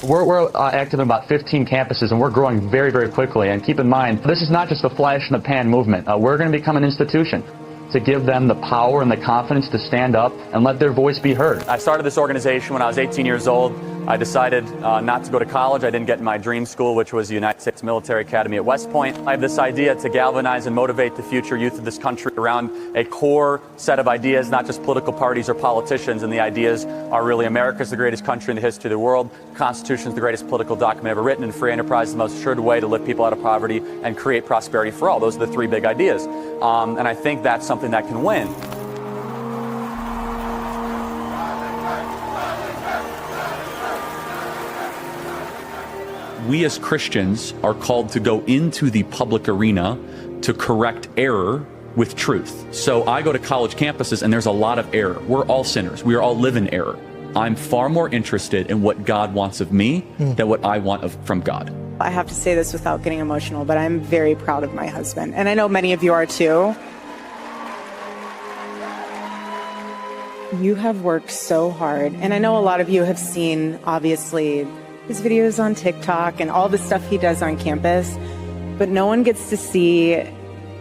We're active in about 15 campuses, and we're growing very, very quickly. And keep in mind, this is not just a flash in the pan movement. We're going to become an institution to give them the power and the confidence to stand up and let their voice be heard. I started this organization when I was 18 years old. I decided not to go to college. I didn't get in my dream school, which was the United States Military Academy at West Point. I have this idea to galvanize and motivate the future youth of this country around a core set of ideas, not just political parties or politicians. And the ideas are really America's the greatest country in the history of the world. The Constitution is the greatest political document ever written, and free enterprise is the most assured way to lift people out of poverty and create prosperity for all. Those are the three big ideas. And I think that's something that can win. We as Christians are called to go into the public arena to correct error with truth. So I go to college campuses and there's a lot of error. We're all sinners. We are all live in error. I'm far more interested in what God wants of me than what I want from God. I have to say this without getting emotional, but I'm very proud of my husband. And I know many of you are too. You have worked so hard. And I know a lot of you have seen, obviously, his videos on TikTok and all the stuff he does on campus, but no one gets to see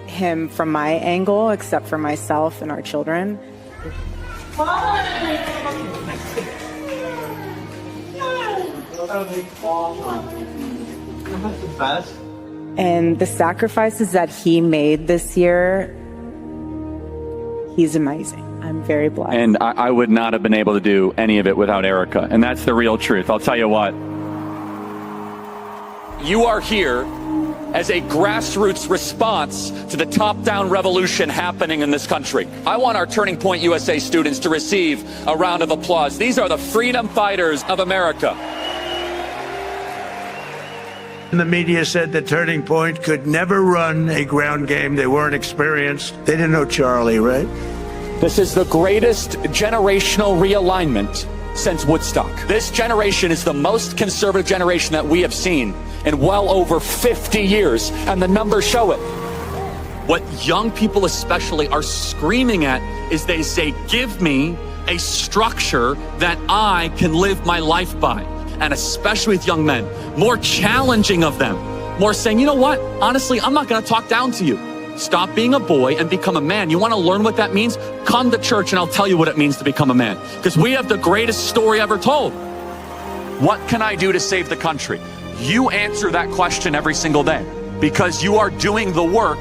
him from my angle except for myself and our children. And the sacrifices that he made this year, he's amazing. I'm very blessed. And I would not have been able to do any of it without Erica. And that's the real truth. I'll tell you what. You are here as a grassroots response to the top-down revolution happening in this country. I want our Turning Point USA students to receive a round of applause. These are the freedom fighters of America. The media said that Turning Point could never run a ground game. They weren't experienced. They didn't know Charlie, right? This is the greatest generational realignment since Woodstock. This generation is the most conservative generation that we have seen in well over 50 years, and the numbers show it. What young people especially are screaming at is they say, give me a structure that I can live my life by. And especially with young men, more challenging of them, more saying, you know what, honestly, I'm not gonna talk down to you. Stop being a boy and become a man. You want to learn what that means? Come to church and I'll tell you what it means to become a man. Because we have the greatest story ever told. What can I do to save the country? You answer that question every single day, because you are doing the work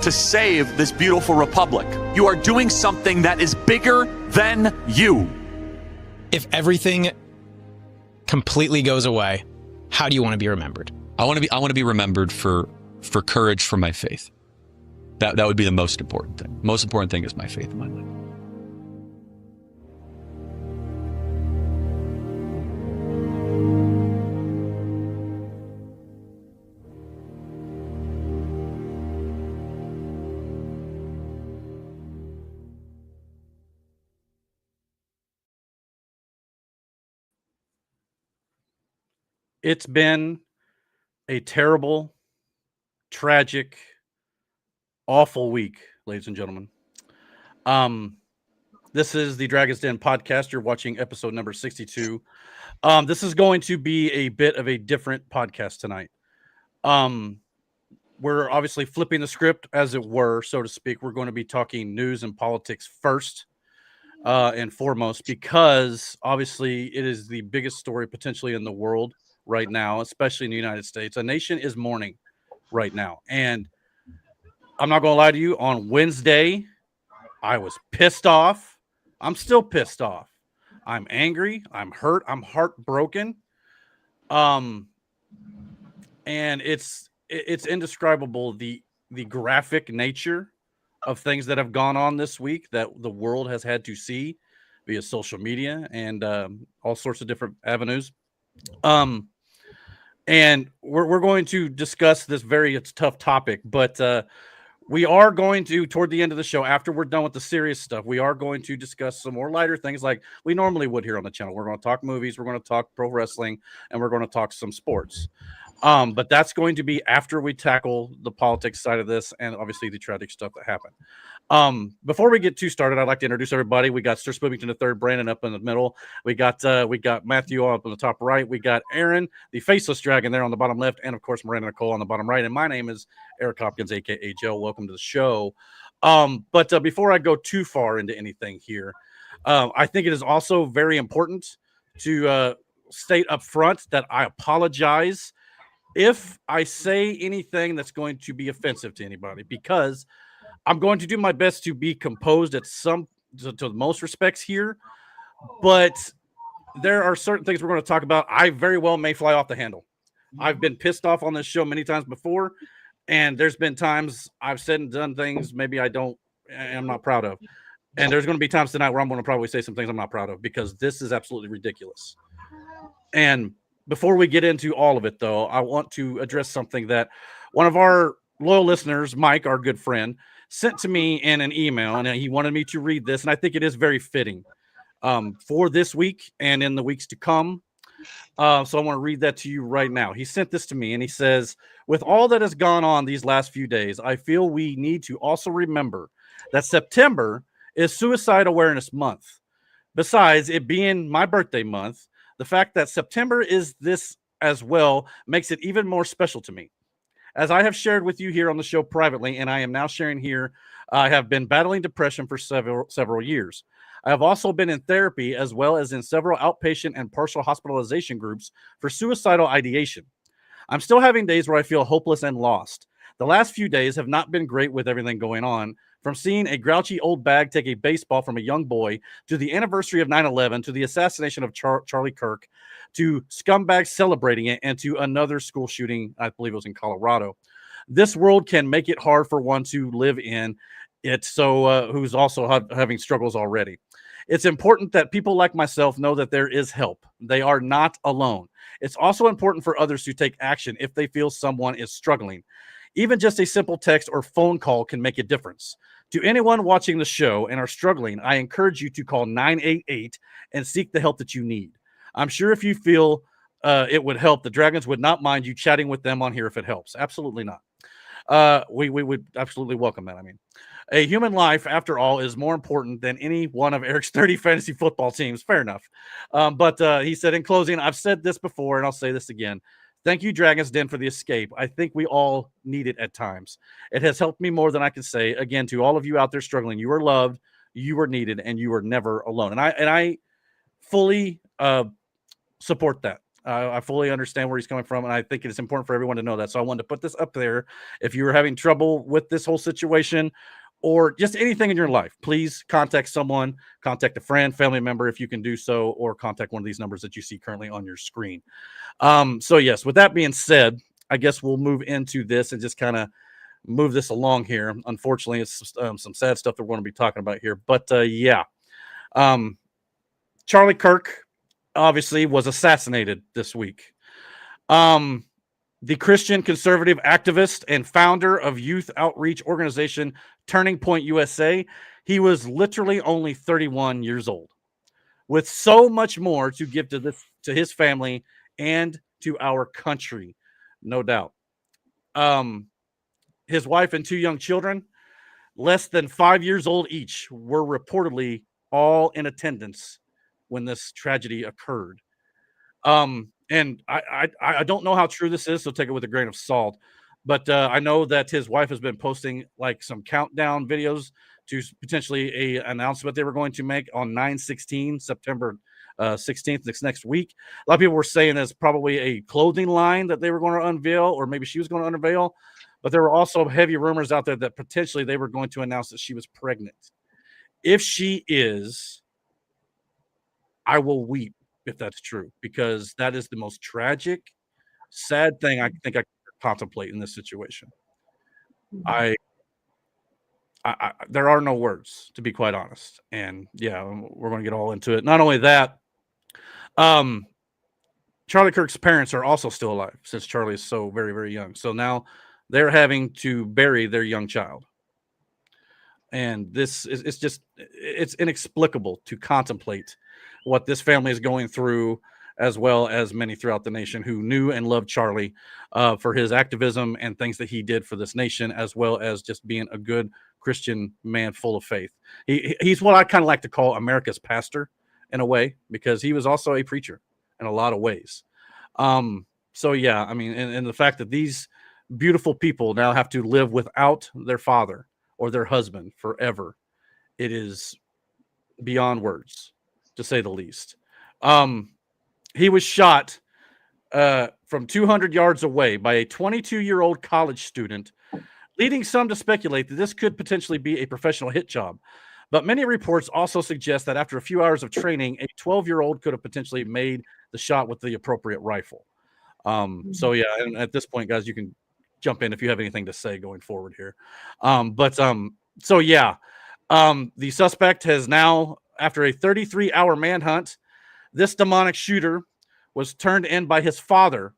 to save this beautiful republic. You are doing something that is bigger than you. If everything completely goes away, how do you want to be remembered? I want to be remembered for courage for my faith. That would be the most important thing. Most important thing is my faith in my life. It's been a terrible, tragic, awful week, ladies and gentlemen. This is the Dragon's Den podcast. You're watching episode number 62. This is going to be a bit of a different podcast tonight. We're obviously flipping the script, as it were, so to speak. We're going to be talking news and politics first and foremost, because obviously it is the biggest story potentially in the world right now, especially in the United States. A nation is mourning right now. And I'm not going to lie to you, on Wednesday, I was pissed off. I'm still pissed off. I'm angry. I'm hurt. I'm heartbroken. And it's indescribable, the graphic nature of things that have gone on this week that the world has had to see via social media and all sorts of different avenues. And we're going to discuss this very tough topic, but we are going to, toward the end of the show, after we're done with the serious stuff, we are going to discuss some more lighter things like we normally would here on the channel. We're going to talk movies, we're going to talk pro wrestling, and we're going to talk some sports. But that's going to be after we tackle the politics side of this and obviously the tragic stuff that happened. Before we get too started, I'd like to introduce everybody. We got Sir Spoopington the third, Brandon up in the middle. We got Matthew up on the top right. We got Aaron, the faceless dragon, there on the bottom left, and of course Miranda Nicole on the bottom right. And my name is Eric Hopkins, aka Joe. Welcome to the show. But before I go too far into anything here, I think it is also very important to state up front that I apologize if I say anything that's going to be offensive to anybody, because I'm going to do my best to be composed at to most respects here, but there are certain things we're going to talk about. I very well may fly off the handle. I've been pissed off on this show many times before, and there's been times I've said and done things maybe I'm not proud of. And there's going to be times tonight where I'm going to probably say some things I'm not proud of, because this is absolutely ridiculous. And before we get into all of it, though, I want to address something that one of our loyal listeners, Mike, our good friend, sent to me in an email, and he wanted me to read this, and I think it is very fitting for this week and in the weeks to come. So I want to read that to you right now. He sent this to me, and he says, with all that has gone on these last few days, I feel we need to also remember that September is Suicide Awareness Month. Besides it being my birthday month, the fact that September is this as well makes it even more special to me. As I have shared with you here on the show privately, and I am now sharing here, I have been battling depression for several years. I have also been in therapy, as well as in several outpatient and partial hospitalization groups for suicidal ideation. I'm still having days where I feel hopeless and lost. The last few days have not been great with everything going on, from seeing a grouchy old bag take a baseball from a young boy, to the anniversary of 9/11, to the assassination of Charlie Kirk, to scumbags celebrating it, and to another school shooting, I believe it was in Colorado. This world can make it hard for one to live in it, so who's also having struggles already. It's important that people like myself know that there is help. They are not alone. It's also important for others to take action if they feel someone is struggling. Even just a simple text or phone call can make a difference. To anyone watching the show and are struggling, I encourage you to call 988 and seek the help that you need. I'm sure if you feel it would help, the Dragons would not mind you chatting with them on here if it helps. Absolutely not. We would absolutely welcome that. I mean, a human life, after all, is more important than any one of Eric's 30 fantasy football teams. Fair enough. But he said, in closing, I've said this before, and I'll say this again. Thank you, Dragon's Den, for the escape. I think we all need it at times. It has helped me more than I can say. Again, to all of you out there struggling, you are loved, you are needed, and you are never alone. And I fully support that. I fully understand where he's coming from, and I think it is important for everyone to know that. So I wanted to put this up there. If you were having trouble with this whole situation, or just anything in your life, please contact someone, contact a friend, family member if you can do so, or contact one of these numbers that you see currently on your screen. So yes, with that being said, I guess we'll move into this and just kind of move this along here. Unfortunately, it's some sad stuff that we're going to be talking about here, but yeah. Charlie Kirk obviously was assassinated this week. The Christian conservative activist and founder of youth outreach organization Turning Point USA, he was literally only 31 years old, with so much more to give to his family and to our country, no doubt. His wife and two young children, less than 5 years old each, were reportedly all in attendance when this tragedy occurred. And I don't know how true this is, so take it with a grain of salt. But I know that his wife has been posting like some countdown videos to potentially an announcement they were going to make on 9/16, September 16th, next week. A lot of people were saying there's probably a clothing line that they were going to unveil, or maybe she was going to unveil. But there were also heavy rumors out there that potentially they were going to announce that she was pregnant. If she is, I will weep if that's true, because that is the most tragic, sad thing I think I could contemplate in this situation. I there are no words, to be quite honest. And yeah, we're going to get all into it. Not only that, Charlie Kirk's parents are also still alive, since Charlie is so very, very young. So now they're having to bury their young child. And this is it's inexplicable to contemplate what this family is going through, as well as many throughout the nation who knew and loved Charlie for his activism and things that he did for this nation, as well as just being a good Christian man full of faith. He's what I kind of like to call America's pastor in a way, because he was also a preacher in a lot of ways. So yeah, I mean, and the fact that these beautiful people now have to live without their father or their husband forever, it is beyond words, to say the least. He was shot from 200 yards away by a 22-year-old college student, leading some to speculate that this could potentially be a professional hit job. But many reports also suggest that after a few hours of training, a 12-year-old could have potentially made the shot with the appropriate rifle. So yeah, and at this point, guys, you can jump in if you have anything to say going forward here. So yeah, the suspect has now, after a 33-hour manhunt, this demonic shooter was turned in by his father.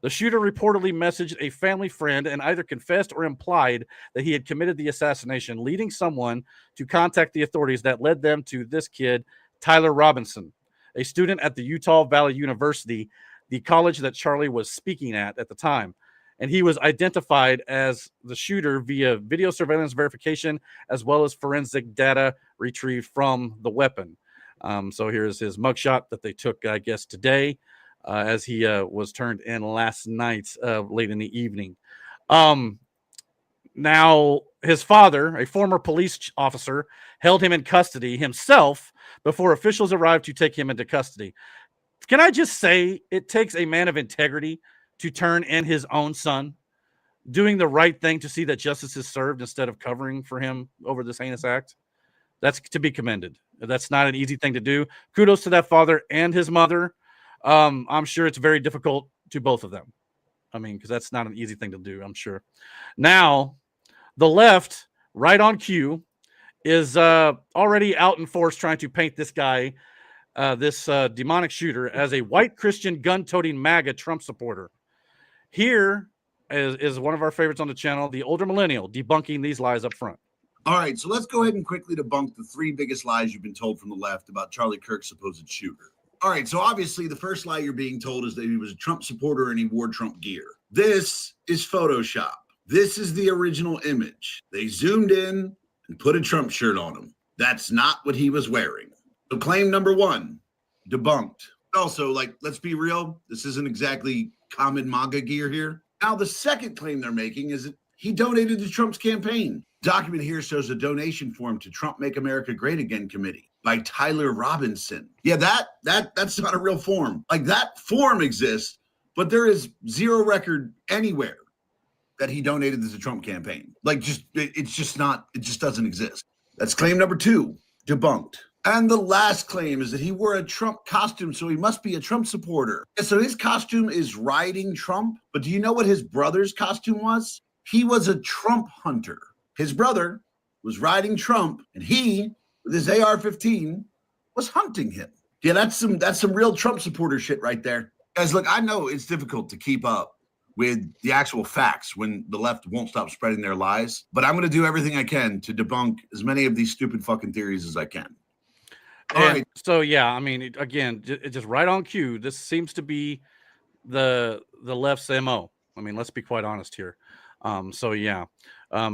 The shooter reportedly messaged a family friend and either confessed or implied that he had committed the assassination, leading someone to contact the authorities that led them to this kid, Tyler Robinson, a student at the Utah Valley University, the college that Charlie was speaking at the time. And he was identified as the shooter via video surveillance verification, as well as forensic data retrieved from the weapon. So here's his mugshot that they took, I guess, today, as he was turned in last night, late in the evening. Now, his father, a former police officer, held him in custody himself before officials arrived to take him into custody. Can I just say, it takes a man of integrity to turn in his own son, doing the right thing to see that justice is served instead of covering for him over this heinous act. That's to be commended. That's not an easy thing to do. Kudos to that father and his mother. I'm sure it's very difficult to both of them. I mean, because that's not an easy thing to do, I'm sure. Now, the left, right on cue, is already out in force trying to paint this guy, this demonic shooter, as a white Christian gun-toting MAGA Trump supporter. Here is one of our favorites on the channel, the older millennial, debunking these lies up front. All right, so let's go ahead and quickly debunk the three biggest lies you've been told from the left about Charlie Kirk's supposed shooter. All right, so obviously the first lie you're being told is that he was a Trump supporter and he wore Trump gear. This is Photoshop. This is the original image. They zoomed in and put a Trump shirt on him. That's not what he was wearing. So claim number one, debunked. Also, let's be real. This isn't exactly common MAGA gear here. Now, the second claim they're making is that he donated to Trump's campaign. Document here shows a donation form to Trump Make America Great Again committee by Tyler Robinson. Yeah, that's not a real form. That form exists, but there is zero record anywhere that he donated to the Trump campaign. It just doesn't exist. That's claim number two, debunked. And the last claim is that he wore a Trump costume, so he must be a Trump supporter. And so his costume is riding Trump, but do you know what his brother's costume was? He was a Trump hunter. His brother was riding Trump, and he, with his AR-15, was hunting him. Yeah, that's some real Trump supporter shit right there. Guys, look, I know it's difficult to keep up with the actual facts when the left won't stop spreading their lies, but I'm going to do everything I can to debunk as many of these stupid fucking theories as I can. All right. So, yeah, I mean, again, it's just right on cue. This seems to be the left's MO. I mean, let's be quite honest here. So, yeah.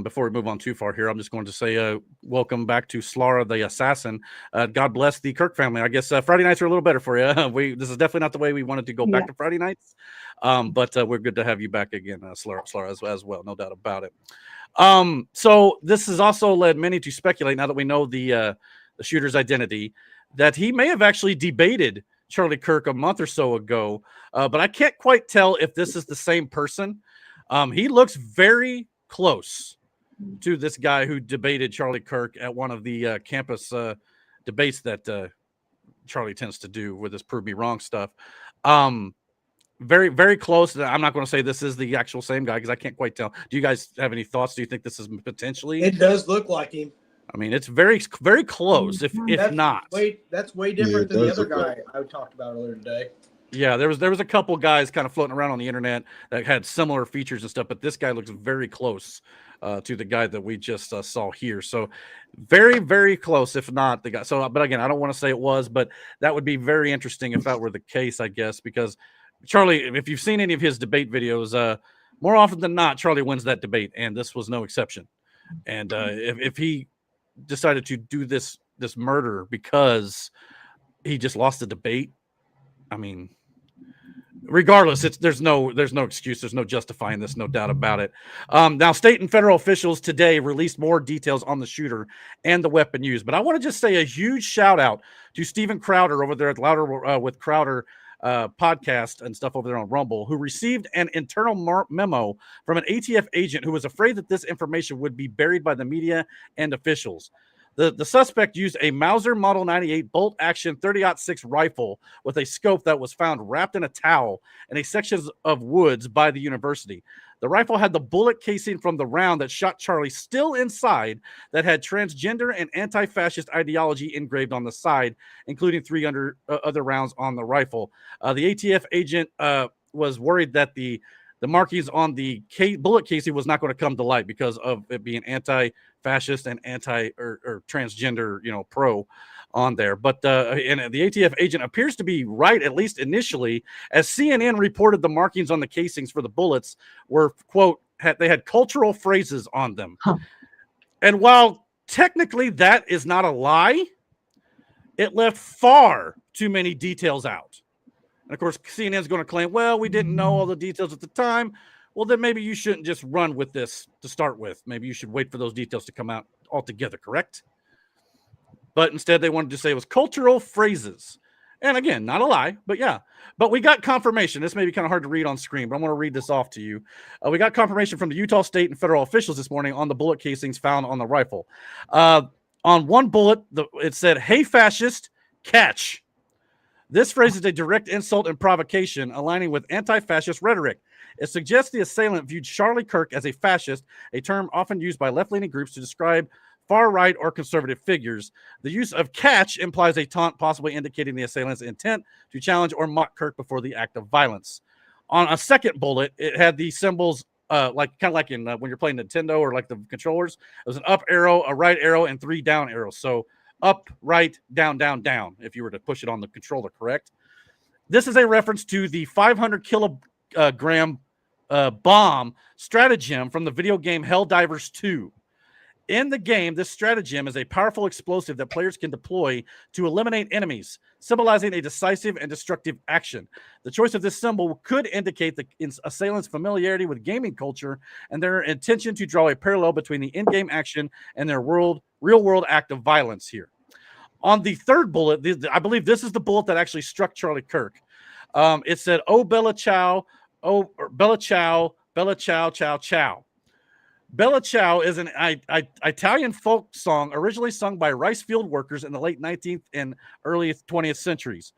Before we move on too far here, I'm just going to say welcome back to Slara the Assassin. God bless the Kirk family. I guess Friday nights are a little better for you. This is definitely not the way we wanted to go back to Friday nights, but we're good to have you back again, Slara as well, no doubt about it. So this has also led many to speculate, now that we know the shooter's identity, that he may have actually debated Charlie Kirk a month or so ago, but I can't quite tell if this is the same person. He looks very close to this guy who debated Charlie Kirk at one of the campus debates that Charlie tends to do with his prove me wrong stuff. Very, very close. I'm not going to say this is the actual same guy because I can't quite tell. Do you guys have any thoughts? Do you think this is potentially? It does look like him. I mean, it's very, very close. If not, that's way different than the other guy I talked about earlier today. Yeah, there was a couple guys kind of floating around on the internet that had similar features and stuff, but this guy looks very close to the guy that we just saw here. So very, very close, if not the guy. So, but again, I don't want to say it was, but that would be very interesting if that were the case, I guess, because Charlie, if you've seen any of his debate videos, more often than not, Charlie wins that debate, and this was no exception. And if he decided to do this murder because he just lost the debate, I mean, regardless, there's no excuse, there's no justifying this, no doubt about it. Now, state and federal officials today released more details on the shooter and the weapon used, but I want to just say a huge shout out to Steven Crowder over there at Louder with Crowder podcast and stuff over there on Rumble, who received an internal memo from an ATF agent who was afraid that this information would be buried by the media and officials. The suspect used a Mauser Model 98 bolt-action 30-06 rifle with a scope that was found wrapped in a towel in a section of woods by the university. The rifle had the bullet casing from the round that shot Charlie still inside, that had transgender and anti-fascist ideology engraved on the side, including 3 other rounds on the rifle. The ATF agent was worried that the markings on the bullet casing was not going to come to light because of it being anti-fascist and or transgender, pro on there. But and the ATF agent appears to be right, at least initially, as CNN reported the markings on the casings for the bullets were, quote, they had cultural phrases on them. Huh. And while technically that is not a lie, it left far too many details out. And of course, CNN's going to claim, well, we didn't know all the details at the time. Well, then maybe you shouldn't just run with this to start with. Maybe you should wait for those details to come out altogether, correct? But instead, they wanted to say it was cultural phrases. And again, not a lie, but yeah. But we got confirmation. This may be kind of hard to read on screen, but I'm going to read this off to you. We got confirmation from the Utah state and federal officials this morning on the bullet casings found on the rifle. On one bullet, it said, "Hey, fascist, catch." This phrase is a direct insult and provocation, aligning with anti-fascist rhetoric. It suggests the assailant viewed Charlie Kirk as a fascist, a term often used by left-leaning groups to describe far-right or conservative figures. The use of catch implies a taunt, possibly indicating the assailant's intent to challenge or mock Kirk before the act of violence. On a second bullet, it had the symbols like in when you're playing Nintendo or like the controllers. It was an up arrow, a right arrow, and 3 down arrows. So up, right, down, down, down, if you were to push it on the controller, correct? This is a reference to the 500 kilogram bomb stratagem from the video game Helldivers 2. In the game, this stratagem is a powerful explosive that players can deploy to eliminate enemies, symbolizing a decisive and destructive action. The choice of this symbol could indicate the assailant's familiarity with gaming culture and their intention to draw a parallel between the in-game action and their real-world act of violence here. On the third bullet, I believe this is the bullet that actually struck Charlie Kirk. It said, "Oh, Bella Ciao, oh, Bella Ciao, Bella Ciao, Ciao, Ciao." Bella Ciao is an Italian folk song originally sung by rice field workers in the late 19th and early 20th centuries,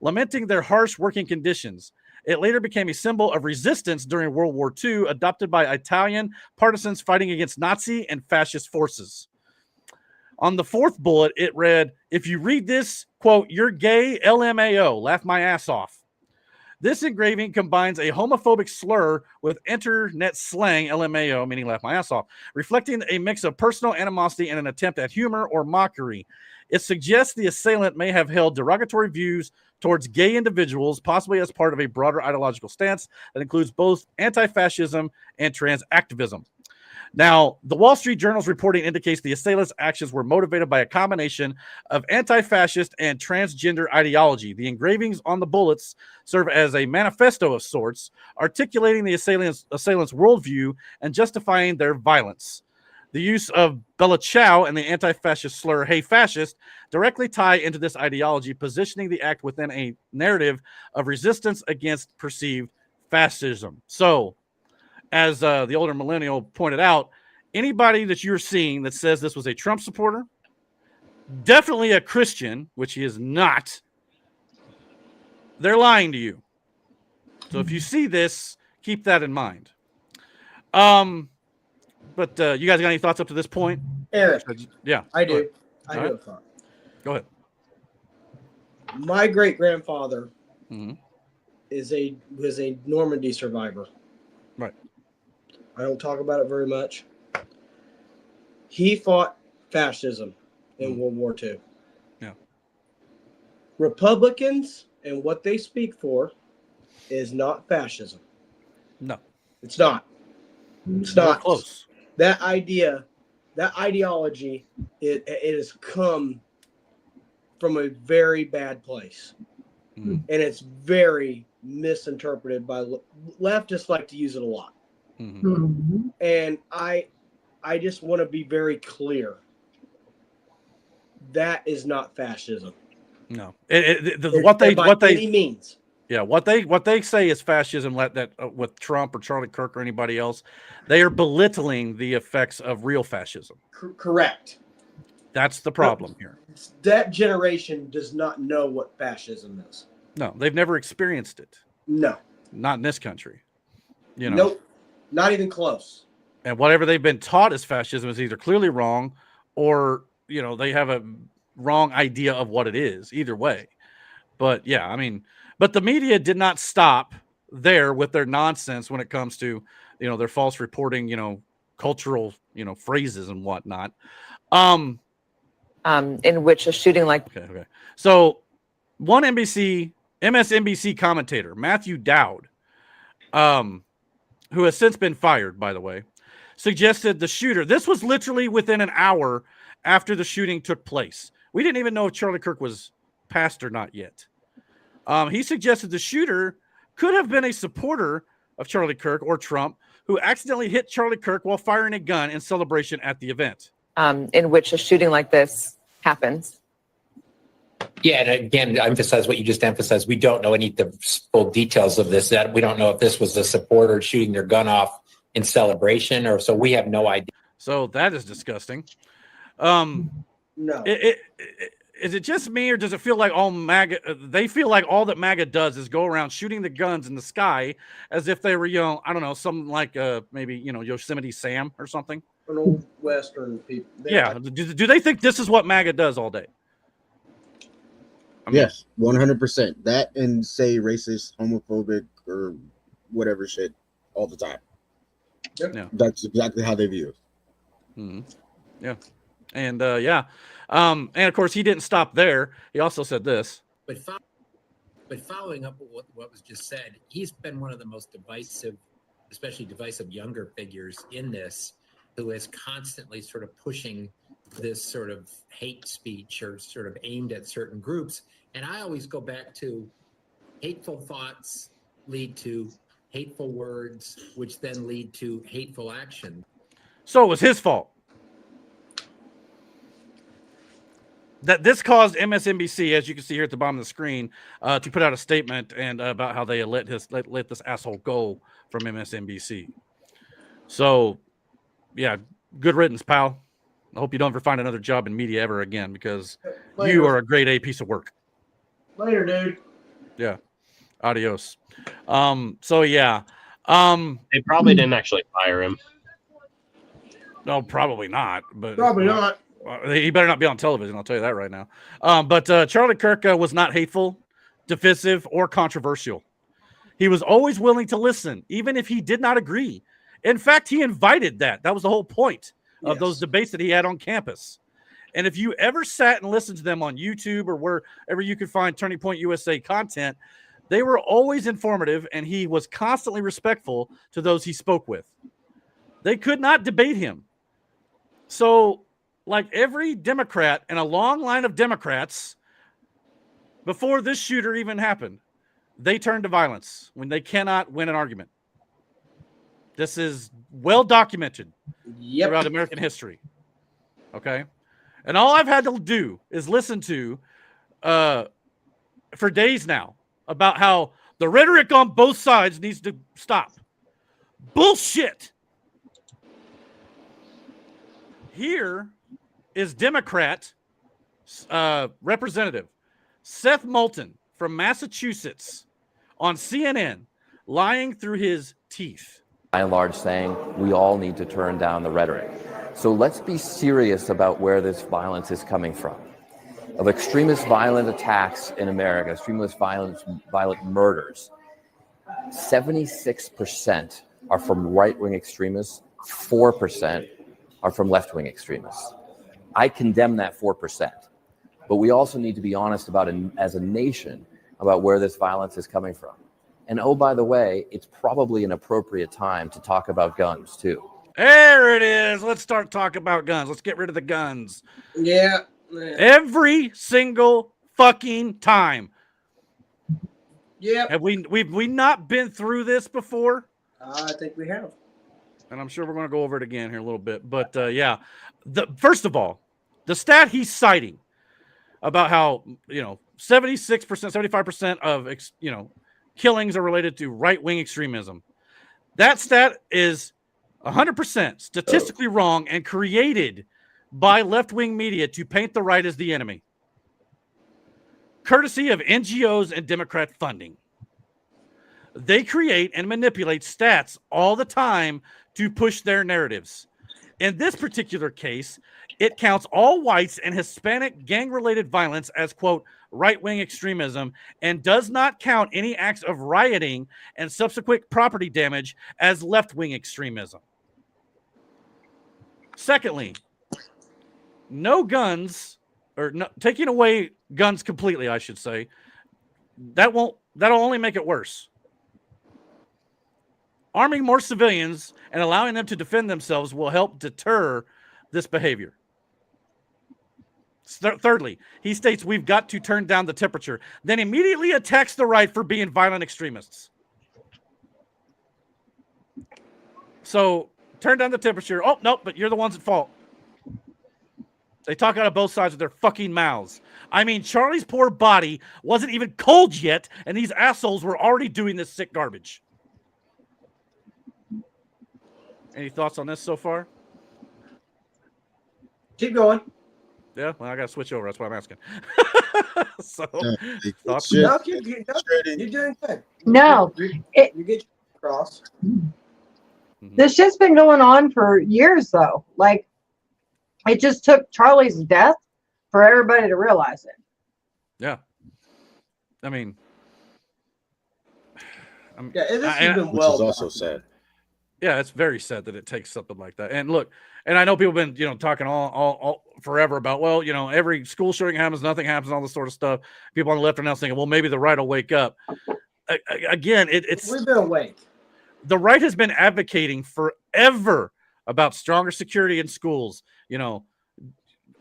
lamenting their harsh working conditions. It later became a symbol of resistance during World War II, adopted by Italian partisans fighting against Nazi and fascist forces. On the fourth bullet, it read, "If you read this, quote, you're gay, LMAO, laugh my ass off." This engraving combines a homophobic slur with internet slang, LMAO, meaning laugh my ass off, reflecting a mix of personal animosity and an attempt at humor or mockery. It suggests the assailant may have held derogatory views towards gay individuals, possibly as part of a broader ideological stance that includes both anti-fascism and trans activism. Now, the Wall Street Journal's reporting indicates the assailant's actions were motivated by a combination of anti-fascist and transgender ideology. The engravings on the bullets serve as a manifesto of sorts, articulating the assailant's worldview and justifying their violence. The use of Bella Ciao and the anti-fascist slur, "Hey, fascist," directly tie into this ideology, positioning the act within a narrative of resistance against perceived fascism. So, as the older millennial pointed out, anybody that you're seeing that says this was a Trump supporter, definitely a Christian, which he is not, they're lying to you. So if you see this, keep that in mind. But you guys got any thoughts up to this point? Eric. Yeah. I do. I All do right. have a thought. Go ahead. My great-grandfather Mm-hmm. was a Normandy survivor. Right. I don't talk about it very much. He fought fascism in World War II. Yeah. Republicans and what they speak for is not fascism. No. It's not. It's not close. That idea that ideology, it has come from a very bad place. And it's very misinterpreted by leftists. Like to use it a lot. And I just want to be very clear. That is not fascism. No, what they means. Yeah, what they say is fascism. With Trump or Charlie Kirk or anybody else, they are belittling the effects of real fascism. Correct. That's the problem here. That generation does not know what fascism is. No, they've never experienced it. No, not in this country. Nope, not even close. And whatever they've been taught as fascism is either clearly wrong, or they have a wrong idea of what it is. Either way, but yeah, I mean. But the media did not stop there with their nonsense when it comes to, their false reporting, cultural, phrases and whatnot. In which a shooting like. Okay. So one MSNBC commentator, Matthew Dowd, who has since been fired, by the way, suggested the shooter. This was literally within an hour after the shooting took place. We didn't even know if Charlie Kirk was passed or not yet. He suggested the shooter could have been a supporter of Charlie Kirk or Trump who accidentally hit Charlie Kirk while firing a gun in celebration at the event. In which a shooting like this happens. Yeah, and again, to emphasize what you just emphasized, we don't know any of the full details of this. That we don't know if this was a supporter shooting their gun off in celebration, or so we have no idea. So that is disgusting. No. Is it just me, or does it feel like all MAGA? They feel like all that MAGA does is go around shooting the guns in the sky as if they were, I don't know, something like maybe Yosemite Sam or something. An old Western people. Do they think this is what MAGA does all day? Yes, 100%. That and say racist, homophobic, or whatever shit all the time. Yep. Yeah, that's exactly how they view it. Mm-hmm. Yeah, and and of course he didn't stop there. He also said this. But following up with what was just said, he's been one of the most divisive, especially divisive younger figures in this, who is constantly sort of pushing this sort of hate speech or sort of aimed at certain groups. And I always go back to hateful thoughts lead to hateful words, which then lead to hateful action. So it was his fault that this caused MSNBC, as you can see here at the bottom of the screen, to put out a statement and about how they let this asshole go from MSNBC. So, yeah, good riddance, pal. I hope you don't ever find another job in media ever again, because you are a grade A piece of work. Later, dude. Yeah. Adios. So yeah. They probably didn't actually fire him. No, probably not. But probably not. He better not be on television, I'll tell you that right now. But Charlie Kirk was not hateful, divisive, or controversial. He was always willing to listen, even if he did not agree. In fact, he invited that. That was the whole point of those debates that he had on campus. And if you ever sat and listened to them on YouTube or wherever you could find Turning Point USA content, they were always informative, and he was constantly respectful to those he spoke with. They could not debate him. So, like every Democrat and a long line of Democrats, before this shooter even happened, they turned to violence when they cannot win an argument. This is well documented throughout American history. Okay? And all I've had to do is listen to for days now about how the rhetoric on both sides needs to stop. Bullshit. Here is Democrat Representative Seth Moulton from Massachusetts on CNN lying through his teeth. By and large saying we all need to turn down the rhetoric. So let's be serious about where this violence is coming from. Of extremist violent attacks in America, extremist violent murders, 76% are from right-wing extremists, 4% are from left-wing extremists. I condemn that 4%, but we also need to be honest about, as a nation, about where this violence is coming from. And oh, by the way, it's probably an appropriate time to talk about guns too. There it is. Let's start talking about guns. Let's get rid of the guns. Yeah. Every single fucking time. Yeah. Have we not been through this before? I think we have. And I'm sure we're going to go over it again here a little bit. But yeah, first of all, the stat he's citing about how 76%, 75% of killings are related to right-wing extremism. That stat is 100% statistically wrong and created by left-wing media to paint the right as the enemy, courtesy of NGOs and Democrat funding. They create and manipulate stats all the time to push their narratives. In this particular case, it counts all whites and Hispanic gang-related violence as, quote, right-wing extremism, and does not count any acts of rioting and subsequent property damage as left-wing extremism. Secondly, no guns, or no, taking away guns completely, I should say, that'll only make it worse. Arming more civilians and allowing them to defend themselves will help deter this behavior. Thirdly, he states we've got to turn down the temperature, then immediately attacks the right for being violent extremists. So, turn down the temperature. Oh, no, but you're the ones at fault. They talk out of both sides of their fucking mouths. I mean, Charlie's poor body wasn't even cold yet, and these assholes were already doing this sick garbage. Any thoughts on this so far? Keep going. Yeah, well, I got to switch over. That's why I'm asking. So, thoughts? No, you're doing good. No, you get across. This shit's been going on for years, though. Like, it just took Charlie's death for everybody to realize it. Yeah. I mean, this has been which is also sad. Yeah, it's very sad that it takes something like that. And look, and I know people have been, talking all forever about, well, every school shooting happens, nothing happens, all this sort of stuff. People on the left are now thinking, well, maybe the right will wake up. Again, we've been awake. The right has been advocating forever about stronger security in schools.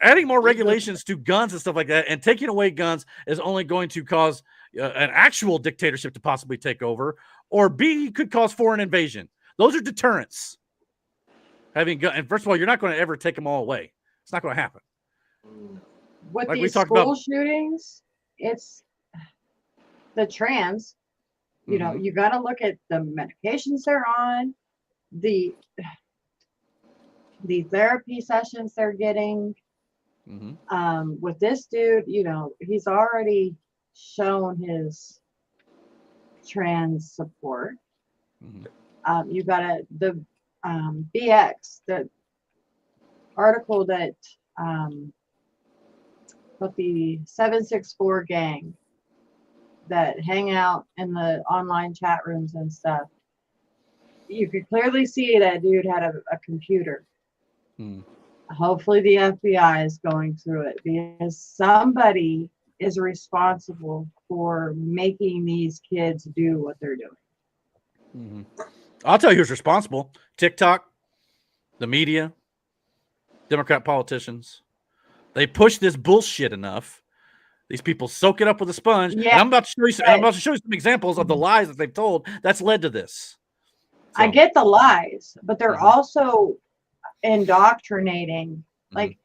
Adding more regulations to guns and stuff like that, and taking away guns is only going to cause an actual dictatorship to possibly take over, or B, could cause foreign invasion. Those are deterrents. Having gun, and first of all, you're not going to ever take them all away. It's not going to happen. With Like we these talked school about- shootings, it's the trans. You know, you got to look at the medications they're on, the therapy sessions they're getting. With this dude, he's already shown his trans support. You got the BX, the article that with the 764 gang that hang out in the online chat rooms and stuff. You could clearly see that dude had a computer. Hopefully the FBI is going through it, because somebody is responsible for making these kids do what they're doing. I'll tell you who's responsible. TikTok, the media, Democrat politicians. They push this bullshit enough. These people soak it up with a sponge. Yeah. And I'm about to show you some examples of the lies that they've told that's led to this. So. I get the lies, but they're also indoctrinating, like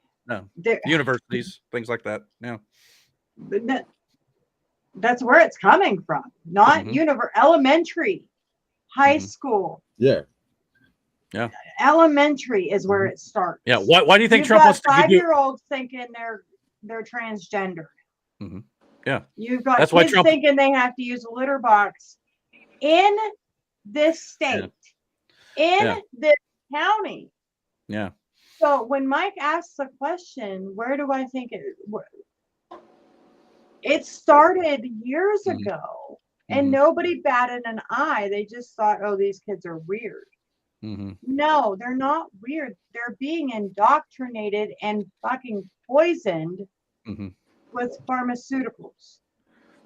universities, things like that. Yeah, that's where it's coming from. Not elementary, high school. Yeah. Elementary is where it starts. Yeah. Why do you think You've Trump wants got to 5-year-olds thinking they're transgender? Yeah. You've got That's why kids Trump thinking they have to use a litter box in this state, in this county. Yeah. So when Mike asks the question, where do I think it started years ago, and nobody batted an eye. They just thought, oh, these kids are weird. No, they're not weird. They're being indoctrinated and fucking poisoned with pharmaceuticals.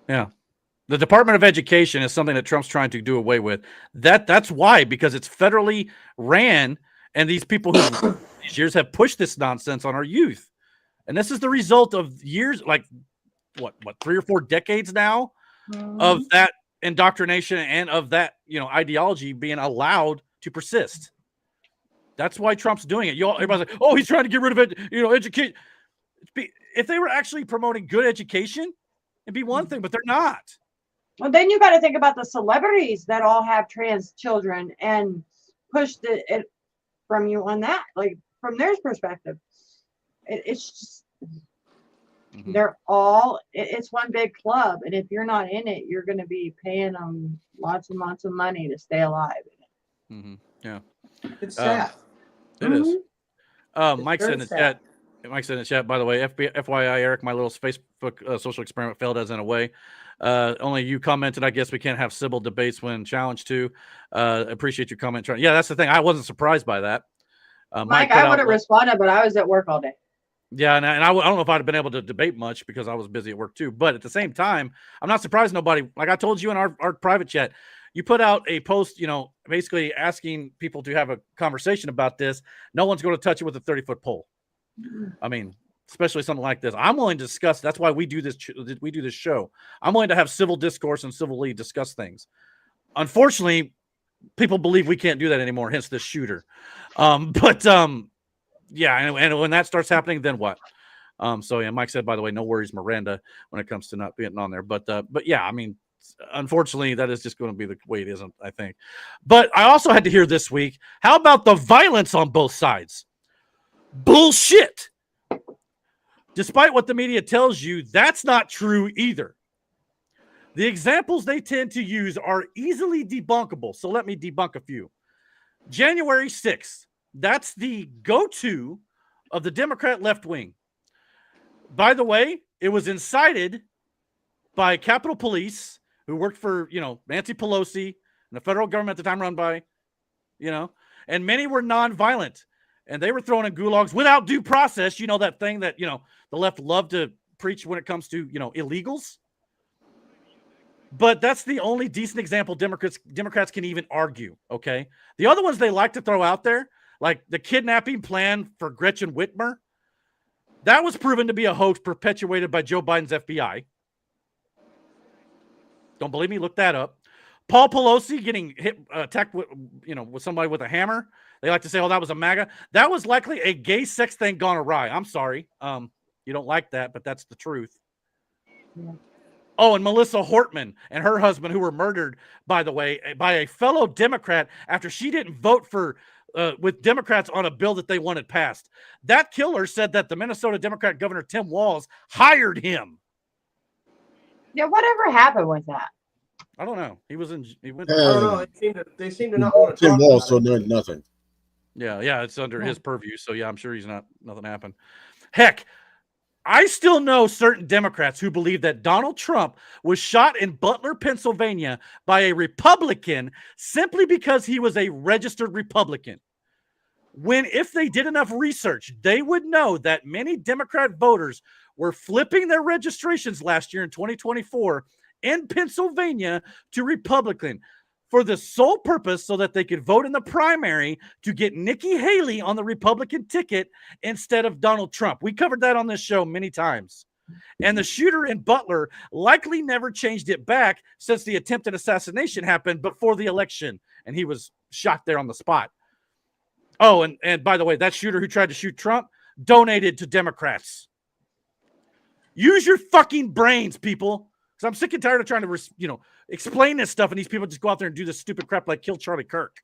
Yeah. The Department of Education is something that Trump's trying to do away with. That's why, because it's federally ran And these people who these years have pushed this nonsense on our youth. And this is the result of years, like what 3 or 4 decades now of that indoctrination and of that, ideology being allowed to persist. That's why Trump's doing it. Everybody's like, oh, he's trying to get rid of it, educate. If they were actually promoting good education, it'd be one thing, but they're not. Well, then you got to think about the celebrities that all have trans children and push it from you on that, like from their perspective. It's just, they're all, it's one big club. And if you're not in it, you're going to be paying them lots and lots of money to stay alive in it. Yeah. It's sad. It is. Mike said in the chat. Mike said in the chat, by the way, FYI, Eric, my little Facebook social experiment failed as in a way. Only you commented, I guess we can't have civil debates when challenged to. Appreciate your comment. Yeah, that's the thing. I wasn't surprised by that. Mike, I would have responded, but I was at work all day. Yeah, and I don't know if I'd have been able to debate much because I was busy at work too. But at the same time, I'm not surprised nobody, like I told you in our private chat, you put out a post, basically asking people to have a conversation about this. No one's going to touch it with a 30-foot pole. I mean, especially something like this. I'm willing to discuss. That's why we do this. We do this show. I'm willing to have civil discourse and civilly discuss things. Unfortunately, people believe we can't do that anymore. Hence this shooter. Yeah, and when that starts happening, then what? So yeah, Mike said, by the way, no worries, Miranda, when it comes to not being on there. But yeah, I mean, unfortunately, that is just going to be the way it is, I think. But I also had to hear this week, how about the violence on both sides? Bullshit. Despite what the media tells you, that's not true either. The examples they tend to use are easily debunkable. So let me debunk a few. January 6th. That's the go-to of the Democrat left wing. By the way, it was incited by Capitol Police who worked for, Nancy Pelosi and the federal government at the time run by, and many were nonviolent. And they were thrown in gulags without due process. That thing that, the left love to preach when it comes to, illegals. But that's the only decent example Democrats can even argue, okay? The other ones they like to throw out there, like the kidnapping plan for Gretchen Whitmer, that was proven to be a hoax perpetuated by Joe Biden's FBI. Don't believe me? Look that up. Paul Pelosi getting attacked with, with somebody with a hammer. They like to say, oh, that was a MAGA. That was likely a gay sex thing gone awry. I'm sorry. You don't like that, but that's the truth. Yeah. Oh, and Melissa Hortman and her husband, who were murdered, by the way, by a fellow Democrat after she didn't vote for with Democrats on a bill that they wanted passed. That killer said that the Minnesota Democrat Governor Tim Walz hired him. Yeah, whatever happened with that? I don't know. He went. I don't know. They seem to not want to Tim talk Walz, so about it. nothing. Yeah, it's under his purview. So yeah, I'm sure nothing happened. Heck, I still know certain Democrats who believe that Donald Trump was shot in Butler, Pennsylvania by a Republican simply because he was a registered Republican. When, if they did enough research, they would know that many Democrat voters were flipping their registrations last year in 2024 in Pennsylvania to Republican for the sole purpose so that they could vote in the primary to get Nikki Haley on the Republican ticket instead of Donald Trump. We covered that on this show many times. And the shooter in Butler likely never changed it back since the attempted assassination happened before the election, and he was shot there on the spot. Oh, and by the way, that shooter who tried to shoot Trump donated to Democrats. Use your fucking brains, people. Because I'm sick and tired of trying to, explain this stuff, and these people just go out there and do this stupid crap like kill Charlie Kirk.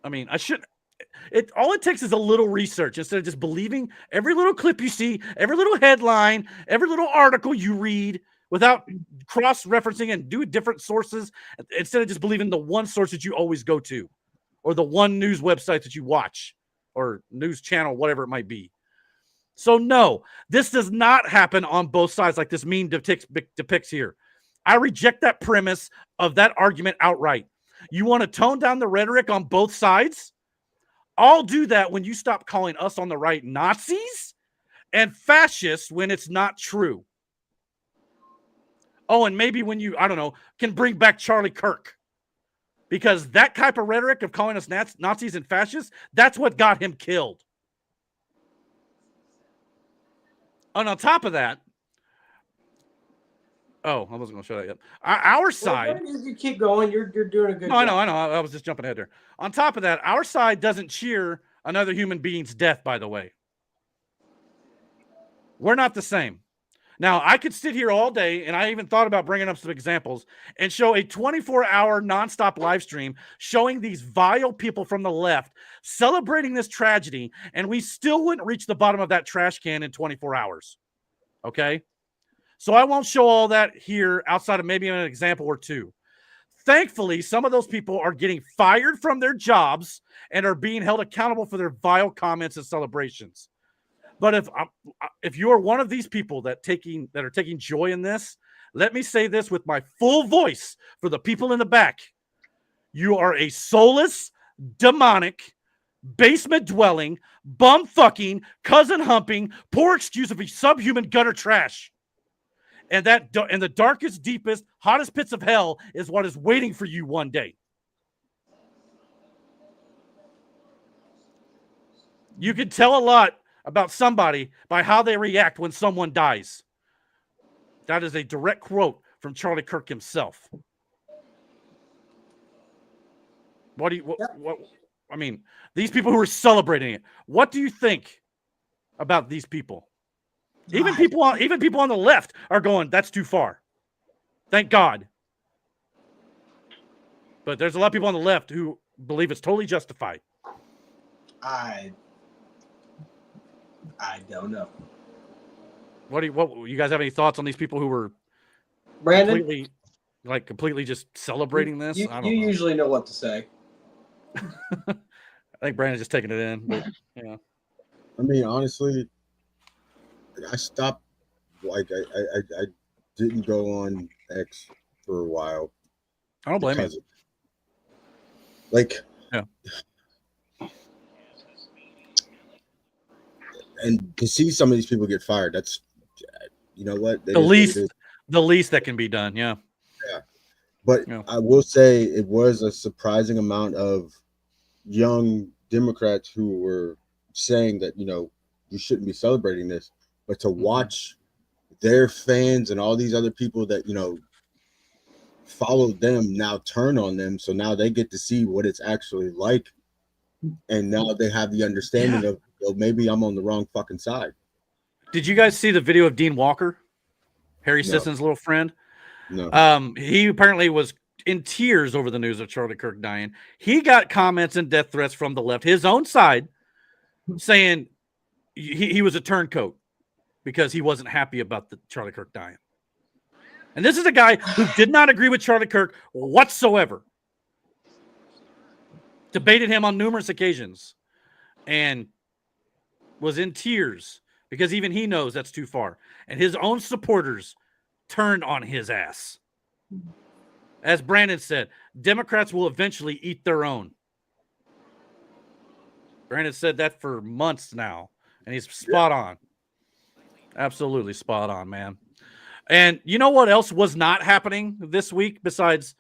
I mean, all it takes is a little research instead of just believing every little clip you see, every little headline, every little article you read without cross-referencing and do different sources instead of just believing the one source that you always go to or the one news website that you watch or news channel, whatever it might be. So no, this does not happen on both sides like this meme depicts here. I reject that premise of that argument outright. You want to tone down the rhetoric on both sides? I'll do that when you stop calling us on the right Nazis and fascists when it's not true. Oh, and maybe when you, can bring back Charlie Kirk. Because that type of rhetoric of calling us Nazis and fascists, that's what got him killed. And on top of that, I wasn't going to show that yet. Our side. Well, you keep going. You're doing a good job. job. I know. I was just jumping ahead there. On top of that, our side doesn't cheer another human being's death, by the way. We're not the same. Now, I could sit here all day, and I even thought about bringing up some examples and show a 24-hour nonstop live stream showing these vile people from the left celebrating this tragedy, and we still wouldn't reach the bottom of that trash can in 24 hours. Okay? So I won't show all that here outside of maybe an example or two. Thankfully, some of those people are getting fired from their jobs and are being held accountable for their vile comments and celebrations. But if you are one of these people that are taking joy in this, let me say this with my full voice for the people in the back. You are a soulless, demonic, basement-dwelling, bum-fucking, cousin-humping, poor excuse of a subhuman gutter trash. And the darkest, deepest, hottest pits of hell is what is waiting for you one day. You can tell a lot about somebody by how they react when someone dies. That is a direct quote from Charlie Kirk himself. I mean, these people who are celebrating it, what do you think about these people? Even people on the left are going, that's too far. Thank God. But there's a lot of people on the left who believe it's totally justified. I don't know. What you guys have any thoughts on these people who were Brandon? completely just celebrating this? You I don't know. usually know what to say. I think Brandon's just taking it in. But, yeah. I mean, honestly, I stopped. Like, I didn't go on X for a while. I don't blame you. Yeah. And to see some of these people get fired, that's, you know what? The least that can be done. Yeah. Yeah. But I will say it was a surprising amount of young Democrats who were saying that, you shouldn't be celebrating this, but to watch their fans and all these other people that, followed them now turn on them. So now they get to see what it's actually like. And now they have the understanding of, well, maybe I'm on the wrong fucking side. Did you guys see the video of Dean Walker, Harry Sisson's little friend? No. He apparently was in tears over the news of Charlie Kirk dying. He got comments and death threats from the left, his own side, saying he was a turncoat because he wasn't happy about the Charlie Kirk dying. And this is a guy who did not agree with Charlie Kirk whatsoever. Debated him on numerous occasions and was in tears because even he knows that's too far. And his own supporters turned on his ass. As Brandon said, Democrats will eventually eat their own. Brandon said that for months now, and he's spot on. Absolutely spot on, man. And you know what else was not happening this week besides,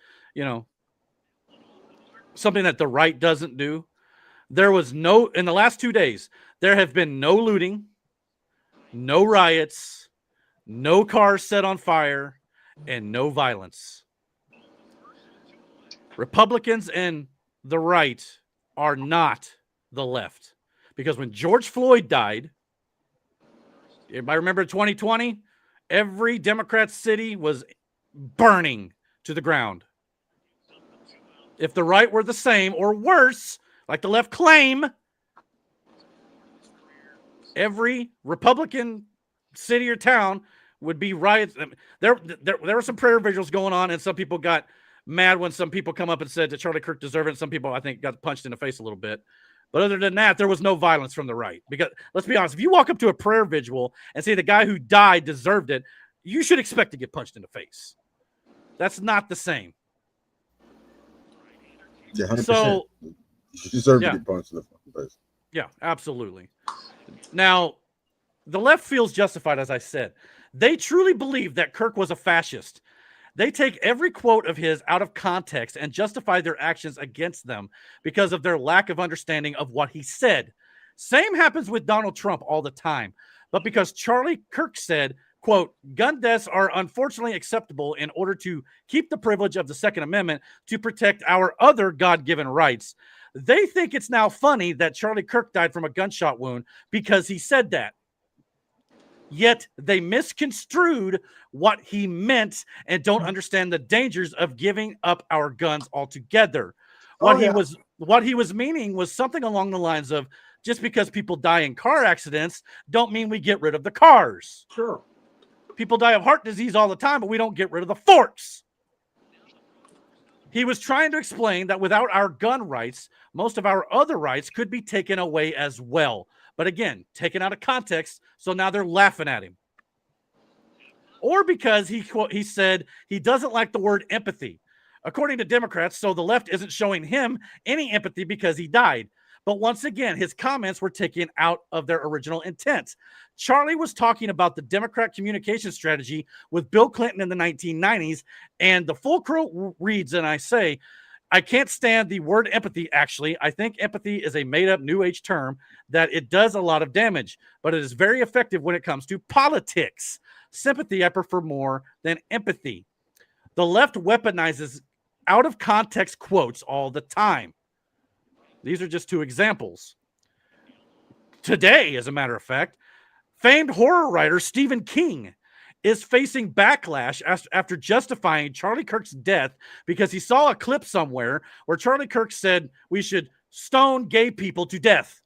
something that the right doesn't do? There was in the last 2 days, there have been no looting, no riots, no cars set on fire, and no violence. Republicans and the right are not the left. Because when George Floyd died, everybody remember 2020? Every Democrat city was burning to the ground. If the right were the same or worse, like the left claim, every Republican city or town would be riots. There were some prayer vigils going on, and some people got mad when some people come up and said that Charlie Kirk deserved it. And some people, I think, got punched in the face a little bit. But other than that, there was no violence from the right. Because let's be honest, if you walk up to a prayer vigil and say the guy who died deserved it, you should expect to get punched in the face. That's not the same. Yeah, 100%. So you deserve to get punched in the fucking face. Yeah, absolutely. Now, the left feels justified, as I said. They truly believe that Kirk was a fascist. They take every quote of his out of context and justify their actions against them because of their lack of understanding of what he said. Same happens with Donald Trump all the time. But because Charlie Kirk said, quote, gun deaths are unfortunately acceptable in order to keep the privilege of the Second Amendment to protect our other God-given rights, they think it's now funny that Charlie Kirk died from a gunshot wound because he said that. Yet they misconstrued what he meant and don't understand the dangers of giving up our guns altogether. What he was meaning was something along the lines of, just because people die in car accidents don't mean we get rid of the cars. Sure. People die of heart disease all the time, but we don't get rid of the forks. He was trying to explain that without our gun rights, most of our other rights could be taken away as well. But again, taken out of context, so now they're laughing at him. Or because he said he doesn't like the word empathy. According to Democrats, so the left isn't showing him any empathy because he died. But once again, his comments were taken out of their original intent. Charlie was talking about the Democrat communication strategy with Bill Clinton in the 1990s, and the full quote reads, and I say, I can't stand the word empathy, actually. I think empathy is a made-up New Age term that it does a lot of damage, but it is very effective when it comes to politics. Sympathy I prefer more than empathy. The left weaponizes out-of-context quotes all the time. These are just two examples. Today, as a matter of fact, famed horror writer Stephen King is facing backlash after justifying Charlie Kirk's death because he saw a clip somewhere where Charlie Kirk said we should stone gay people to death.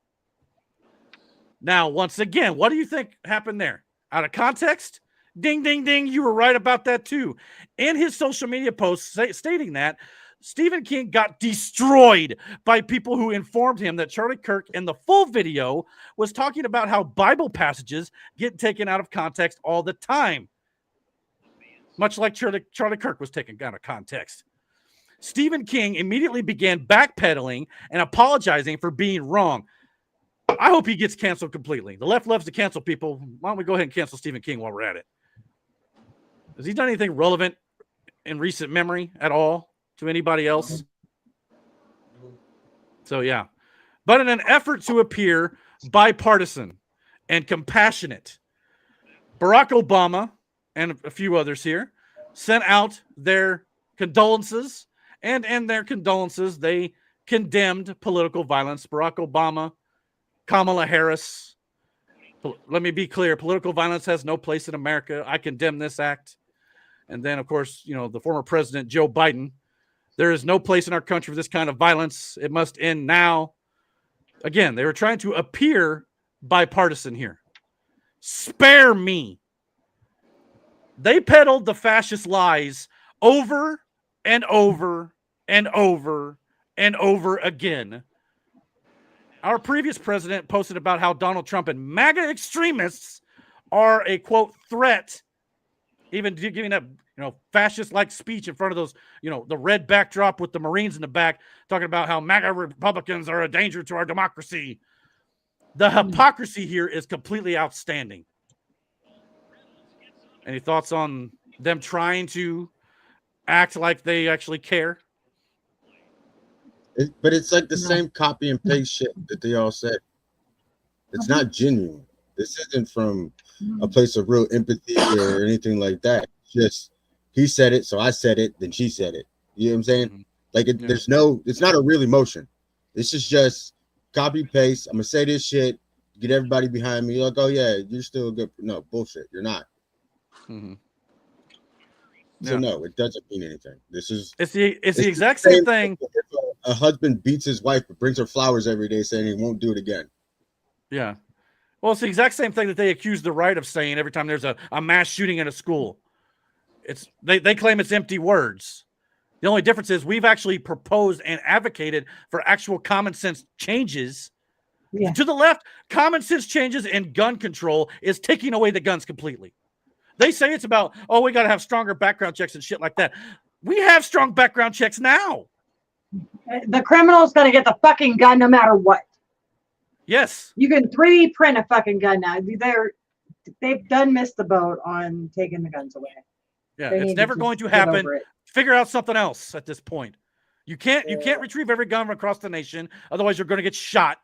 Now, once again, what do you think happened there? Out of context? Ding, ding, ding. You were right about that too. In his social media post stating that, Stephen King got destroyed by people who informed him that Charlie Kirk in the full video was talking about how Bible passages get taken out of context all the time. Much like Charlie Kirk was taken out of context. Stephen King immediately began backpedaling and apologizing for being wrong. I hope he gets canceled completely. The left loves to cancel people. Why don't we go ahead and cancel Stephen King while we're at it? Has he done anything relevant in recent memory at all to anybody else? So, yeah. But in an effort to appear bipartisan and compassionate, Barack Obama and a few others here sent out their condolences, and in their condolences, they condemned political violence. Barack Obama, Kamala Harris. Let me be clear. Political violence has no place in America. I condemn this act. And then, of course, you know, the former president, Joe Biden. There is no place in our country for this kind of violence. It must end now. Again, they were trying to appear bipartisan here. Spare me. They peddled the fascist lies over and over and over and over again. Our previous president posted about how Donald Trump and MAGA extremists are a, quote, threat, even giving that, you know, fascist-like speech in front of those, you know, the red backdrop with the Marines in the back, talking about how MAGA Republicans are a danger to our democracy. The hypocrisy here is completely outstanding. Any thoughts on them trying to act like they actually care? But it's like the same copy and paste shit that they all said. It's not genuine. This isn't from a place of real empathy or anything like that. It's just he said it, so I said it, then she said it. You know what I'm saying? Like there's no, it's not a real emotion. This is just copy paste. I'm gonna say this shit, get everybody behind me. Like, oh yeah, you're still a good. No bullshit. You're not. So no, it doesn't mean anything. It's the exact same thing. A husband beats his wife but brings her flowers every day, saying he won't do it again. Yeah. Well, it's the exact same thing that they accuse the right of saying every time there's a mass shooting in a school. It's they claim it's empty words. The only difference is we've actually proposed and advocated for actual common sense changes. Yeah. To the left, common sense changes in gun control is taking away the guns completely. They say it's about, oh, we got to have stronger background checks and shit like that. We have strong background checks now. The criminal's going to get the fucking gun no matter what. Yes. You can 3D print a fucking gun now. They've done missed the boat on taking the guns away. Yeah, They it's need never to going just to get happen. over it. Figure out something else at this point. You can't retrieve every gun across the nation. Otherwise, you're going to get shot.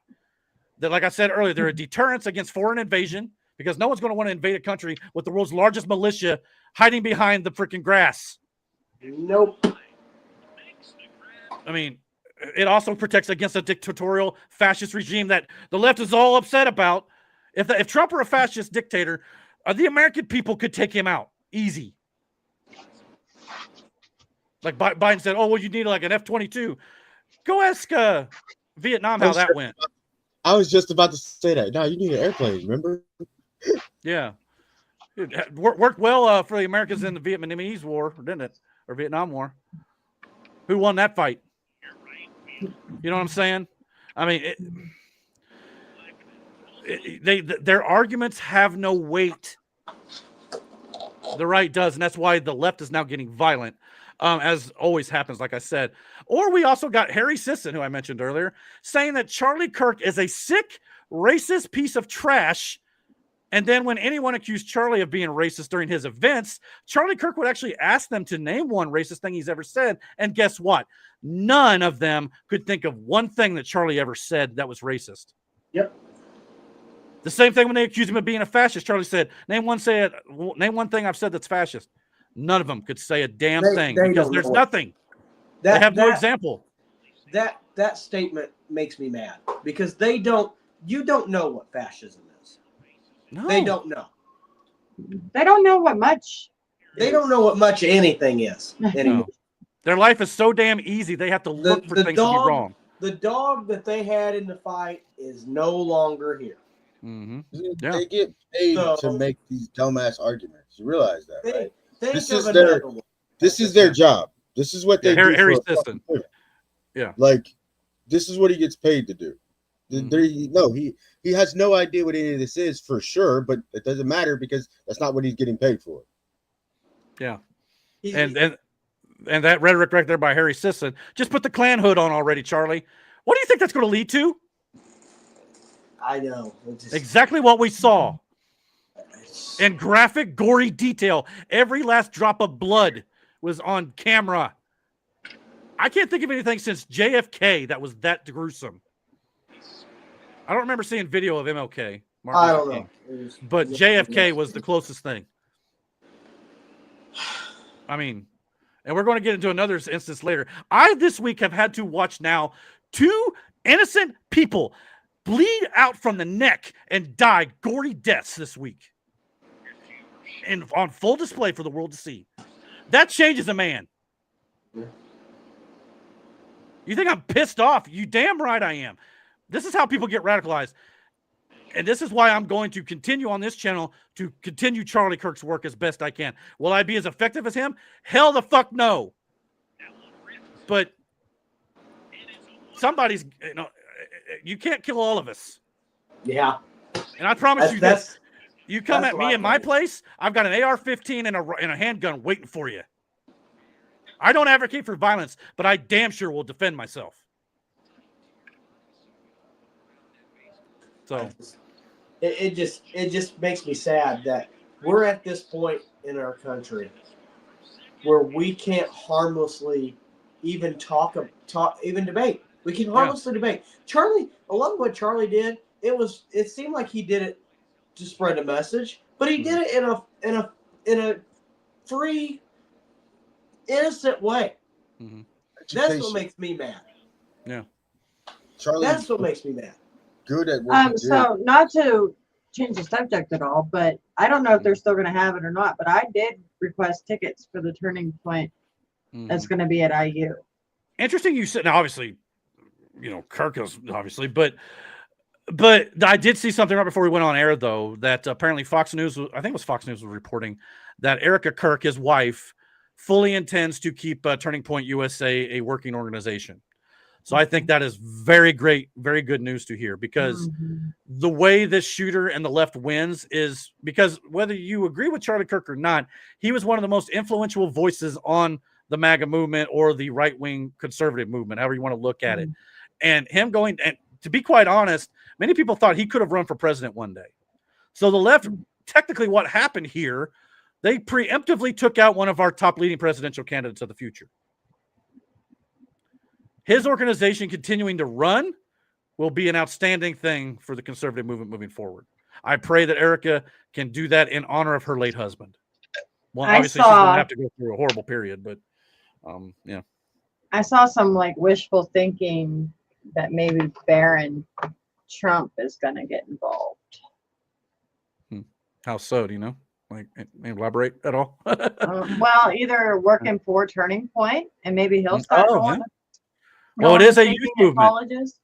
That, like I said earlier, they're a deterrence against foreign invasion because no one's going to want to invade a country with the world's largest militia hiding behind the freaking grass. Nope. I mean, it also protects against a dictatorial fascist regime that the left is all upset about. If Trump were a fascist dictator, the American people could take him out easy. Like Biden said, oh, well, you need like an F-22. Go ask Vietnam how that went. I was just about to say that. No, you need an airplane, remember? Yeah. It worked well for the Americans in the Vietnamese War, didn't it? Or Vietnam War. Who won that fight? You know what I'm saying? I mean, their arguments have no weight. The right does, and that's why the left is now getting violent, as always happens, like I said. Or we also got Harry Sisson, who I mentioned earlier, saying that Charlie Kirk is a sick, racist piece of trash. And then when anyone accused Charlie of being racist during his events, Charlie Kirk would actually ask them to name one racist thing he's ever said. And guess what? None of them could think of one thing that Charlie ever said that was racist. Yep. The same thing when they accused him of being a fascist. Charlie said, name one thing I've said that's fascist. None of them could say a damn thing because there's nothing. They have no example. That statement makes me mad because you don't know what fascism is. No. They don't know. They don't know what much. They don't know what much anything is anymore. No. Their life is so damn easy. They have to look for things to be wrong. The dog that they had in the fight is no longer here. Mm-hmm. Yeah. They get paid to make these dumbass arguments. You realize that, right? This is their job. This is what they do. Harry Sisson. Yeah. Like, this is what he gets paid to do. He has no idea what any of this is for sure, but it doesn't matter because that's not what he's getting paid for. Yeah. And that rhetoric right there by Harry Sisson. Just put the Klan hood on already, Charlie. What do you think that's going to lead to? I know. Exactly what we saw. In graphic, gory detail. Every last drop of blood was on camera. I can't think of anything since JFK that was that gruesome. I don't remember seeing video of MLK. I don't know. But JFK was the closest thing. I mean, and we're going to get into another instance later. I, this week, have had to watch now 2 innocent people bleed out from the neck and die gory deaths this week. And on full display for the world to see. That changes a man. You think I'm pissed off? You damn right I am. This is how people get radicalized. And this is why I'm going to continue on this channel to continue Charlie Kirk's work as best I can. Will I be as effective as him? Hell the fuck no. But somebody's, you can't kill all of us. Yeah. And I promise you this. You come at me in my place, I've got an AR-15 and a handgun waiting for you. I don't advocate for violence, but I damn sure will defend myself. So it just makes me sad that we're at this point in our country where we can't harmlessly even even debate. We can harmlessly debate. Charlie, a lot of what Charlie did, it seemed like he did it to spread a message, but he did it in a free, innocent way. Mm-hmm. That's what makes me mad. Yeah, Charlie. That's what makes me mad. Good at what he did. So not to change the subject at all, but I don't know if they're still going to have it or not. But I did request tickets for the Turning Point. That's going to be at IU. Interesting. You said, now obviously, Kirk is obviously, but I did see something right before we went on air though that apparently Fox News, I think it was Fox News, was reporting that Erica Kirk, his wife, fully intends to keep Turning Point USA a working organization. So I think that is very great, very good news to hear because the way this shooter and the left wins is because whether you agree with Charlie Kirk or not, he was one of the most influential voices on the MAGA movement or the right-wing conservative movement, however you want to look at it. And him going, and to be quite honest, many people thought he could have run for president one day. So the left, technically what happened here They preemptively took out one of our top leading presidential candidates of the future. His organization continuing to run will be an outstanding thing for the conservative movement moving forward. I pray that Erica can do that in honor of her late husband. Well, obviously she's going to have to go through a horrible period, but yeah. I saw some like wishful thinking that maybe Barron Trump is going to get involved. How so? Do you know? Like, elaborate at all? Well, either working for Turning Point, and maybe he'll start going. Well, it is a youth movement. Colleges.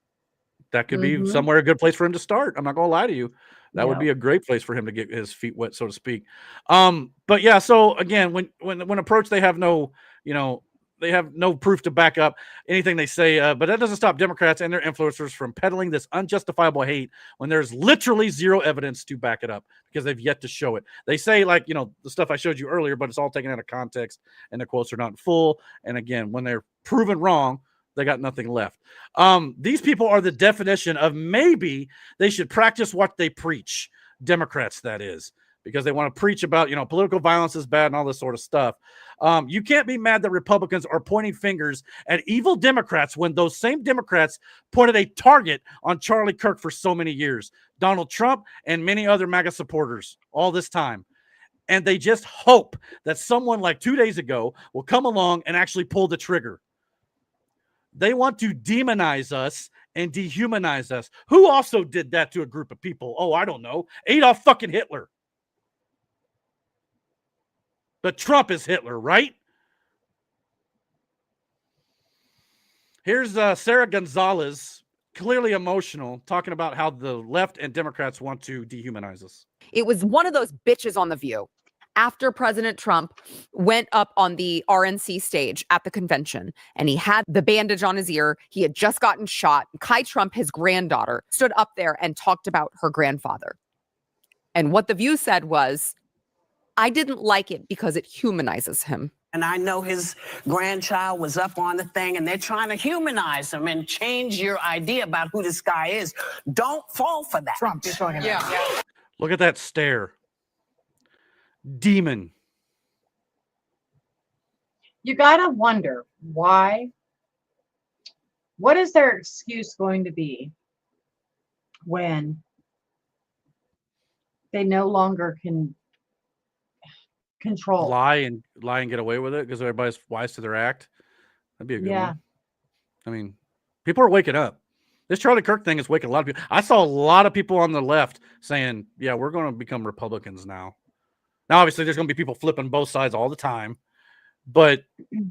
That could be somewhere a good place for him to start. I'm not going to lie to you. That would be a great place for him to get his feet wet, so to speak. But yeah, so again, when approached, they have no, they have no proof to back up anything they say. But that doesn't stop Democrats and their influencers from peddling this unjustifiable hate when there's literally zero evidence to back it up because they've yet to show it. They say like, the stuff I showed you earlier, but it's all taken out of context and the quotes are not full. And again, when they're proven wrong, they got nothing left. These people are the definition of maybe they should practice what they preach. Democrats, that is, because they want to preach about, political violence is bad and all this sort of stuff. You can't be mad that Republicans are pointing fingers at evil Democrats when those same Democrats pointed a target on Charlie Kirk for so many years, Donald Trump and many other MAGA supporters all this time. And they just hope that someone like 2 days ago will come along and actually pull the trigger. They want to demonize us and dehumanize us. Who also did that to a group of people? Oh, I don't know. Adolf fucking Hitler. But Trump is Hitler, right? Here's Sarah Gonzalez, clearly emotional, talking about how the left and Democrats want to dehumanize us. It was one of those bitches on The View. After President Trump went up on the RNC stage at the convention and he had the bandage on his ear, he had just gotten shot. Kai Trump, his granddaughter, stood up there and talked about her grandfather. And what The View said was, I didn't like it because it humanizes him. And I know his grandchild was up on the thing and they're trying to humanize him and change your idea about who this guy is. Don't fall for that. Trump, you're talking about. Yeah. Look at that stare. Demon. You gotta wonder why. What is their excuse going to be when they no longer can control? Lie and get away with it because everybody's wise to their act. That'd be a good one. I mean, people are waking up. This Charlie Kirk thing is waking a lot of people. I saw a lot of people on the left saying, yeah, we're going to become Republicans now. Now, obviously, there's going to be people flipping both sides all the time. But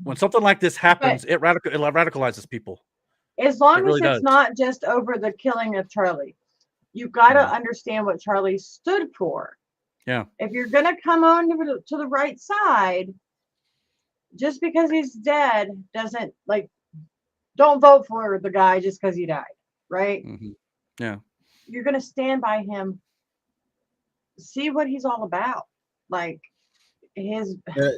when something like this happens, it radicalizes people. As long as it's not just over the killing of Charlie, you got to understand what Charlie stood for. Yeah. If you're going to come on to the right side, just because he's dead doesn't, don't vote for the guy just because he died, right? Mm-hmm. Yeah. You're going to stand by him, see what he's all about. Like the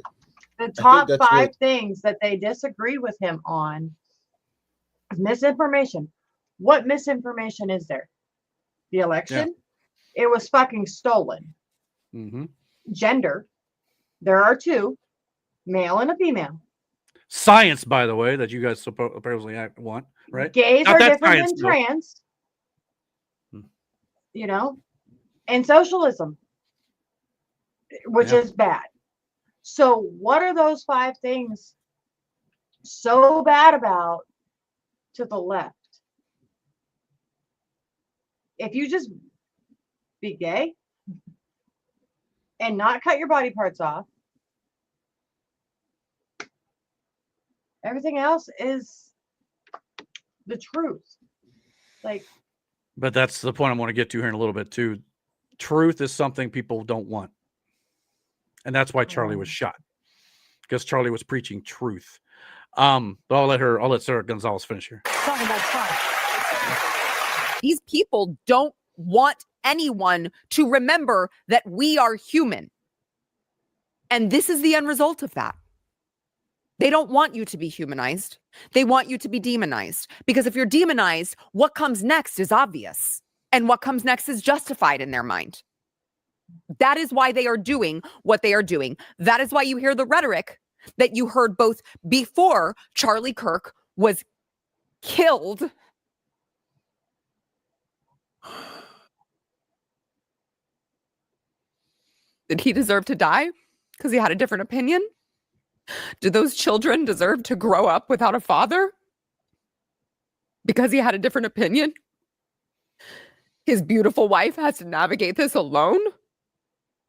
top 5 things that they disagree with him on is misinformation. What misinformation is there? The election? Yeah. It was fucking stolen. Mm-hmm. Gender. There are 2, male and a female. Science, by the way, that you guys supposedly want, right? Gays are different than trans. And socialism, which is bad. So what are those 5 things so bad about to the left? If you just be gay and not cut your body parts off, everything else is the truth. But that's the point I want to get to here in a little bit too. Truth is something people don't want. And that's why Charlie was shot. Because Charlie was preaching truth. But I'll let Sarah Gonzalez finish here. Talking about Trump. These people don't want anyone to remember that we are human. And this is the end result of that. They don't want you to be humanized. They want you to be demonized. Because if you're demonized, what comes next is obvious. And what comes next is justified in their mind. That is why they are doing what they are doing. That is why you hear the rhetoric that you heard both before Charlie Kirk was killed. Did he deserve to die because he had a different opinion? Do those children deserve to grow up without a father because he had a different opinion? His beautiful wife has to navigate this alone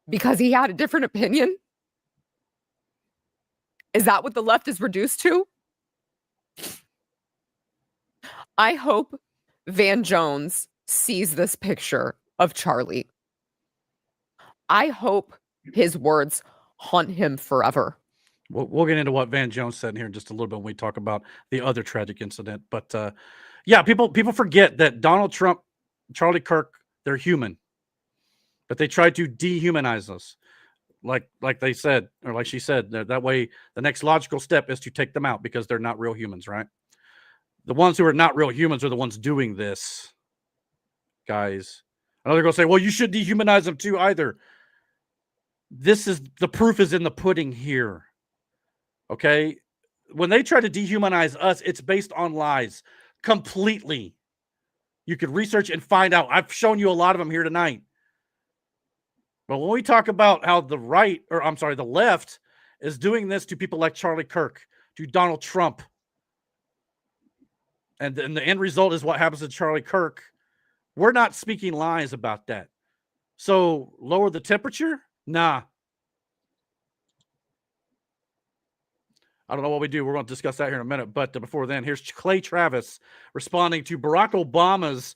because he had a different opinion? Is that what the left is reduced to? I hope Van Jones sees this picture of Charlie. I hope his words haunt him forever. We'll get into what Van Jones said in here in just a little bit when we talk about the other tragic incident. But yeah, people forget that Donald Trump, Charlie Kirk, they're human, but they try to dehumanize us, like they said, or like she said. That way, the next logical step is to take them out because they're not real humans, right? The ones who are not real humans are the ones doing this, guys. I know they're going to say, well, you should dehumanize them too either. The proof is in the pudding here. Okay? When they try to dehumanize us, it's based on lies completely. You could research and find out. I've shown you a lot of them here tonight. But when we talk about how the left is doing this to people like Charlie Kirk, to Donald Trump, and then the end result is what happens to Charlie Kirk, we're not speaking lies about that. So lower the temperature? Nah. I don't know what we do. We're going to discuss that here in a minute. But before then, here's Clay Travis responding to Barack Obama's,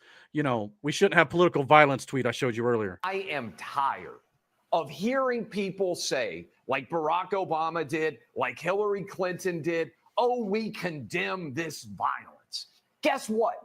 we shouldn't have political violence tweet I showed you earlier. I am tired of hearing people say, like Barack Obama did, like Hillary Clinton did, oh, we condemn this violence. Guess what?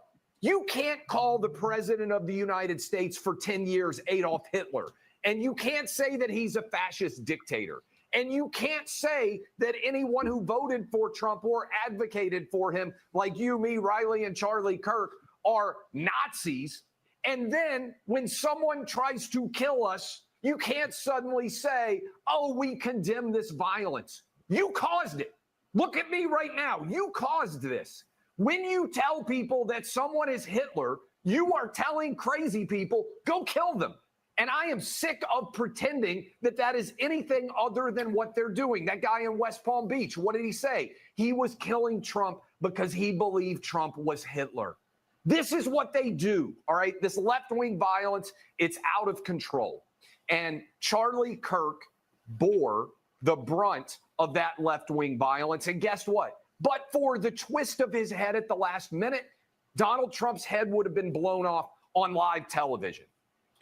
You can't call the president of the United States for 10 years Adolf Hitler. And you can't say that he's a fascist dictator. And you can't say that anyone who voted for Trump or advocated for him, like you, me, Riley, and Charlie Kirk, are Nazis. And then when someone tries to kill us, you can't suddenly say, oh, we condemn this violence. You caused it. Look at me right now. You caused this. When you tell people that someone is Hitler, you are telling crazy people, go kill them. And I am sick of pretending that that is anything other than what they're doing. That guy in West Palm Beach, what did he say? He was killing Trump because he believed Trump was Hitler. This is what they do, all right? This left-wing violence, it's out of control. And Charlie Kirk bore the brunt of that left-wing violence. And guess what? But for the twist of his head at the last minute, Donald Trump's head would have been blown off on live television.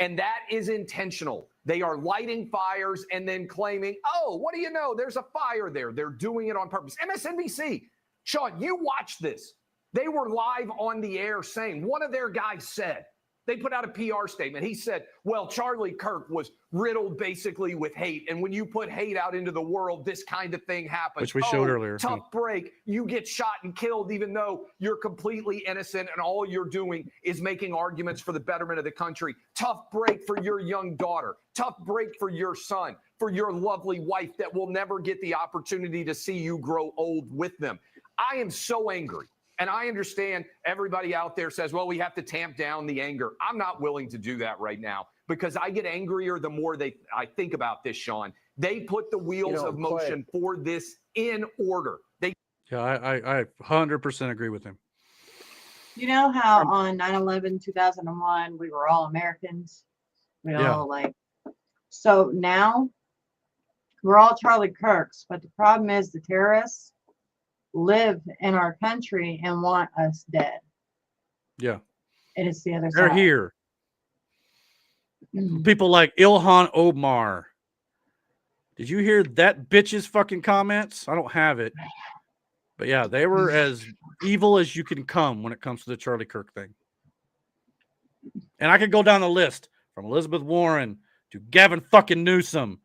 And that is intentional. They are lighting fires and then claiming, oh, what do you know? There's a fire there. They're doing it on purpose. MSNBC, Sean, you watch this. They were live on the air saying, one of their guys said, they put out a PR statement. He said, well, Charlie Kirk was riddled basically with hate. And when you put hate out into the world, this kind of thing happens. Which we showed earlier. Tough break. You get shot and killed even though you're completely innocent and all you're doing is making arguments for the betterment of the country. Tough break for your young daughter. Tough break for your son, for your lovely wife that will never get the opportunity to see you grow old with them. I am so angry. And I understand everybody out there says, well, we have to tamp down the anger. I'm not willing to do that right now because I get angrier the more I think about this, Sean. They put the wheels of motion for this in order. Yeah, I 100% agree with him. You know how on 9/11, 2001, we were all Americans? So now we're all Charlie Kirks, but the problem is the terrorists live in our country and want us dead. Yeah. And it's the other They're side. here. People like Ilhan Omar. Did you hear that bitch's fucking comments? I don't have it. But yeah, they were as evil as you can come when it comes to the Charlie Kirk thing. And I could go down the list from Elizabeth Warren to Gavin fucking Newsom.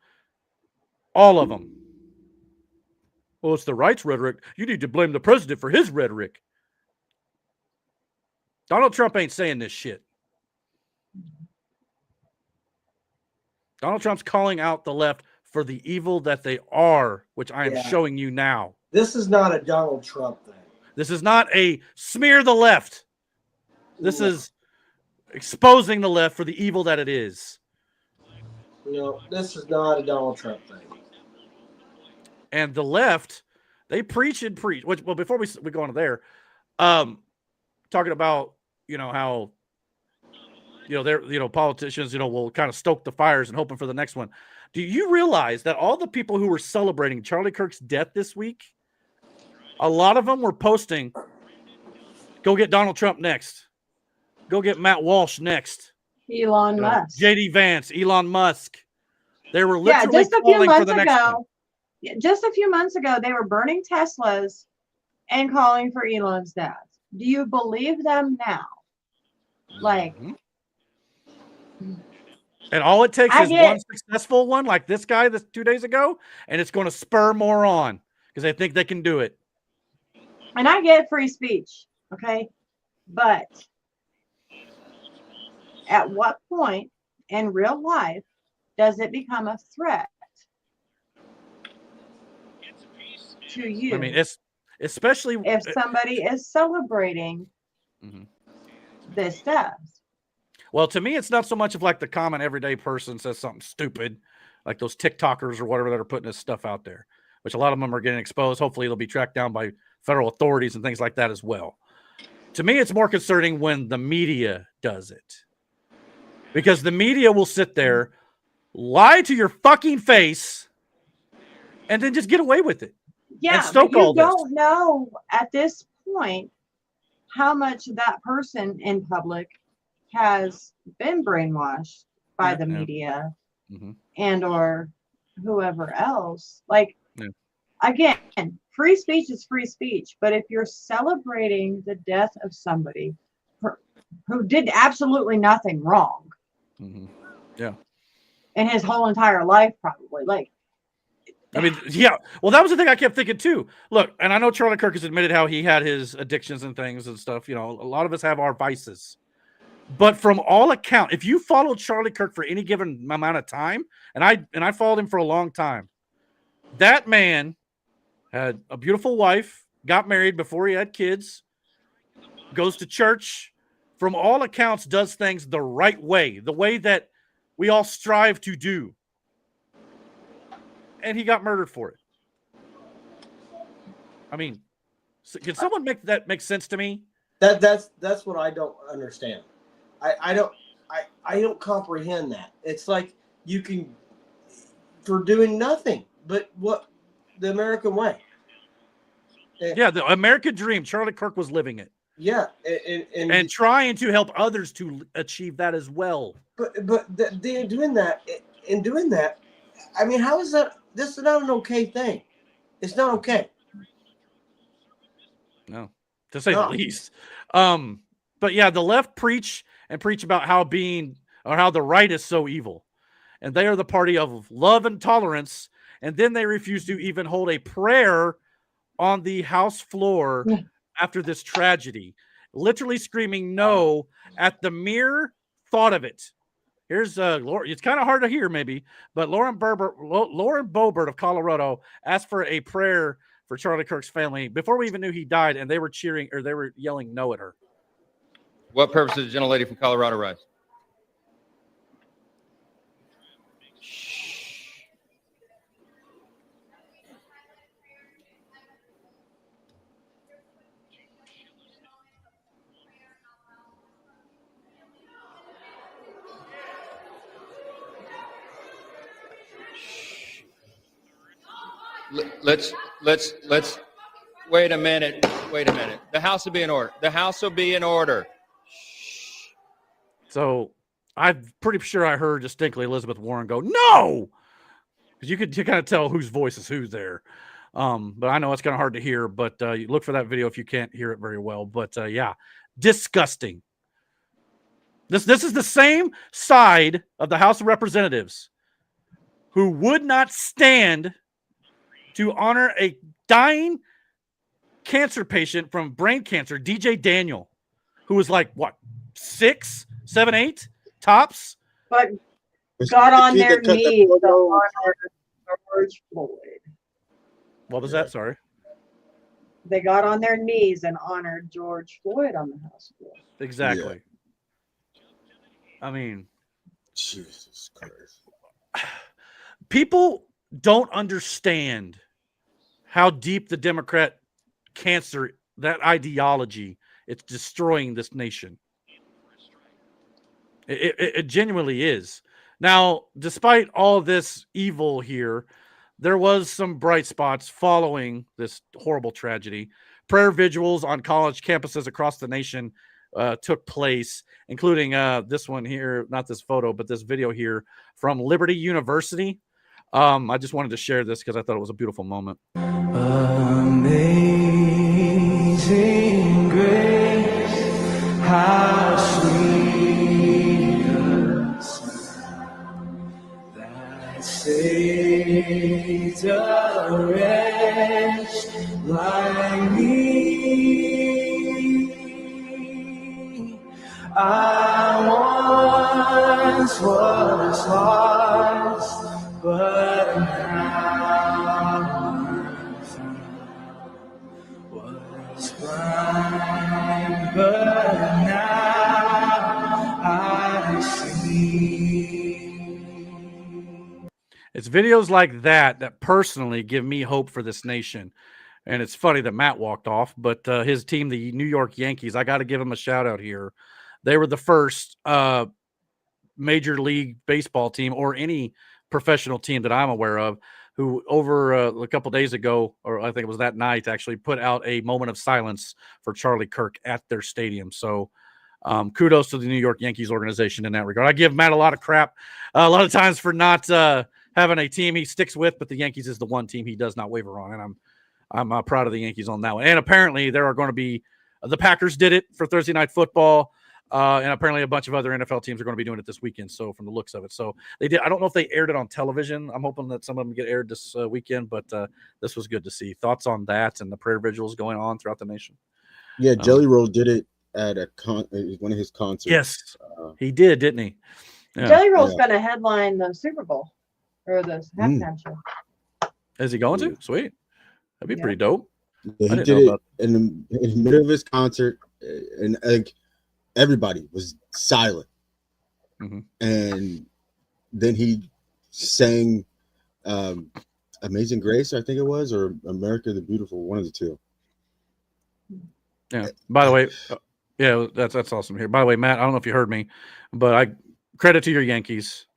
All of them. Well, it's the right's rhetoric. You need to blame the president for his rhetoric. Donald Trump ain't saying this shit. Donald Trump's calling out the left for the evil that they are, which I am showing you now. This is not a Donald Trump thing. This is not a smear the left. This is exposing the left for the evil that it is. No, this is not a Donald Trump thing. And the left, they preach and preach. Which, well, before we go on to there, talking about, how, they're, politicians, will kind of stoke the fires and hoping for the next one. Do you realize that all the people who were celebrating Charlie Kirk's death this week, a lot of them were posting, go get Donald Trump next. Go get Matt Walsh next. Elon Musk. JD Vance, Elon Musk. They were literally just a few calling for months the next one. Just a few months ago, they were burning Teslas and calling for Elon's death. Do you believe them now? Like, and all it takes is one successful one, like this guy 2 days ago, and it's going to spur more on because they think they can do it. And I get free speech, okay? But at what point in real life does it become a threat to you? I mean, it's especially if somebody is celebrating this death. Well, to me, it's not so much of like the common everyday person says something stupid, like those TikTokers or whatever that are putting this stuff out there, which a lot of them are getting exposed. Hopefully they'll be tracked down by federal authorities and things like that as well. To me, it's more concerning when the media does it, because the media will sit there, lie to your fucking face, and then just get away with it. Yeah, but you don't know at this point how much that person in public has been brainwashed by the media and or whoever else. Like, again, free speech is free speech, but if you're celebrating the death of somebody who did absolutely nothing wrong in his whole entire life, probably, like, I mean, yeah. Well, that was the thing I kept thinking too. Look, and I know Charlie Kirk has admitted how he had his addictions and things and stuff. A lot of us have our vices. But from all accounts, if you follow Charlie Kirk for any given amount of time, and I followed him for a long time, that man had a beautiful wife, got married before he had kids, goes to church, from all accounts does things the right way, the way that we all strive to do. And he got murdered for it. I mean, can someone make that make sense to me? That's what I don't understand. I don't comprehend that. It's like you can, for doing nothing but what the American way. Yeah, the American dream. Charlie Kirk was living it. Yeah, and trying to help others to achieve that as well. But they're doing that. In doing that, I mean, how is that? This is not an okay thing. It's not okay. No, to say the least. But yeah, the left preach about how the right is so evil, and they are the party of love and tolerance, and then they refuse to even hold a prayer on the House floor after this tragedy, literally screaming no at the mere thought of it. Here's Lauren. It's kind of hard to hear, maybe, but Lauren Boebert of Colorado asked for a prayer for Charlie Kirk's family before we even knew he died, and they were cheering or they were yelling no at her. What purpose did the gentlelady from Colorado rise? Let's wait a minute. The House will be in order. The House will be in order. So I'm pretty sure I heard distinctly Elizabeth Warren go, no! Because you could kind of tell whose voice is who's there. But I know it's kind of hard to hear, but you look for that video if you can't hear it very well. But yeah, disgusting. This is the same side of the House of Representatives who would not stand to honor a dying cancer patient from brain cancer, DJ Daniel, who was like, what, 6, 7, 8 tops? But got on their knees to honor George Floyd. What was that? Sorry. They got on their knees and honored George Floyd on the House floor. Exactly. I mean, Jesus Christ. People don't understand how deep the Democrat cancer, that ideology, it's destroying this nation. It genuinely is. Now, despite all this evil here, there was some bright spots following this horrible tragedy. Prayer vigils on college campuses across the nation took place, including this one here, not this photo, but this video here from Liberty University. I just wanted to share this because I thought it was a beautiful moment. Amazing grace, how sweet the sound that saved a wretch like me. I once was lost, but now I'm found. Was blind, but now I see. It's videos like that personally give me hope for this nation. And it's funny that Matt walked off, but his team, the New York Yankees, I got to give them a shout out here. They were the first Major League Baseball team or any professional team that I'm aware of who over a couple days ago, or I think it was that night, actually put out a moment of silence for Charlie Kirk at their stadium. So kudos to the New York Yankees organization in that regard. I give Matt a lot of crap a lot of times for not having a team he sticks with, but the Yankees is the one team he does not waver on, and I'm proud of the Yankees on that one. And apparently there are going to be the Packers did it for Thursday Night Football. And apparently a bunch of other NFL teams are going to be doing it this weekend. So from the looks of it, so they did. I don't know if they aired it on television. I'm hoping that some of them get aired this weekend, but this was good to see. Thoughts on that and the prayer vigils going on throughout the nation? Yeah, Jelly Roll did it at one of his concerts. Yes, he did, didn't he? Yeah. Jelly Roll's going to headline the Super Bowl or the halftime show. Is he going to? Sweet. That'd be pretty dope. Yeah, he did it in the middle of his concert, and like everybody was silent. And then he sang Amazing Grace, I think it was, or America the Beautiful, one of the two. Yeah. By the way, yeah, that's awesome here. By the way, Matt, I don't know if you heard me, but I credit to your Yankees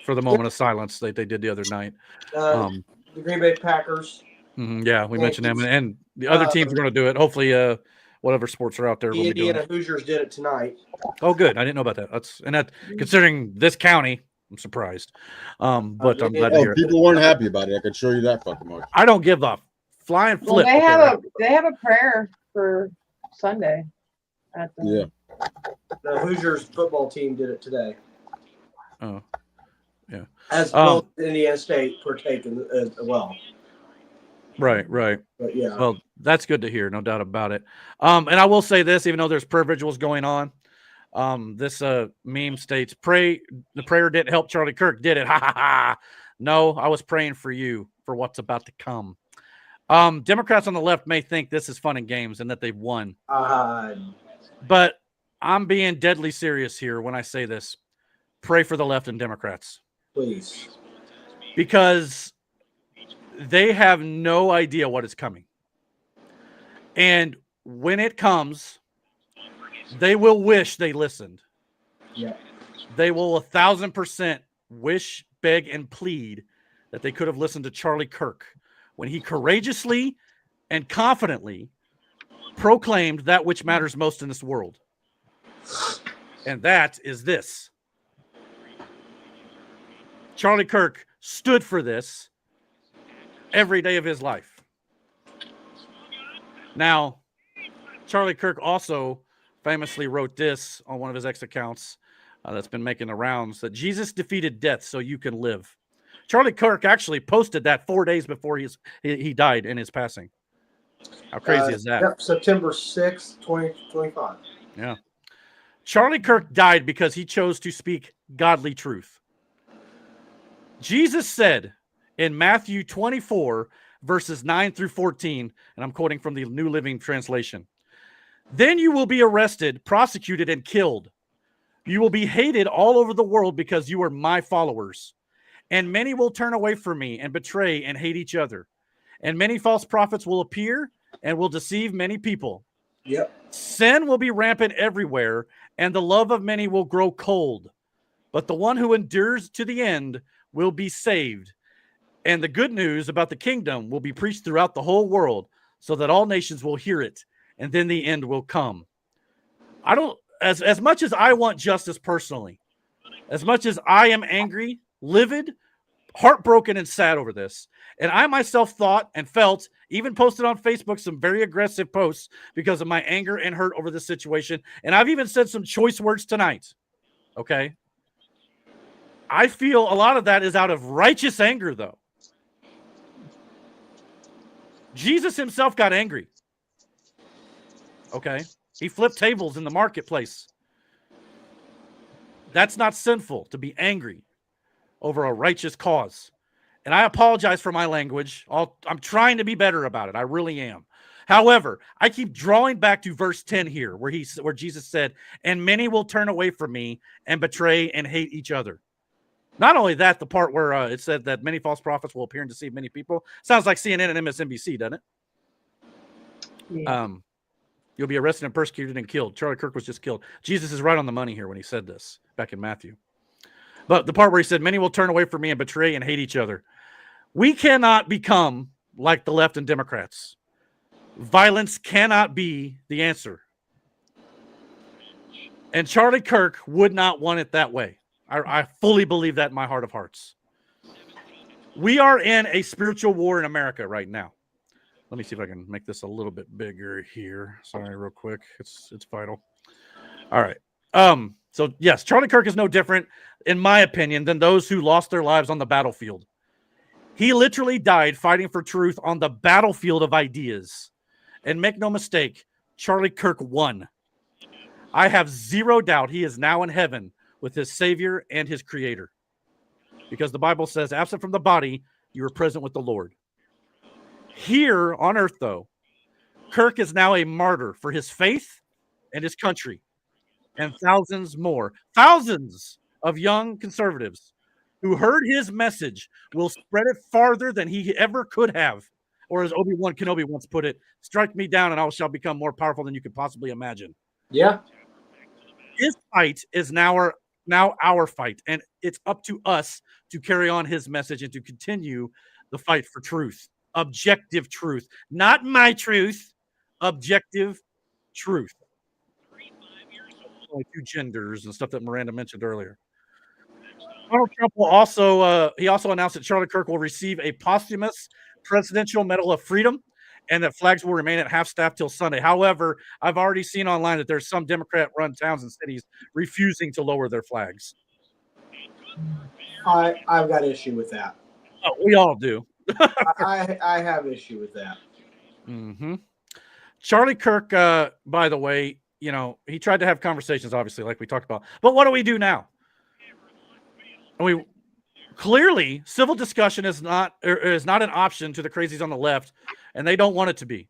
for the moment of silence that they did the other night. The Green Bay Packers. Yeah, we mentioned them, and the other teams are going to do it. Hopefully, whatever sports are out there. The Indiana Hoosiers did it tonight. Oh, good. I didn't know about that. That considering this county, I'm surprised. But I'm glad to hear it. People weren't happy about it. I could show you that fucking much. I don't give a flying flip. Well, they have a prayer for Sunday. The Hoosiers football team did it today. Oh, yeah. As well as Indiana State partaken as well. Right. But yeah. Well, that's good to hear, no doubt about it. And I will say this, even though there's prayer vigils going on, this meme states, the prayer didn't help Charlie Kirk, did it? Ha ha ha. No, I was praying for you for what's about to come. Democrats on the left may think this is fun and games and that they've won. But I'm being deadly serious here when I say this. Pray for the left and Democrats. Please. Because they have no idea what is coming. And when it comes, they will wish they listened. Yeah. They will 1,000% wish, beg, and plead that they could have listened to Charlie Kirk when he courageously and confidently proclaimed that which matters most in this world. And that is this. Charlie Kirk stood for this every day of his life. Now, Charlie Kirk also famously wrote this on one of his X accounts that's been making the rounds, that Jesus defeated death so you can live. Charlie Kirk actually posted that 4 days before he died in his passing. How crazy is that? Yep, September 6th, 2025. Yeah. Charlie Kirk died because he chose to speak godly truth. Jesus said in Matthew 24, verses 9 through 14, and I'm quoting from the New Living Translation, "Then you will be arrested, prosecuted, and killed. You will be hated all over the world because you are my followers. And many will turn away from me and betray and hate each other. And many false prophets will appear and will deceive many people. Yep. Sin will be rampant everywhere, and the love of many will grow cold. But the one who endures to the end will be saved. And the good news about the kingdom will be preached throughout the whole world so that all nations will hear it, and then the end will come." I don't, as much as I want justice personally, as much as I am angry, livid, heartbroken, and sad over this, and I myself thought and felt, even posted on Facebook some very aggressive posts because of my anger and hurt over this situation, and I've even said some choice words tonight, okay? I feel a lot of that is out of righteous anger, though. Jesus himself got angry, okay? He flipped tables in the marketplace. That's not sinful to be angry over a righteous cause. And I apologize for my language. I'm trying to be better about it. I really am. However, I keep drawing back to verse 10 here where Jesus said, "And many will turn away from me and betray and hate each other." Not only that, the part where it said that many false prophets will appear and deceive many people. Sounds like CNN and MSNBC, doesn't it? Yeah. You'll be arrested and persecuted and killed. Charlie Kirk was just killed. Jesus is right on the money here when he said this back in Matthew. But the part where he said, "Many will turn away from me and betray and hate each other." We cannot become like the left and Democrats. Violence cannot be the answer. And Charlie Kirk would not want it that way. I fully believe that in my heart of hearts. We are in a spiritual war in America right now. Let me see if I can make this a little bit bigger here. Sorry, real quick. It's vital. All right. So yes, Charlie Kirk is no different, in my opinion, than those who lost their lives on the battlefield. He literally died fighting for truth on the battlefield of ideas. And make no mistake, Charlie Kirk won. I have zero doubt he is now in heaven with his Savior and his Creator. Because the Bible says, absent from the body, you are present with the Lord. Here on earth, though, Kirk is now a martyr for his faith and his country. And thousands more, thousands of young conservatives who heard his message will spread it farther than he ever could have. Or as Obi-Wan Kenobi once put it, "Strike me down and I shall become more powerful than you could possibly imagine." Yeah. His fight is now our fight, and it's up to us to carry on his message and to continue the fight for truth, objective truth, not my truth, objective truth. Only two genders and stuff that Miranda mentioned earlier. Donald Trump will also announced that Charlie Kirk will receive a posthumous Presidential Medal of Freedom and that flags will remain at half-staff till Sunday. However, I've already seen online that there's some Democrat-run towns and cities refusing to lower their flags. I've got issue with that. Oh, we all do. I have issue with that. Mm-hmm. Charlie Kirk, by the way, he tried to have conversations, obviously, like we talked about. But what do we do now? Clearly, civil discussion is not an option to the crazies on the left, and they don't want it to be.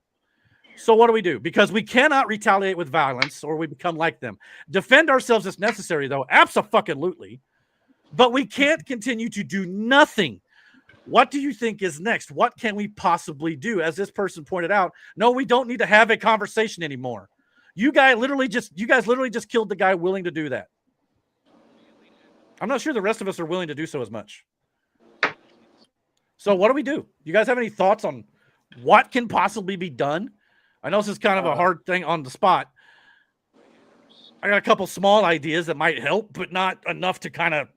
So what do we do? Because we cannot retaliate with violence or we become like them. Defend ourselves as necessary, though. Abso-fucking-lutely. But we can't continue to do nothing. What do you think is next? What can we possibly do? As this person pointed out, no, we don't need to have a conversation anymore. You guys literally just killed the guy willing to do that. I'm not sure the rest of us are willing to do so as much. So what do we do? You guys have any thoughts on what can possibly be done? I know this is kind of a hard thing on the spot. I got a couple small ideas that might help, but not enough to kind of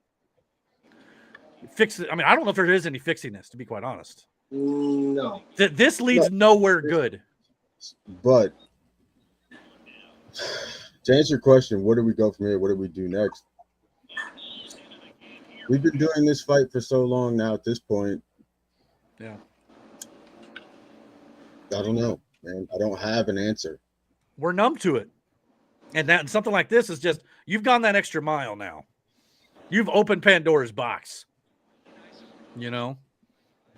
fix it. I mean, I don't know if there is any fixing this, to be quite honest. No. This leads nowhere good. But to answer your question, where do we go from here? What do we do next? We've been doing this fight for so long now at this point. Yeah. I don't know, man. I don't have an answer. We're numb to it. And something like this is just, you've gone that extra mile now. You've opened Pandora's box. You know,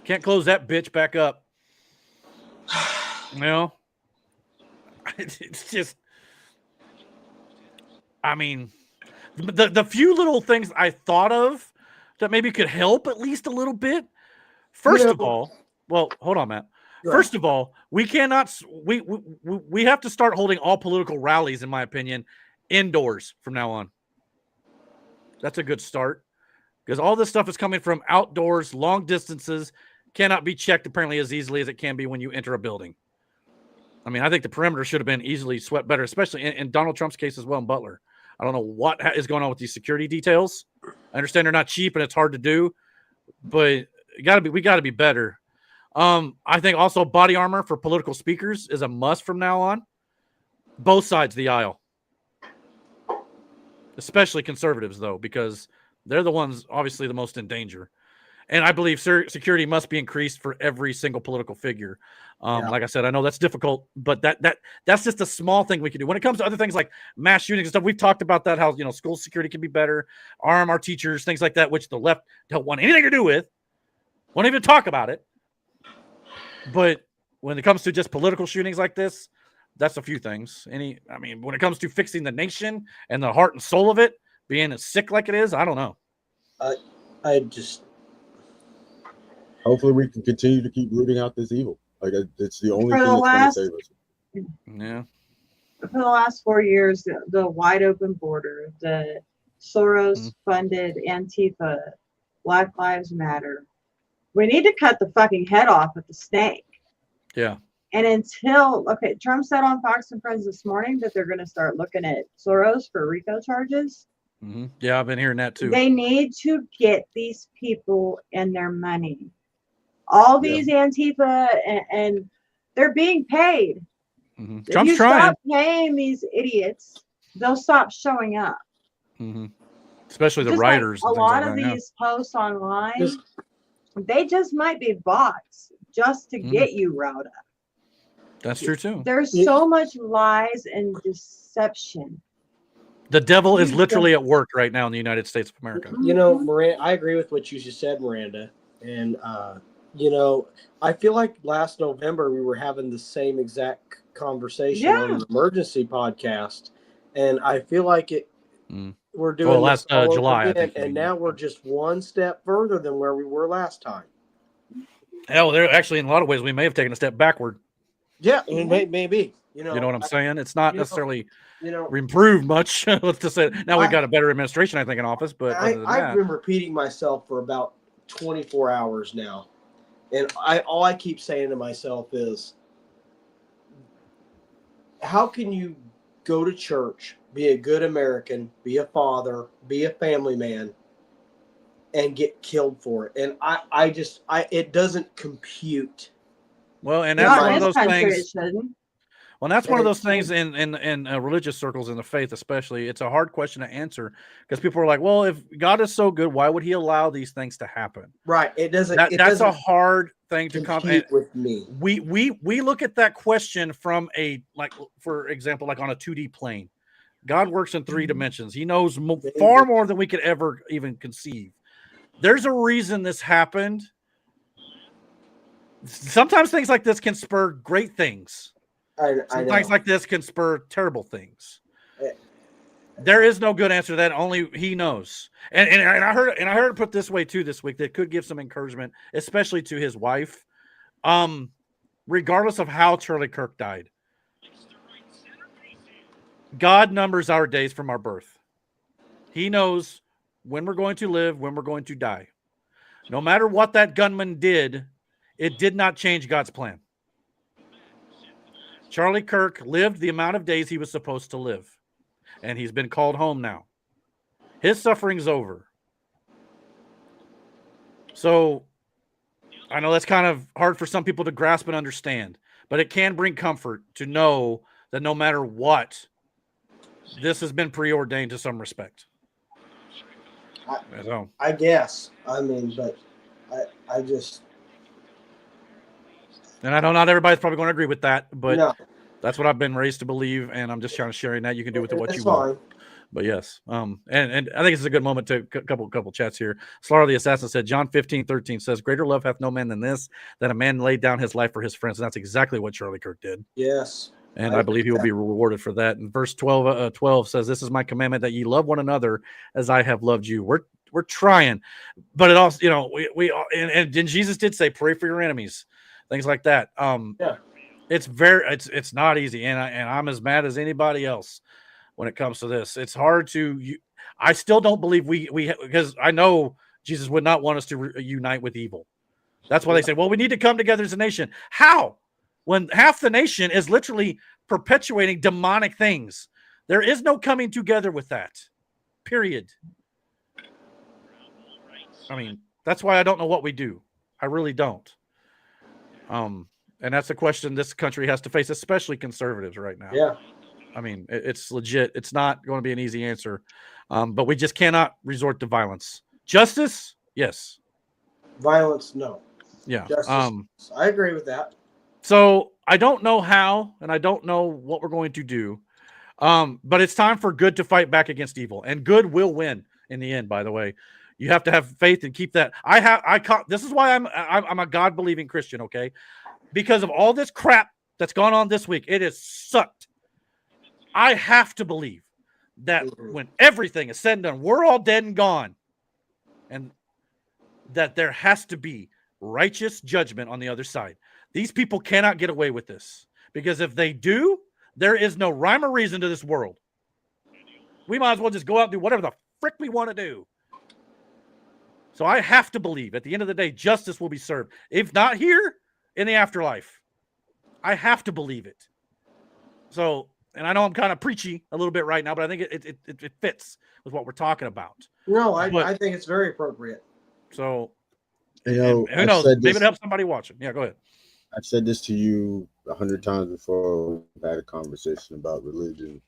can't close that bitch back up. You know, it's just, I mean, the few little things I thought of that maybe could help at least a little bit. First of all, well, hold on, Matt. First of all, we cannot. We have to start holding all political rallies, in my opinion, indoors from now on. That's a good start, because all this stuff is coming from outdoors, long distances, cannot be checked apparently as easily as it can be when you enter a building. I mean, I think the perimeter should have been easily swept better, especially in Donald Trump's case as well in Butler. I don't know what is going on with these security details. I understand they're not cheap and it's hard to do, but we got to be better. I think also body armor for political speakers is a must from now on. Both sides of the aisle, especially conservatives, though, because they're the ones obviously the most in danger. And I believe security must be increased for every single political figure. Like I said, I know that's difficult, but that's just a small thing we can do. When it comes to other things like mass shootings and stuff, we've talked about that, how, school security can be better, arm our teachers, things like that, which the left don't want anything to do with, won't even talk about it. But when it comes to just political shootings like this, that's a few things. When it comes to fixing the nation and the heart and soul of it, being as sick like it is, I don't know. Hopefully we can continue to keep rooting out this evil. Like, it's the only thing that's going to save us. Yeah. For the last 4 years, the wide open border, the Soros-funded Antifa, Black Lives Matter. We need to cut the fucking head off at the snake. Yeah. And Trump said on Fox and Friends this morning that they're going to start looking at Soros for RICO charges. Mm-hmm. Yeah, I've been hearing that too. They need to get these people and their money. All these Antifa and they're being paid. Mm-hmm. If Trump's you trying. stop paying these idiots, they'll stop showing up. Mm-hmm. Especially the Just writers. Like a lot of these posts online, they just might be bots just to get you riled up. That's true too. There's so much lies and deception. The devil is literally at work right now in the United States of America. Miranda, I agree with what you just said, Miranda. And, I feel like last November we were having the same exact conversation on an emergency podcast. And I feel like we're doing last this all July, over I think. again, and now we're just one step further than where we were last time. Hell, they're actually, in a lot of ways, we may have taken a step backward. Yeah, maybe. You know what I'm saying? It's not necessarily know, improved much. Let's just say now we've got a better administration, I think, in office. But I've been repeating myself for about 24 hours now, and all I keep saying to myself is, how can you go to church, be a good American, be a father, be a family man, and get killed for it? And I it doesn't compute. Well, and that's one of those things. Well, that's one of those things in religious circles, in the faith especially. It's a hard question to answer because people are like, well, if God is so good, why would he allow these things to happen? Right. It doesn't. That's a hard thing to compute with me. We look at that question from for example, like on a 2D plane. God works in 3 dimensions. He knows far more than we could ever even conceive. There's a reason this happened. Sometimes things like this can spur great things. Sometimes like this can spur terrible things. There is no good answer to that. Only he knows. And I heard it put this way too this week that could give some encouragement, especially to his wife. Regardless of how Charlie Kirk died, God numbers our days from our birth. He knows when we're going to live, when we're going to die. No matter what that gunman did, it did not change God's plan. Charlie Kirk lived the amount of days he was supposed to live, and he's been called home now. His suffering's over. So I know that's kind of hard for some people to grasp and understand, but it can bring comfort to know that no matter what, this has been preordained to some respect. I guess. But I just... And I know not everybody's probably going to agree with that, but that's what I've been raised to believe, and I'm just trying to share that. You can do with it what you want. But yes, and I think it's a good moment to couple chats here. Slaughter the Assassin said, John 15:13 says, "Greater love hath no man than this, that a man laid down his life for his friends." And that's exactly what Charlie Kirk did. Yes. And I believe he will be rewarded for that. And verse 12 says, "This is my commandment, that ye love one another as I have loved you." We're trying, but it also, and Jesus did say, "Pray for your enemies," things like that. Yeah. It's not easy, and I'm as mad as anybody else when it comes to this. It's hard to. I still don't believe we because I know Jesus would not want us to unite with evil. That's why they say, "Well, we need to come together as a nation." How? When half the nation is literally perpetuating demonic things. There is no coming together with that. Period. I mean, that's why I don't know what we do. I really don't. And that's a question this country has to face, especially conservatives right now. Yeah. I mean, it's legit. It's not going to be an easy answer. But we just cannot resort to violence. Justice? Yes. Violence? No. Yeah. Justice, I agree with that. So I don't know how, and I don't know what we're going to do. But it's time for good to fight back against evil, and good will win in the end. By the way, you have to have faith and keep that. This is why I'm a God believing Christian. Okay, because of all this crap that's gone on this week, it has sucked. I have to believe that when everything is said and done, we're all dead and gone, and that there has to be righteous judgment on the other side. These people cannot get away with this, because if they do, there is no rhyme or reason to this world. We might as well just go out and do whatever the frick we want to do. So I have to believe at the end of the day, justice will be served. If not here, in the afterlife. I have to believe it. So, and I know I'm kind of preachy a little bit right now, but I think it fits with what we're talking about. No, I think it's very appropriate. So, who knows? Maybe it helps somebody watching. Yeah, go ahead. I've said this to you 100 times before. We've had a conversation about religion,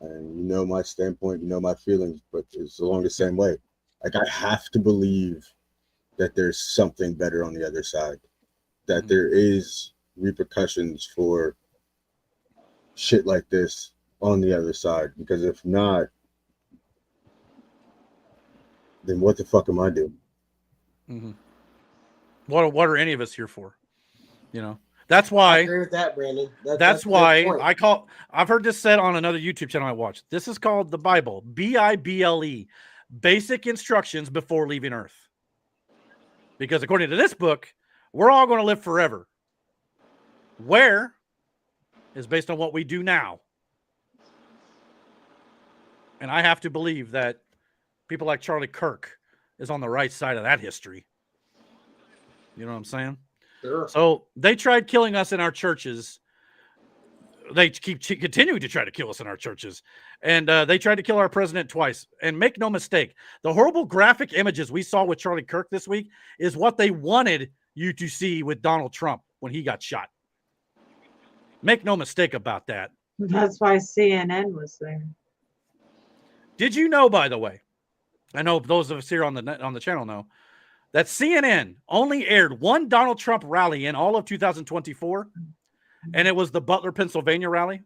and you know my standpoint, you know my feelings, but it's along the same way. Like, I have to believe that there's something better on the other side, that there is repercussions for shit like this on the other side, because if not, then what the fuck am I doing? Mm-hmm. What are any of us here for? You know, that's why I agree with that, Brandon. That's why I've heard this said on another YouTube channel I watched. This is called the Bible, Bible, basic instructions before leaving Earth. Because according to this book, we're all going to live forever. Where is based on what we do now. And I have to believe that people like Charlie Kirk is on the right side of that history. You know what I'm saying? Sure. So they tried killing us in our churches. They keep continuing to try to kill us in our churches. And they tried to kill our president twice. And make no mistake, the horrible graphic images we saw with Charlie Kirk this week is what they wanted you to see with Donald Trump when he got shot. Make no mistake about that. That's why CNN was there. Did you know, by the way, I know those of us here on the channel know, that CNN only aired one Donald Trump rally in all of 2024, and it was the Butler, Pennsylvania rally.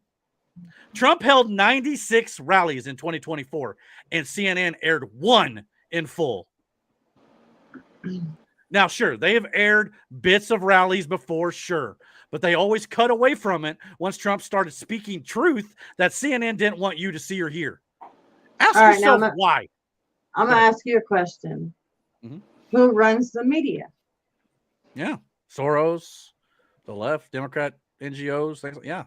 Trump held 96 rallies in 2024, and CNN aired one in full. Now, sure, they have aired bits of rallies before, sure, but they always cut away from it once Trump started speaking truth that CNN didn't want you to see or hear. Ask yourself why. I'm going to ask you a question. Mm-hmm. Who runs the media? Yeah. Soros, the left, Democrat NGOs, things like, yeah.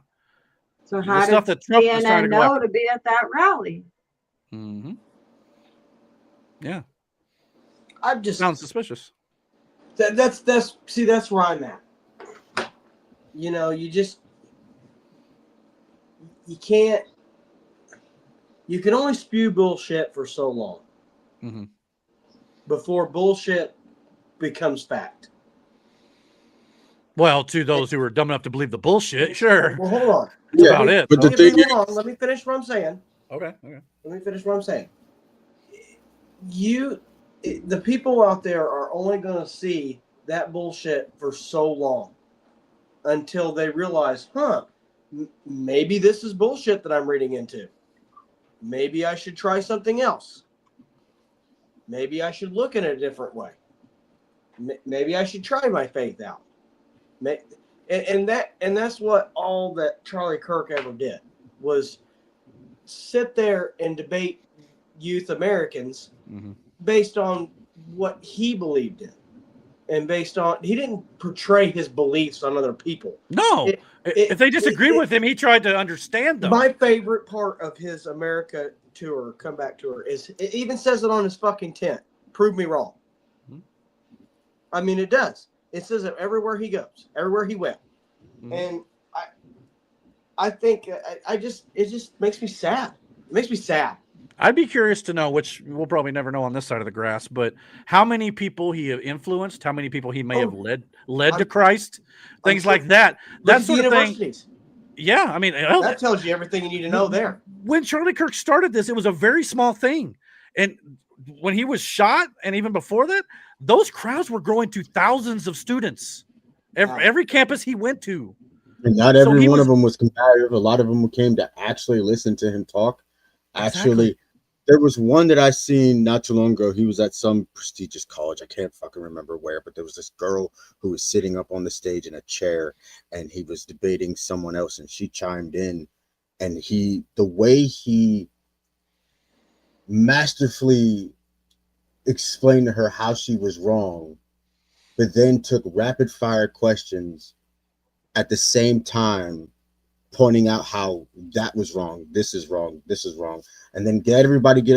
So how did CNN know to be at that rally? Mm-hmm. Yeah. I'm just sounds suspicious. That's where I'm at. You know, you can only spew bullshit for so long. Mm-hmm. Before bullshit becomes fact. Well, to those who are dumb enough to believe the bullshit, sure. Well, hold on. That's about it. But let me finish what I'm saying. Okay. Let me finish what I'm saying. The people out there are only going to see that bullshit for so long until they realize, maybe this is bullshit that I'm reading into. maybe I should try something else. Maybe I should look in a different way. Maybe I should try my faith out. And that's what all that Charlie Kirk ever did was sit there and debate youth Americans based on what he believed in. And based on, he didn't portray his beliefs on other people. No, if they disagreed with him, he tried to understand them. My favorite part of his America tour, comeback tour, is it even says it on his fucking tent. Prove me wrong. I mean, it does. It says it everywhere he goes, everywhere he went. And I think it just makes me sad. It makes me sad. I'd be curious to know, which we'll probably never know on this side of the grass, but how many people he influenced, how many people he may have led to Christ, things like that. That sort of thing. Yeah, I mean, that tells you everything you need to know there. When Charlie Kirk started this, it was a very small thing. And when he was shot, and even before that, those crowds were growing to thousands of students. Every campus he went to. And not every one of them was combative. A lot of them came to actually listen to him talk. Actually, there was one that I seen not too long ago. He was at some prestigious college. I can't fucking remember where, but there was this girl who was sitting up on the stage in a chair, and he was debating someone else, and she chimed in, and the way he masterfully explained to her how she was wrong, but then took rapid fire questions at the same time, pointing out how that was wrong, this is wrong, this is wrong, and then get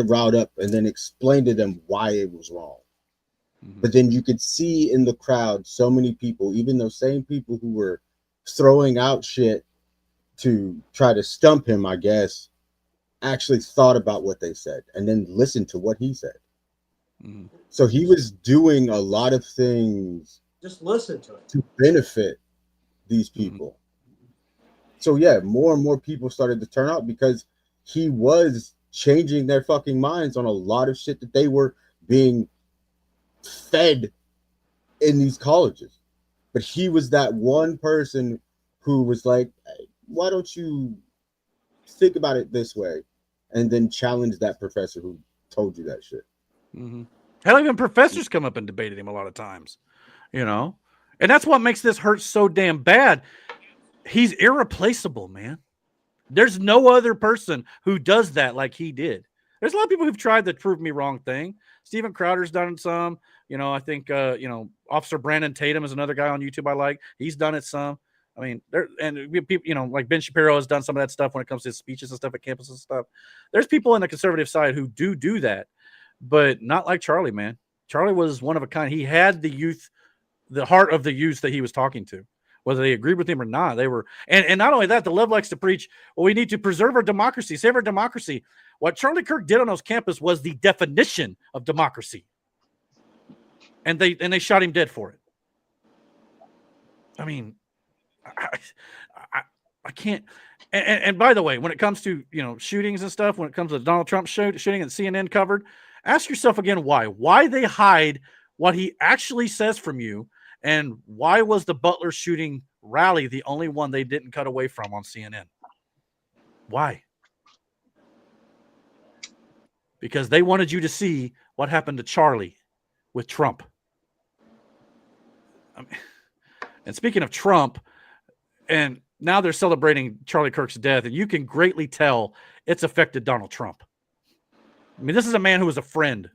riled up and then explain to them why it was wrong. But then you could see in the crowd so many people, even those same people who were throwing out shit to try to stump him, I guess, actually thought about what they said and then listened to what he said. So he was doing a lot of things. Just listen to it. To benefit these people. So yeah, more and more people started to turn out because he was changing their fucking minds on a lot of shit that they were being fed in these colleges. But he was that one person who was like, hey, why don't you think about it this way? And then challenge that professor who told you that shit. Hell, even professors come up and debated him a lot of times, and that's what makes this hurt so damn bad. He's irreplaceable, man. There's no other person who does that like he did. There's a lot of people who've tried the prove me wrong thing. Steven Crowder's done some. I think Officer Brandon Tatum is another guy on YouTube I like. He's done it some. I mean, people, like Ben Shapiro has done some of that stuff when it comes to his speeches and stuff at campuses and stuff. There's people on the conservative side who do that, but not like Charlie, man. Charlie was one of a kind. He had the heart of the youth that he was talking to. Whether they agreed with him or not, they were, and not only that, the left likes to preach, well, we need to preserve our democracy, save our democracy. What Charlie Kirk did on those campuses was the definition of democracy, and they shot him dead for it. I mean, I can't. And by the way, when it comes to shootings and stuff, when it comes to Donald Trump shooting and CNN covered, ask yourself again why they hide what he actually says from you. And why was the Butler shooting rally the only one they didn't cut away from on CNN? Why? Because they wanted you to see what happened to Charlie with Trump. I mean, and speaking of Trump, and now they're celebrating Charlie Kirk's death, and you can greatly tell it's affected Donald Trump. I mean, this is a man who was a friend,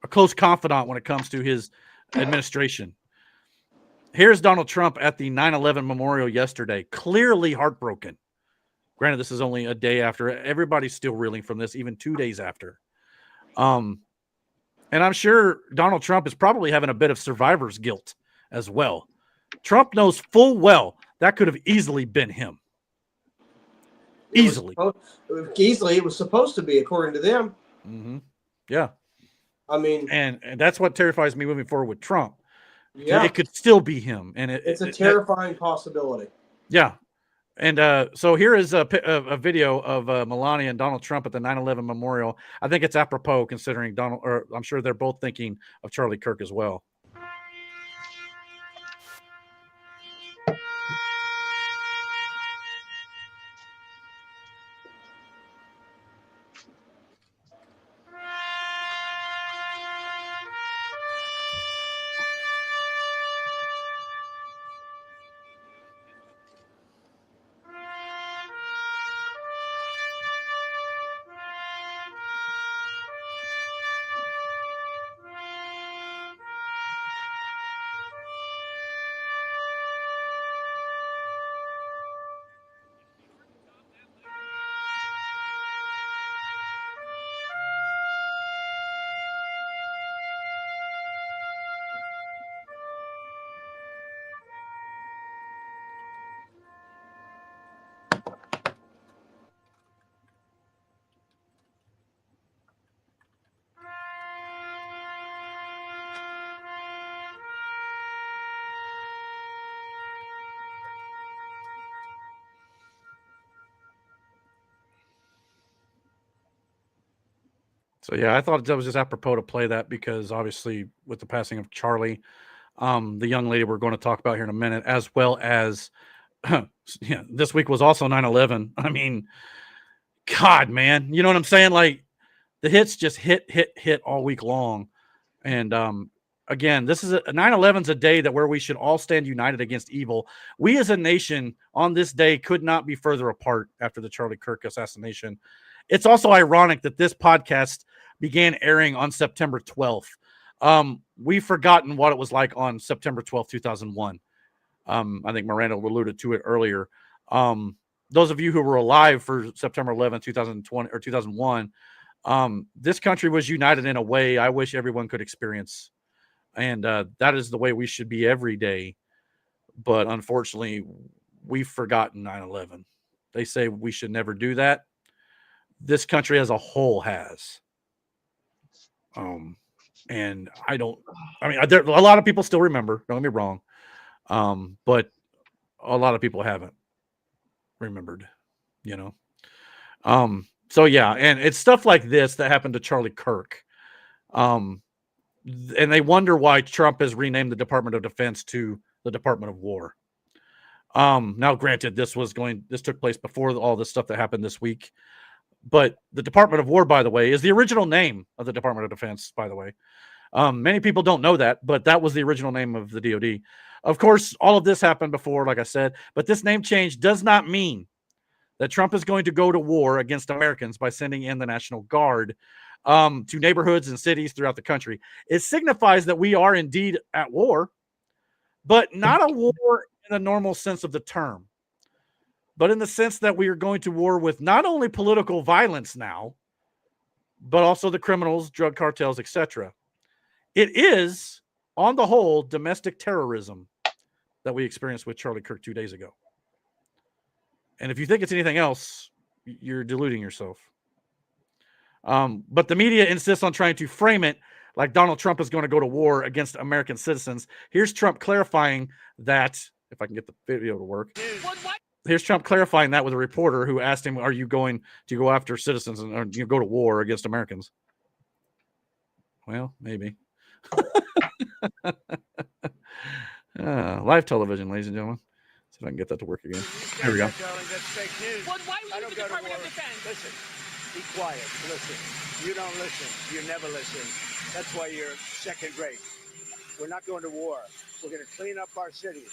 a close confidant when it comes to his administration. Here's Donald Trump at the 9/11 memorial yesterday, clearly heartbroken. Granted, this is only a day after. Everybody's still reeling from this, even 2 days after. And I'm sure Donald Trump is probably having a bit of survivor's guilt as well. Trump knows full well that could have easily been him. Easily. It was supposed to be, according to them. Yeah. I mean, and that's what terrifies me moving forward with Trump. Yeah, it could still be him, and it's a terrifying possibility. Yeah, and so here is a video of Melania and Donald Trump at the 9/11 memorial. I think it's apropos considering I'm sure they're both thinking of Charlie Kirk as well. So yeah, I thought that was just apropos to play that because obviously with the passing of Charlie, the young lady we're going to talk about here in a minute, as well as yeah, this week was also 9/11. I mean, God, man, you know what I'm saying? Like the hits just hit all week long. And again, this is 9/11's a day that where we should all stand united against evil. We as a nation on this day could not be further apart after the Charlie Kirk assassination. It's also ironic that this podcast began airing on September 12th. We've forgotten what it was like on September 12th, 2001. I think Miranda alluded to it earlier. Those of you who were alive for September 11th, 2020 or 2001, this country was united in a way I wish everyone could experience. And that is the way we should be every day. But unfortunately, we've forgotten 9/11. They say we should never do that. This country as a whole has. And I mean, a lot of people still remember, don't get me wrong. But a lot of people haven't remembered, you know? So yeah, and it's stuff like this that happened to Charlie Kirk. And they wonder why Trump has renamed the Department of Defense to the Department of War. Now granted, this took place before all this stuff that happened this week. But the Department of War, by the way, is the original name of the Department of Defense, by the way. Many people don't know that, but that was the original name of the DoD. Of course, all of this happened before, like I said, but this name change does not mean that Trump is going to go to war against Americans by sending in the National Guard to neighborhoods and cities throughout the country. It signifies that we are indeed at war, but not a war in the normal sense of the term, but in the sense that we are going to war with not only political violence now, but also the criminals, drug cartels, etc. It is, on the whole, domestic terrorism that we experienced with Charlie Kirk 2 days ago. And if you think it's anything else, you're deluding yourself. But the media insists on trying to frame it like Donald Trump is going to go to war against American citizens. Here's Trump clarifying that, if I can get the video to work. Here's Trump clarifying that with a reporter who asked him, are you going to go after citizens or you go to war against Americans? Well, maybe. Live television, ladies and gentlemen. See if I can get that to work again. There we go. That's fake news. I don't go to war. Listen, be quiet. Listen. You don't listen. You never listen. That's why you're second rate. We're not going to war. We're going to clean up our cities.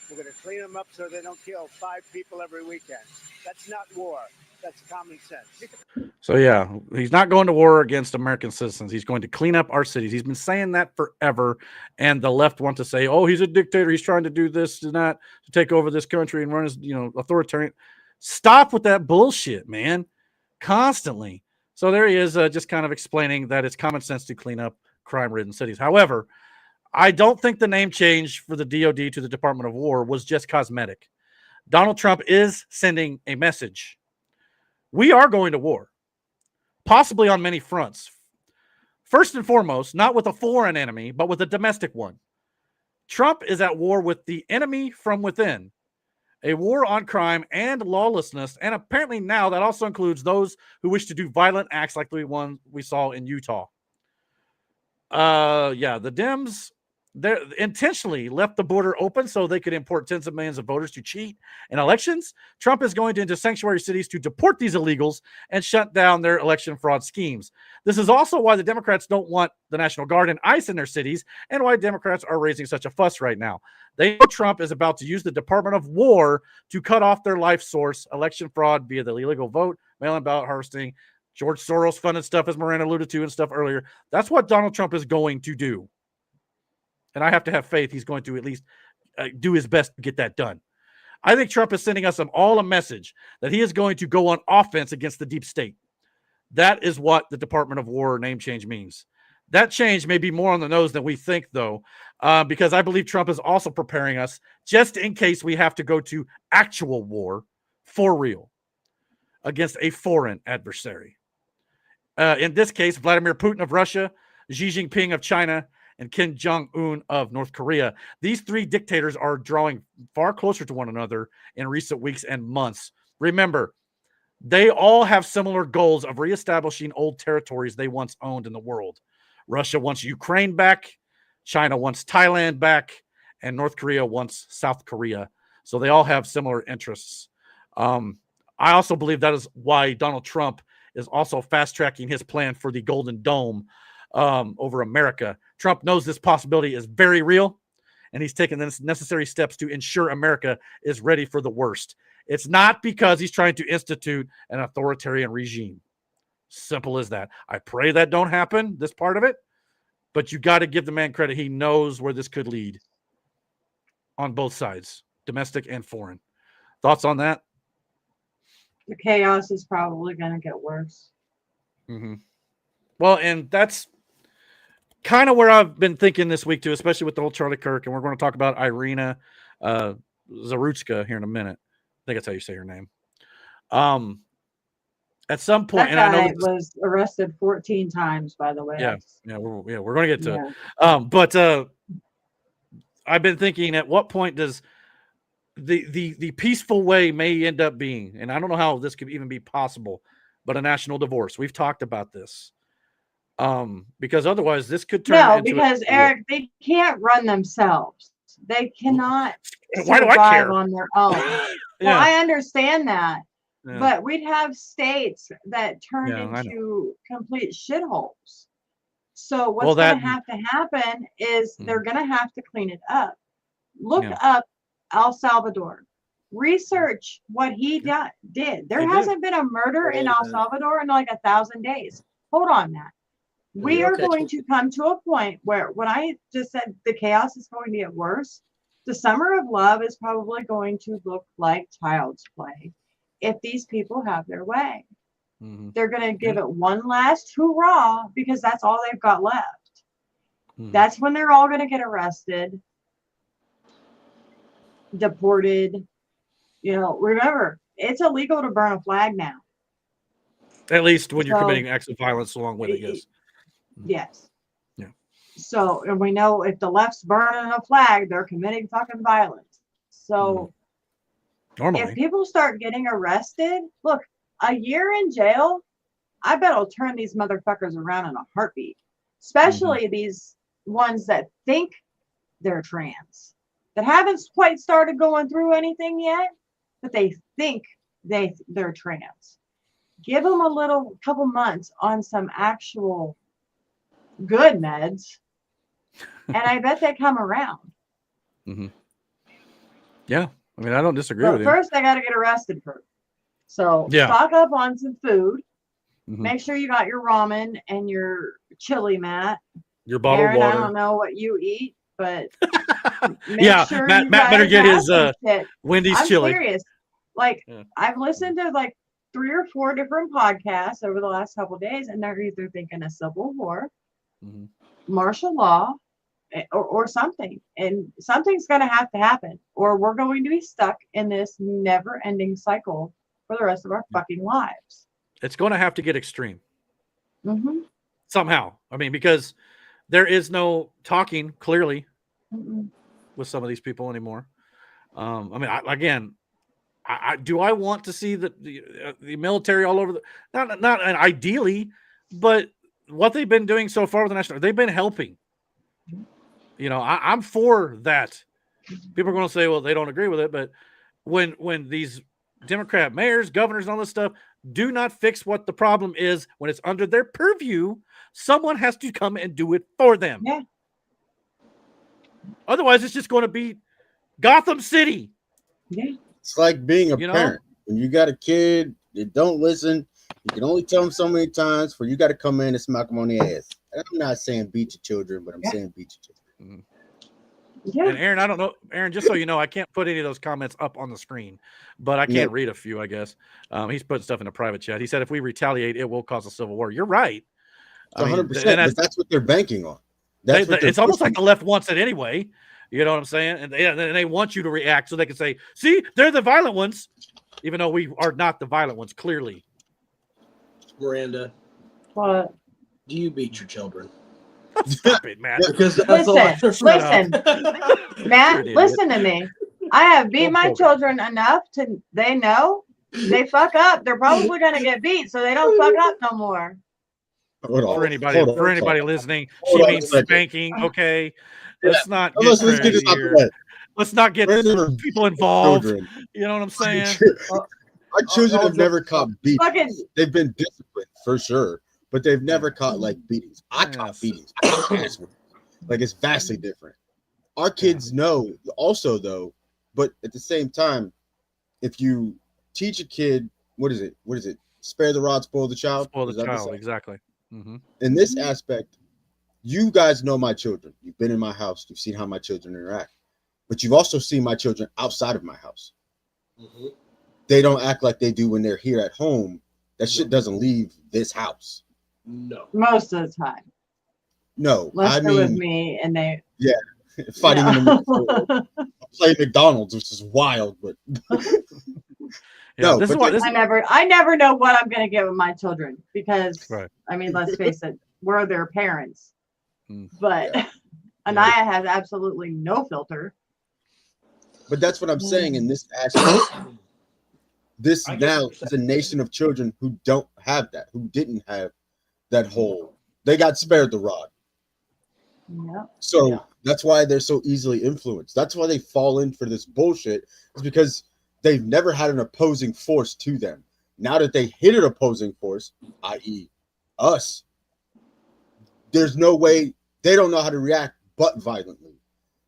We're going to clean them up so they don't kill 5 people every weekend. That's not war. That's common sense. So yeah, he's not going to war against American citizens. He's going to clean up our cities. He's been saying that forever. And the left want to say, oh, he's a dictator. He's trying to do this and that to take over this country and run his, authoritarian. Stop with that bullshit, man. Constantly. So there he is, just kind of explaining that it's common sense to clean up crime-ridden cities. However, I don't think the name change for the DoD to the Department of War was just cosmetic. Donald Trump is sending a message. We are going to war, possibly on many fronts. First and foremost, not with a foreign enemy, but with a domestic one. Trump is at war with the enemy from within, a war on crime and lawlessness, and apparently now that also includes those who wish to do violent acts like the one we saw in Utah. The Dems, they intentionally left the border open so they could import tens of millions of voters to cheat in elections. Trump is going into sanctuary cities to deport these illegals and shut down their election fraud schemes. This is also why the Democrats don't want the National Guard and ICE in their cities and why Democrats are raising such a fuss right now. They know Trump is about to use the Department of War to cut off their life source, election fraud via the illegal vote, mail-in ballot harvesting, George Soros funded stuff, as Miranda alluded to and stuff earlier. That's what Donald Trump is going to do. And I have to have faith he's going to at least do his best to get that done. I think Trump is sending us all a message that he is going to go on offense against the deep state. That is what the Department of War name change means. That change may be more on the nose than we think, though, because I believe Trump is also preparing us just in case we have to go to actual war for real against a foreign adversary. In this case, Vladimir Putin of Russia, Xi Jinping of China, and Kim Jong-un of North Korea. These 3 dictators are drawing far closer to one another in recent weeks and months. Remember, They all have similar goals of reestablishing old territories they once owned in the world. Russia wants Ukraine back, China wants Thailand back, and North Korea wants South Korea. So they all have similar interests. I also believe that is why Donald Trump is also fast-tracking his plan for the Golden Dome over America. Trump knows this possibility is very real, and he's taking the necessary steps to ensure America is ready for the worst. It's not because he's trying to institute an authoritarian regime. Simple as that. I pray that don't happen, this part of it, but you got to give the man credit. He knows where this could lead on both sides, domestic and foreign. Thoughts on that? The chaos is probably going to get worse. Mm-hmm. Well, and that's kind of where I've been thinking this week too, especially with the whole Charlie Kirk, and we're going to talk about Iryna Zarutska here in a minute. I think that's how you say her name. At some point, that guy and I know was arrested 14 times, by the way. Yeah, we're going to get to it. But I've been thinking, at what point does the peaceful way may end up being, and I don't know how this could even be possible, but a national divorce. We've talked about this. Because otherwise this could turn into because Eric, they can't run themselves. They cannot Why do I survive care? on their own. Well, I understand that. Yeah. But we'd have states that turned Yeah, into complete shitholes. So what's Well, going that- to have to happen is they're going to have to clean it up. Look Yeah. up El Salvador. Research what he did. There They did. hasn't been a murder in El Salvador in like 1,000 days. Hold on, Matt. We are going to come to a point where, when I just said the chaos is going to get worse, the summer of love is probably going to look like child's play if these people have their way. Mm-hmm. They're going to give it one last hurrah because that's all they've got left. That's when they're all going to get arrested, deported. Remember, it's illegal to burn a flag now. At least when you're So- committing acts of violence along with it, yes. Yes. Yeah. So, and we know if the left's burning a flag, they're committing fucking violence. So, Normally. if people start getting arrested, look, a year in jail, I bet it'll turn these motherfuckers around in a heartbeat. Especially these ones that think they're trans, that haven't quite started going through anything yet, but they think they're trans. Give them a couple months on some actual good meds, and I bet they come around. Mm-hmm. Yeah, I mean, I don't disagree But with you. first, they got to get arrested first. So Yeah. stock up on some food. Mhm. Make sure you got your ramen and your chili, Matt. Your bottled Aaron, water. I don't know what you eat, but make Yeah, sure Matt you better guys get have his some shit. Wendy's I'm chili. serious. Like, Yeah. I've listened to like 3 or 4 different podcasts over the last couple of days, and they're either thinking a civil war, Mhm. martial law, or something. And something's going to have to happen, or we're going to be stuck in this never-ending cycle for the rest of our fucking lives. It's going to have to get extreme Mm-hmm. somehow. I mean, because there is no talking clearly Mm-mm. with some of these people anymore. I mean, do I want to see the military all over the not and ideally, but what they've been doing so far with the national, they've been helping. I'm for that. People are going to say, well, they don't agree with it, but when these Democrat mayors, governors, and all this stuff do not fix what the problem is when it's under their purview, someone has to come and do it for them. Yeah. Otherwise, it's just going to be Gotham City. Yeah. It's like being a You know? parent. When you got a kid that don't listen, you can only tell them so many times for you got to come in and smack them on the ass. And I'm not saying beat your children, but I'm saying beat your children. Yeah. And Aaron, I don't know, Aaron, just so you know, I can't put any of those comments up on the screen, but I can Yep. read a few, I guess. He's putting stuff in a private chat. He said, if we retaliate, it will cause a civil war. You're right. It's 100%. But that's what they're banking on. It's almost like the left wants it anyway. You know what I'm saying? And they want you to react so they can say, see, they're the violent ones, even though we are not the violent ones, clearly. Miranda, What? do you beat your children? Stop it, Matt. Because that's all I Listen, Matt, You're an listen to me. I have beat Don't my poke it. children enough to they know they fuck up, they're probably gonna get beat, so they don't fuck up no more. For anybody listening, she means spanking. Okay, let's not get Let's get crazy this out here. the way. Let's not get people involved. Children. You know what I'm saying? Our children have never caught beatings. Fucking- They've been disciplined for sure, but they've never caught like beatings. I caught beatings. I caught ass whoopings. Like it's vastly different. Our kids know also though, but at the same time, if you teach a kid, what is it? Spare the rod, spoil the child. Spoil Is the that child, saying? exactly. Mm-hmm. In this aspect, you guys know my children. You've been in my house. You've seen how my children interact, but you've also seen my children outside of my house. Mm-hmm. They don't act like they do when they're here at home. That shit doesn't leave this house. No. Most of the time. No, Unless I they're mean, with me and they fighting in the middle. Play McDonald's, which is wild, but no. I never know what I'm gonna get with my children because right. I mean, let's face it, we're their parents. But Anaya has absolutely no filter. But that's what I'm saying in this aspect. This now is a nation of children who don't have that, who didn't have that whole. They got spared the rod. Yeah. So that's why they're so easily influenced. That's why they fall in for this bullshit. Is because they've never had an opposing force to them. Now that they hit an opposing force, i.e., us, there's no way they don't know how to react but violently.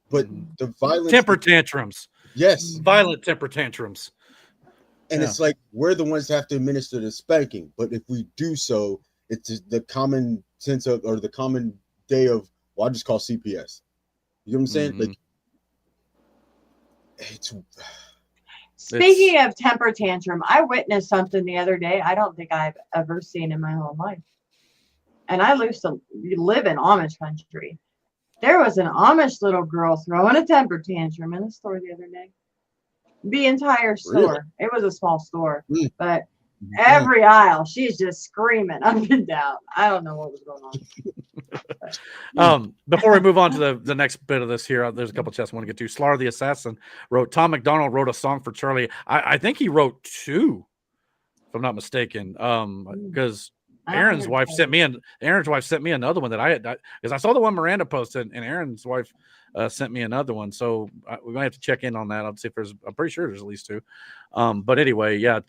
But the violence, temper tantrums. Yes, violent temper tantrums. And it's like we're the ones that have to administer the spanking. But if we do so, it's the common sense of, or the common day of, well, I just call CPS. You know what I'm saying? Like, Speaking of temper tantrum, I witnessed something the other day I don't think I've ever seen in my whole life. And I used to live in Amish country. There was an Amish little girl throwing a temper tantrum in the store the other day. The entire store. Really? It was a small store, but every aisle, she's just screaming up and down. I don't know what was going on. Before we move on to the next bit of this here, there's a couple chats I want to get to. Slar the Assassin wrote, Tom McDonald wrote a song for Charlie. I think he wrote two, if I'm not mistaken. Because Aaron's wife sent me another one that I had, because I saw the one Miranda posted, and Aaron's wife sent me another one. So we're gonna have to check in on that. I'll see if I'm pretty sure there's at least two. But anyway, yeah,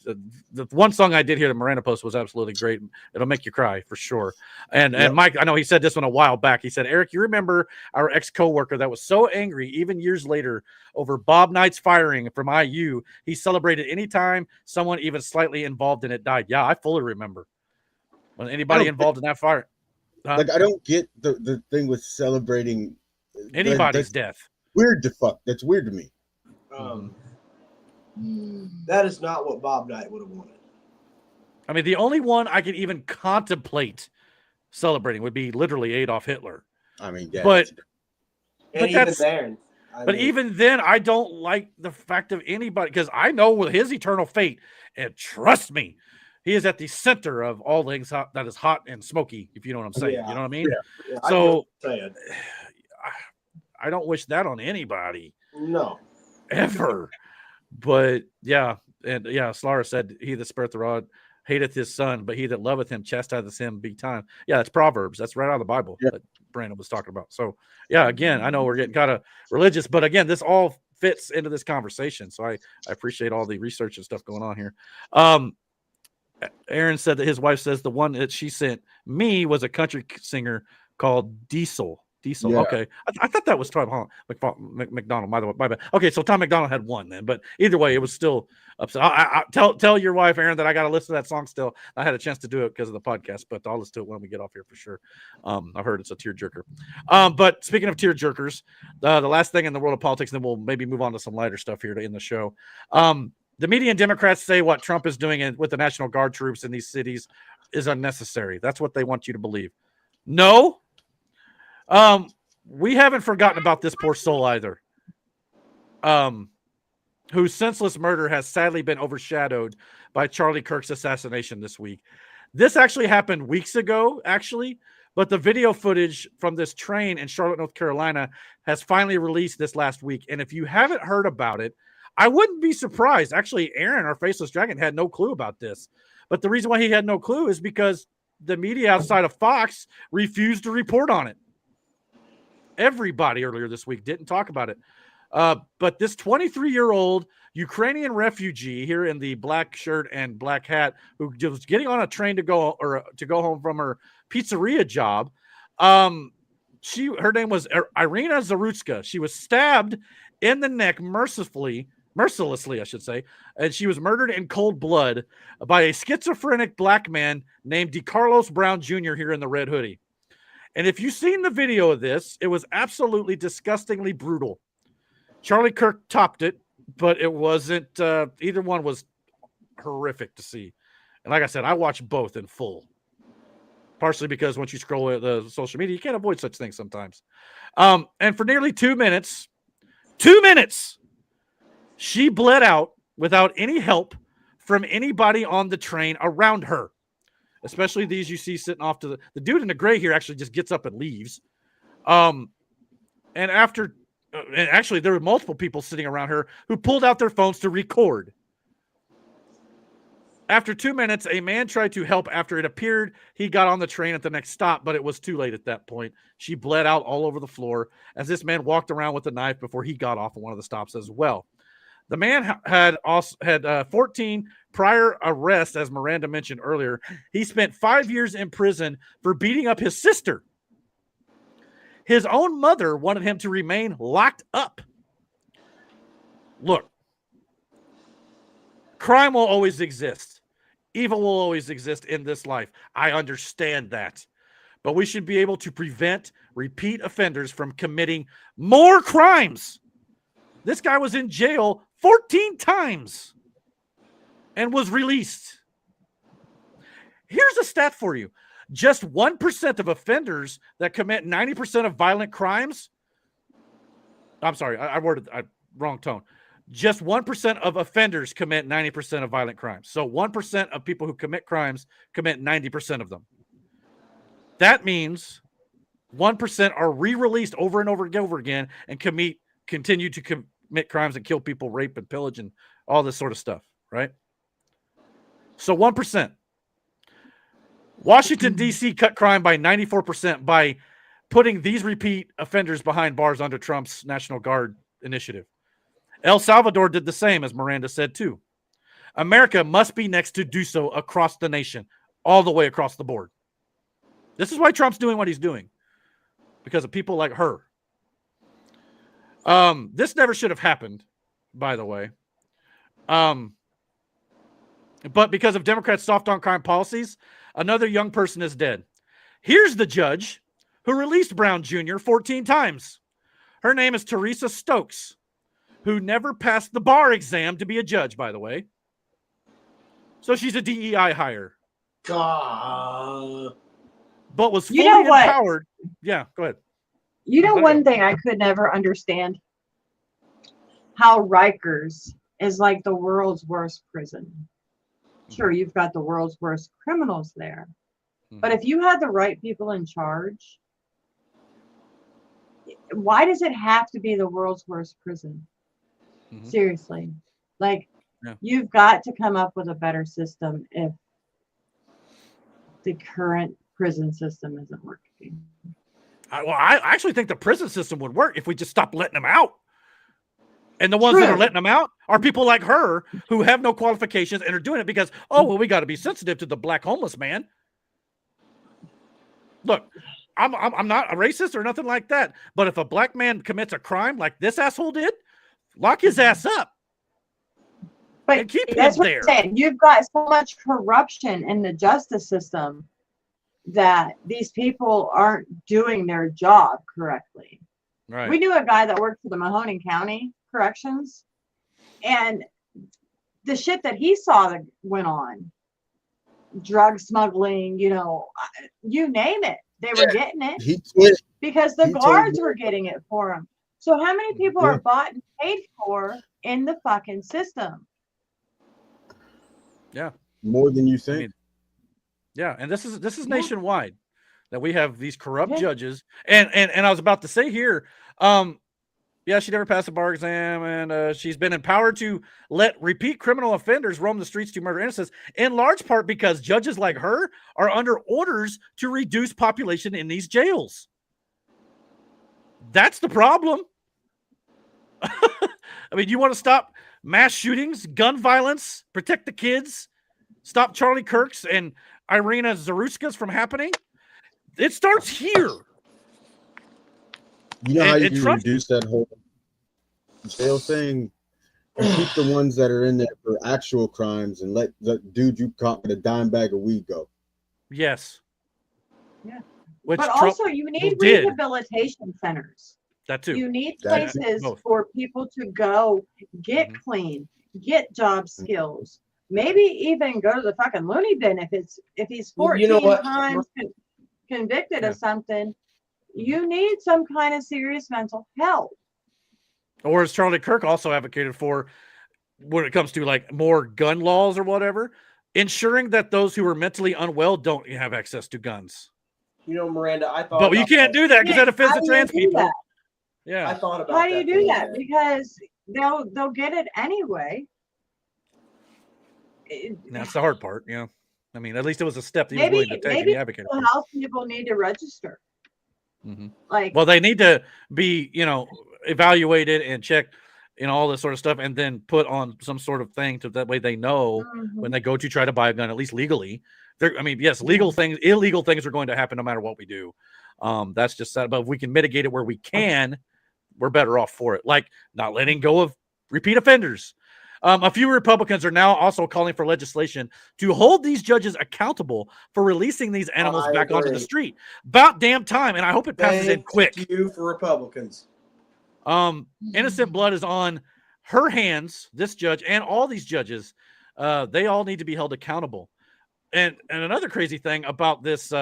the one song I did hear that Miranda posted was absolutely great. It'll make you cry for sure. And Mike, I know he said this one a while back. He said, Eric, you remember our ex-coworker that was so angry even years later over Bob Knight's firing from IU? He celebrated anytime someone even slightly involved in it died. Yeah, I fully remember. When anybody involved in that fire. Like, I don't get the thing with celebrating anybody's death. Weird to fuck. That's weird to me. That is not what Bob Knight would have wanted. I mean, the only one I could even contemplate celebrating would be literally Adolf Hitler. I mean, yeah, but even then, even then, I don't like the fact of anybody, because I know with his eternal fate, and trust me, he is at the center of all things that is hot and smoky, if you know what I'm saying. Yeah. You know what I mean? Yeah. So I don't wish that on anybody. No. Ever. But yeah. And yeah, Slara said, he that spareth the rod hateth his son, but he that loveth him chastiseth him big time. Yeah, that's Proverbs. That's right out of the Bible that Brandon was talking about. So yeah, again, I know we're getting kind of religious, but again, this all fits into this conversation. So I appreciate all the research and stuff going on here. Aaron said that his wife says the one that she sent me was a country singer called Diesel. Yeah. Okay. I thought that was Tom McDonald, by the way. My bad. Okay, so Tom McDonald had one then, but either way, it was still upset. Tell your wife, Aaron, that I got to listen to that song still. I had a chance to do it because of the podcast, but I'll listen to it when we get off here for sure. I've heard it's a tearjerker. But speaking of tearjerkers, the last thing in the world of politics, and then we'll maybe move on to some lighter stuff here to end the show. The media and Democrats say what Trump is doing with the National Guard troops in these cities is unnecessary. That's what they want you to believe. No. We haven't forgotten about this poor soul either. Whose senseless murder has sadly been overshadowed by Charlie Kirk's assassination this week. This actually happened weeks ago, but the video footage from this train in Charlotte, North Carolina has finally released this last week. And if you haven't heard about it, I wouldn't be surprised. Actually, Aaron, our faceless dragon, had no clue about this. But the reason why he had no clue is because the media outside of Fox refused to report on it. Everybody earlier this week didn't talk about it. But this 23-year-old Ukrainian refugee here in the black shirt and black hat, who was getting on a train to go home from her pizzeria job, her name was Iryna Zarutska. She was stabbed in the neck mercilessly, I should say, and she was murdered in cold blood by a schizophrenic black man named DeCarlos Brown Jr. here in the red hoodie. And if you've seen the video of this, it was absolutely disgustingly brutal. Charlie Kirk topped it, but it wasn't. Either one was horrific to see. And like I said, I watched both in full. Partially because once you scroll the social media, you can't avoid such things sometimes. And for nearly 2 minutes, she bled out without any help from anybody on the train around her. Especially these you see sitting off to the dude in the gray here actually just gets up and leaves. And actually there were multiple people sitting around her who pulled out their phones to record. After 2 minutes, a man tried to help after it appeared he got on the train at the next stop, but it was too late at that point. She bled out all over the floor as this man walked around with a knife before he got off at one of the stops as well. The man had 14 prior arrests, as Miranda mentioned earlier. He spent 5 years in prison for beating up his sister. His own mother wanted him to remain locked up. Look, crime will always exist. Evil will always exist in this life. I understand that. But we should be able to prevent repeat offenders from committing more crimes. This guy was in jail 14 times and was released. Here's a stat for you. Just 1% of offenders that commit 90% of violent crimes. I'm sorry, I worded wrong tone. Just 1% of offenders commit 90% of violent crimes. So 1% of people who commit crimes commit 90% of them. That means 1% are re-released over and over again and continue to commit crimes and kill people, rape and pillage and all this sort of stuff, right? So 1%. Washington, D.C. cut crime by 94% by putting these repeat offenders behind bars under Trump's National Guard initiative. El Salvador did the same, as Miranda said, too. America must be next to do so across the nation, all the way across the board. This is why Trump's doing what he's doing, because of people like her. This never should have happened, by the way. But because of Democrats' soft on crime policies, another young person is dead. Here's the judge who released Brown Jr. 14 times. Her name is Teresa Stokes, who never passed the bar exam to be a judge, by the way. So she's a DEI hire. God. But was fully empowered. Yeah, go ahead. You know, one thing I could never understand, how Rikers is like the world's worst prison. Sure, you've got the world's worst criminals there. But if you had the right people in charge, why does it have to be the world's worst prison? Seriously. Like, you've got to come up with a better system if the current prison system isn't working. I actually think the prison system would work if we just stopped letting them out. And the ones that are letting them out are people like her who have no qualifications and are doing it because, we got to be sensitive to the black homeless man. Look, I'm not a racist or nothing like that. But if a black man commits a crime like this asshole did, lock his ass up. But and keep that's him what there. I'm saying. You've got so much corruption in the justice system that these people aren't doing their job correctly. Right. We knew a guy that worked for the Mahoning County Corrections, and the shit that he saw that went on, drug smuggling, you name it, they were getting it because the guards were getting it for him. So how many people are bought and paid for in the fucking system? Yeah. More than you think. Yeah, and this is nationwide that we have these corrupt judges. And I was about to say here, Yeah, she never passed the bar exam, and she's been empowered to let repeat criminal offenders roam the streets to murder innocents, in large part because judges like her are under orders to reduce population in these jails. That's the problem. I mean, you want to stop mass shootings, gun violence, protect the kids, stop Charlie Kirk's and Iryna Zarutskas from happening? It starts here. You know how you And can Trump, reduce that whole jail thing and keep the ones that are in there for actual crimes and let the dude you caught with a dime bag of weed go. yes. Yeah. Which But Trump also, you need did. rehabilitation centers. That too. You need That places both. for people to go get clean, get job skills, maybe even go to the fucking loony bin if he's 14 You know what? times convicted Yeah. of something. You need some kind of serious mental health. Or as Charlie Kirk also advocated for when it comes to like more gun laws or whatever, ensuring that those who are mentally unwell don't have access to guns. You know, Miranda, I thought. But you can't do that because that offends How the do you trans do people. that? Yeah. I thought about How do you that the do other that? day. Because they'll get it anyway. That's the hard part. Yeah. I mean, at least it was a step that he was Maybe willing to take and maybe he advocated mental for. health people need to register. Like, Well, they need to be, evaluated and checked, all this sort of stuff, and then put on some sort of thing to that way they know when they go to try to buy a gun, at least legally. Yes, illegal things are going to happen no matter what we do. That's just that. But if we can mitigate it where we can, we're better off for it. Like not letting go of repeat offenders. A few Republicans are now also calling for legislation to hold these judges accountable for releasing these animals I back onto the agree. street. About damn time, and I hope it passes in Thank quick. you for Republicans. Innocent blood is on her hands, this judge and all these judges. They all need to be held accountable. And another crazy thing about this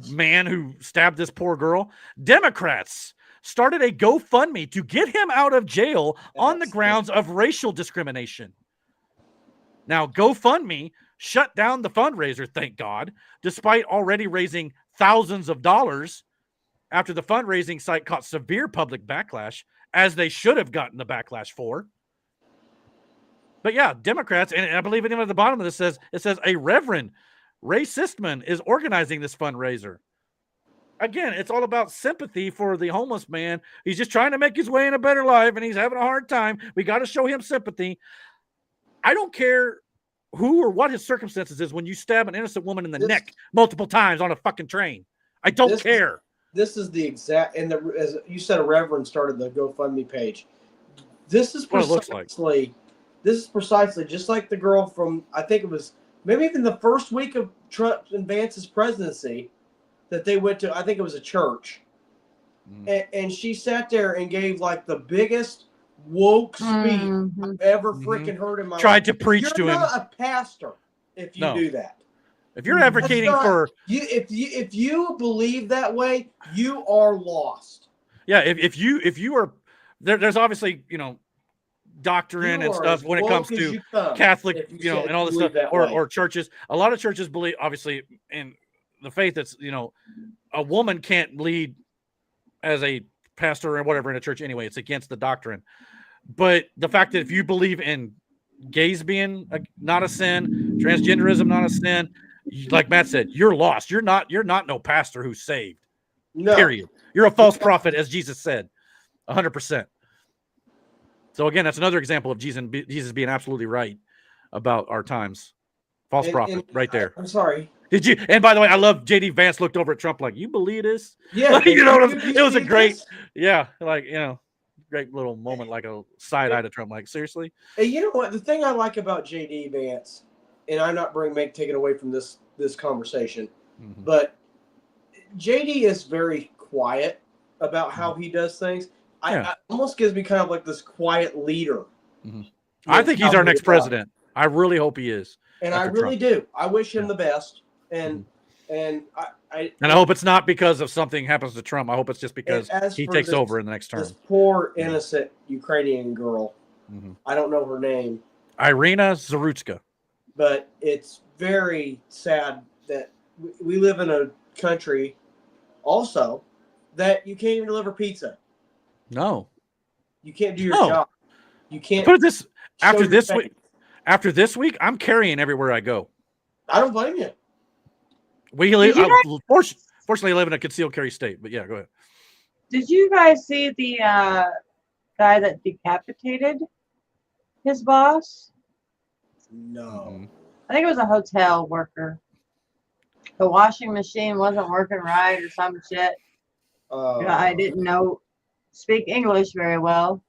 man who stabbed this poor girl, Democrats started a GoFundMe to get him out of jail on the grounds of racial discrimination. Now, GoFundMe shut down the fundraiser, thank God, despite already raising thousands of dollars after the fundraising site caught severe public backlash, as they should have gotten the backlash for. But yeah, Democrats, and I believe even at the bottom of this says a Reverend Ray Sistman is organizing this fundraiser. Again, it's all about sympathy for the homeless man. He's just trying to make his way in a better life, and he's having a hard time. We got to show him sympathy. I don't care who or what his circumstances is when you stab an innocent woman in the neck multiple times on a fucking train. I don't care. This is the exact, and as you said, a Reverend started the GoFundMe page. This is what it looks like. This is precisely just like the girl from, I think it was maybe even the first week of Trump and Vance's presidency, that they went to, I think it was a church. And she sat there and gave like the biggest woke speech I've ever freaking heard in my life. Tried to preach to You're him. not a pastor if you do that. If you're advocating for if you believe that way, you are lost. Yeah, if you are there's obviously, doctrine You and are stuff as when it woke comes as to you come, Catholic, if you and all this believe stuff, that way. or churches. A lot of churches believe, obviously, in the faith that's, a woman can't lead as a pastor or whatever in a church anyway. It's against the doctrine. But the fact that if you believe in gays being not a sin, transgenderism not a sin, like Matt said, you're lost. You're not no pastor who's saved. No. Period. You're a false prophet, as Jesus said. 100%. So again, that's another example of Jesus being absolutely right about our times. False prophet, right there. I'm sorry. Did you? And by the way, I love JD Vance looked over at Trump like, "You believe this?" Yeah, Like, you it was a see great, this? yeah, like great little moment, like a side eye to Trump. Like, seriously? Hey, you know what? The thing I like about JD Vance, and I'm not taking away from this conversation, but JD is very quiet about how he does things. I almost gives me kind of like this quiet leader. I think he's our next president. I really hope he is. And I really do. I wish him the best. And I hope it's not because of something happens to Trump. I hope it's just because he for takes this- over in the next term. This poor innocent Ukrainian girl. I don't know her name, Iryna Zarutska. but it's very sad that we live in a country also that you can't even deliver pizza. No. You can't do your No. job. You can't Put it this show after your this face. week. After this week, I'm carrying everywhere I go. I don't blame you. Did you Fortunately, I live in a concealed carry state. But yeah, go ahead. Did you guys see the guy that decapitated his boss? No. I think it was a hotel worker. The washing machine wasn't working right or some shit. I didn't speak English very well.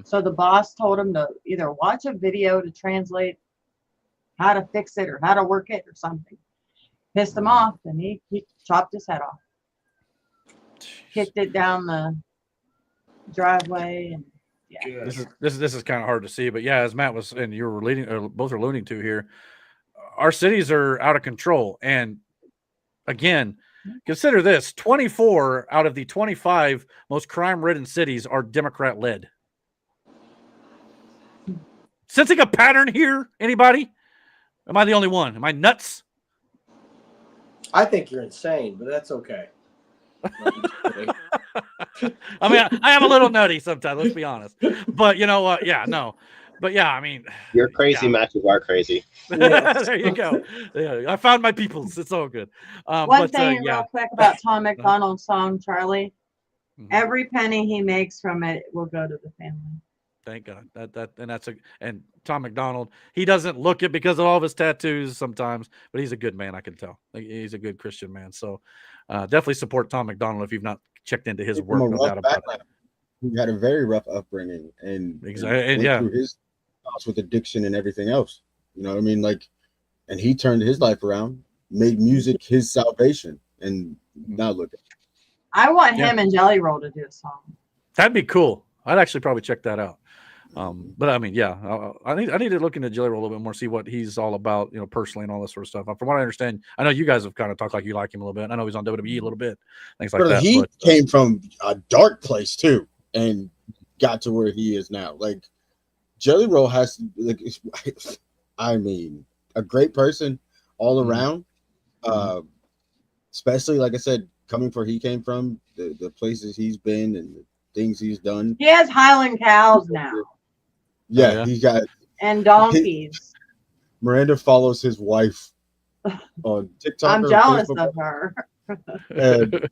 So the boss told him to either watch a video to translate how to fix it or how to work it or something. Pissed him off, and he chopped his head off. Kicked it down the driveway, and yeah. This is kind of hard to see, but yeah, as Matt was and you were both are alluding to here, our cities are out of control. And again, consider this: 24 out of the 25 most crime-ridden cities are Democrat-led. Sensing a pattern here? Anybody? Am I the only one? Am I nuts? I think you're insane, but that's okay. I mean, I am a little nutty sometimes, let's be honest. But you know what? Yeah, no. But yeah, I mean, your crazy matches are crazy. There you go. Yeah, I found my peoples. It's all good. One thing real quick about Tom McDonald's song, Charlie. Every penny he makes from it will go to the family. Thank God. And Tom McDonald, he doesn't look it because of all of his tattoos sometimes, but he's a good man, I can tell. He's a good Christian man. So definitely support Tom McDonald if you've not checked into his work, no doubt about it. He had a very rough upbringing and exactly, went through his house with addiction and everything else. You know what I mean? Like, and he turned his life around, made music his salvation, and now look at it. I want him and Jelly Roll to do a song. That'd be cool. I'd actually probably check that out. But I mean, yeah, I need to look into Jelly Roll a little bit more, see what he's all about, you know, personally and all this sort of stuff. From what I understand, I know you guys have kind of talked like you like him a little bit. I know he's on WWE a little bit, things like that. He came from a dark place too, and got to where he is now. Like Jelly Roll has, like, I mean, a great person all around. Especially, like I said, coming where he came from, the places he's been and the things he's done. He has Highland cows now. Yeah, he got and donkeys. Miranda follows his wife on TikTok. I'm jealous of her. And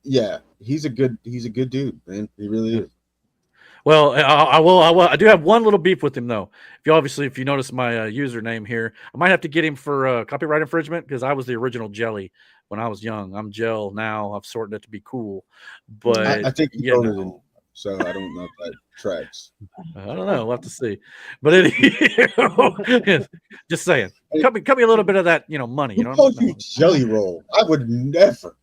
yeah, he's a good dude, man. He really is. Well, I do have one little beef with him though. If you notice my username here, I might have to get him for copyright infringement because I was the original Jelly when I was young. I'm Gel now. I've sorted it to be cool, but I think you own it in, so I don't know if that tracks. I don't know. We'll have to see. But just saying, cut me a little bit of that, money. Who called you Jelly Roll? I would never.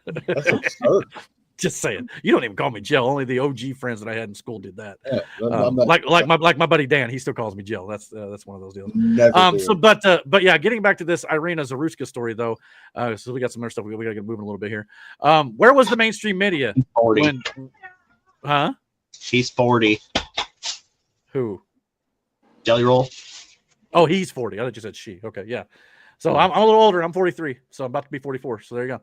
That's absurd. Just saying, you don't even call me Gel. Only the OG friends that I had in school did that. Yeah, like my buddy Dan, he still calls me Gel. That's one of those deals. But yeah, getting back to this Iryna Zarutska story though. So we got some other stuff. We got to get moving a little bit here. Where was the mainstream media? 40. Huh? She's 40. Who? Jelly Roll. Oh, he's 40. I thought you said she. Okay, yeah. So I'm a little older. I'm 43, so I'm about to be 44. So there you go.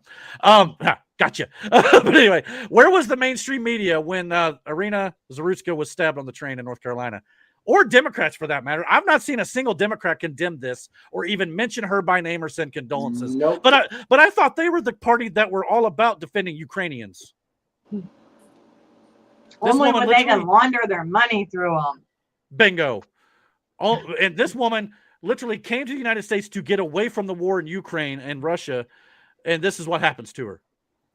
Gotcha. But anyway, where was the mainstream media when Iryna Zarutska was stabbed on the train in North Carolina, or Democrats for that matter? I've not seen a single Democrat condemn this or even mention her by name or send condolences. Nope. But I thought they were the party that were all about defending Ukrainians. Only when they can launder their money through them. Bingo. And this woman literally came to the United States to get away from the war in Ukraine and Russia, and this is what happens to her.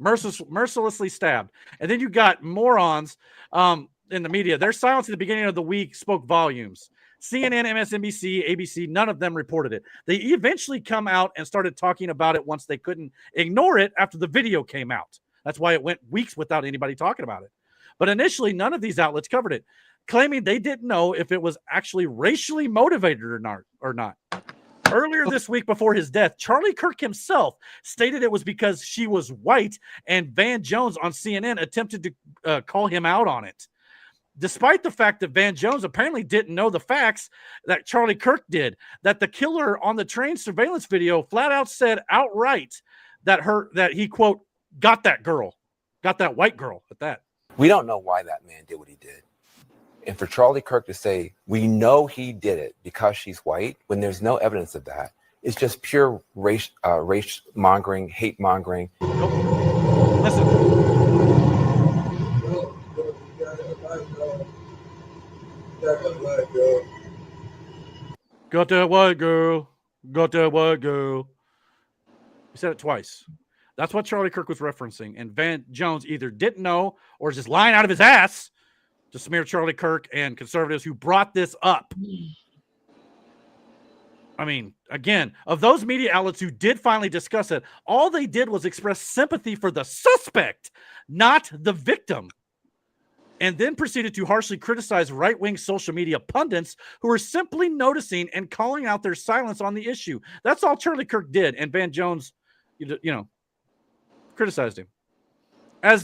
Mercilessly stabbed. And then you got morons in the media. Their silence at the beginning of the week spoke volumes. CNN, MSNBC, ABC, none of them reported it. They eventually come out and started talking about it once they couldn't ignore it after the video came out. That's why it went weeks without anybody talking about it. But initially, none of these outlets covered it, claiming they didn't know if it was actually racially motivated or not. Earlier this week before his death, Charlie Kirk himself stated it was because she was white, and Van Jones on CNN attempted to call him out on it. Despite the fact that Van Jones apparently didn't know the facts that Charlie Kirk did, that the killer on the train surveillance video flat out said outright that he, quote, got that girl, got that white girl at that. We don't know why that man did what he did. And for Charlie Kirk to say, we know he did it because she's white, when there's no evidence of that, it's just pure race mongering, hate mongering. Listen. Got that white girl. Got that white girl. He said it twice. That's what Charlie Kirk was referencing. And Van Jones either didn't know or is just lying out of his ass to smear Charlie Kirk and conservatives who brought this up. I mean, again, of those media outlets who did finally discuss it, all they did was express sympathy for the suspect, not the victim. And then proceeded to harshly criticize right-wing social media pundits who were simply noticing and calling out their silence on the issue. That's all Charlie Kirk did. And Van Jones, criticized him. As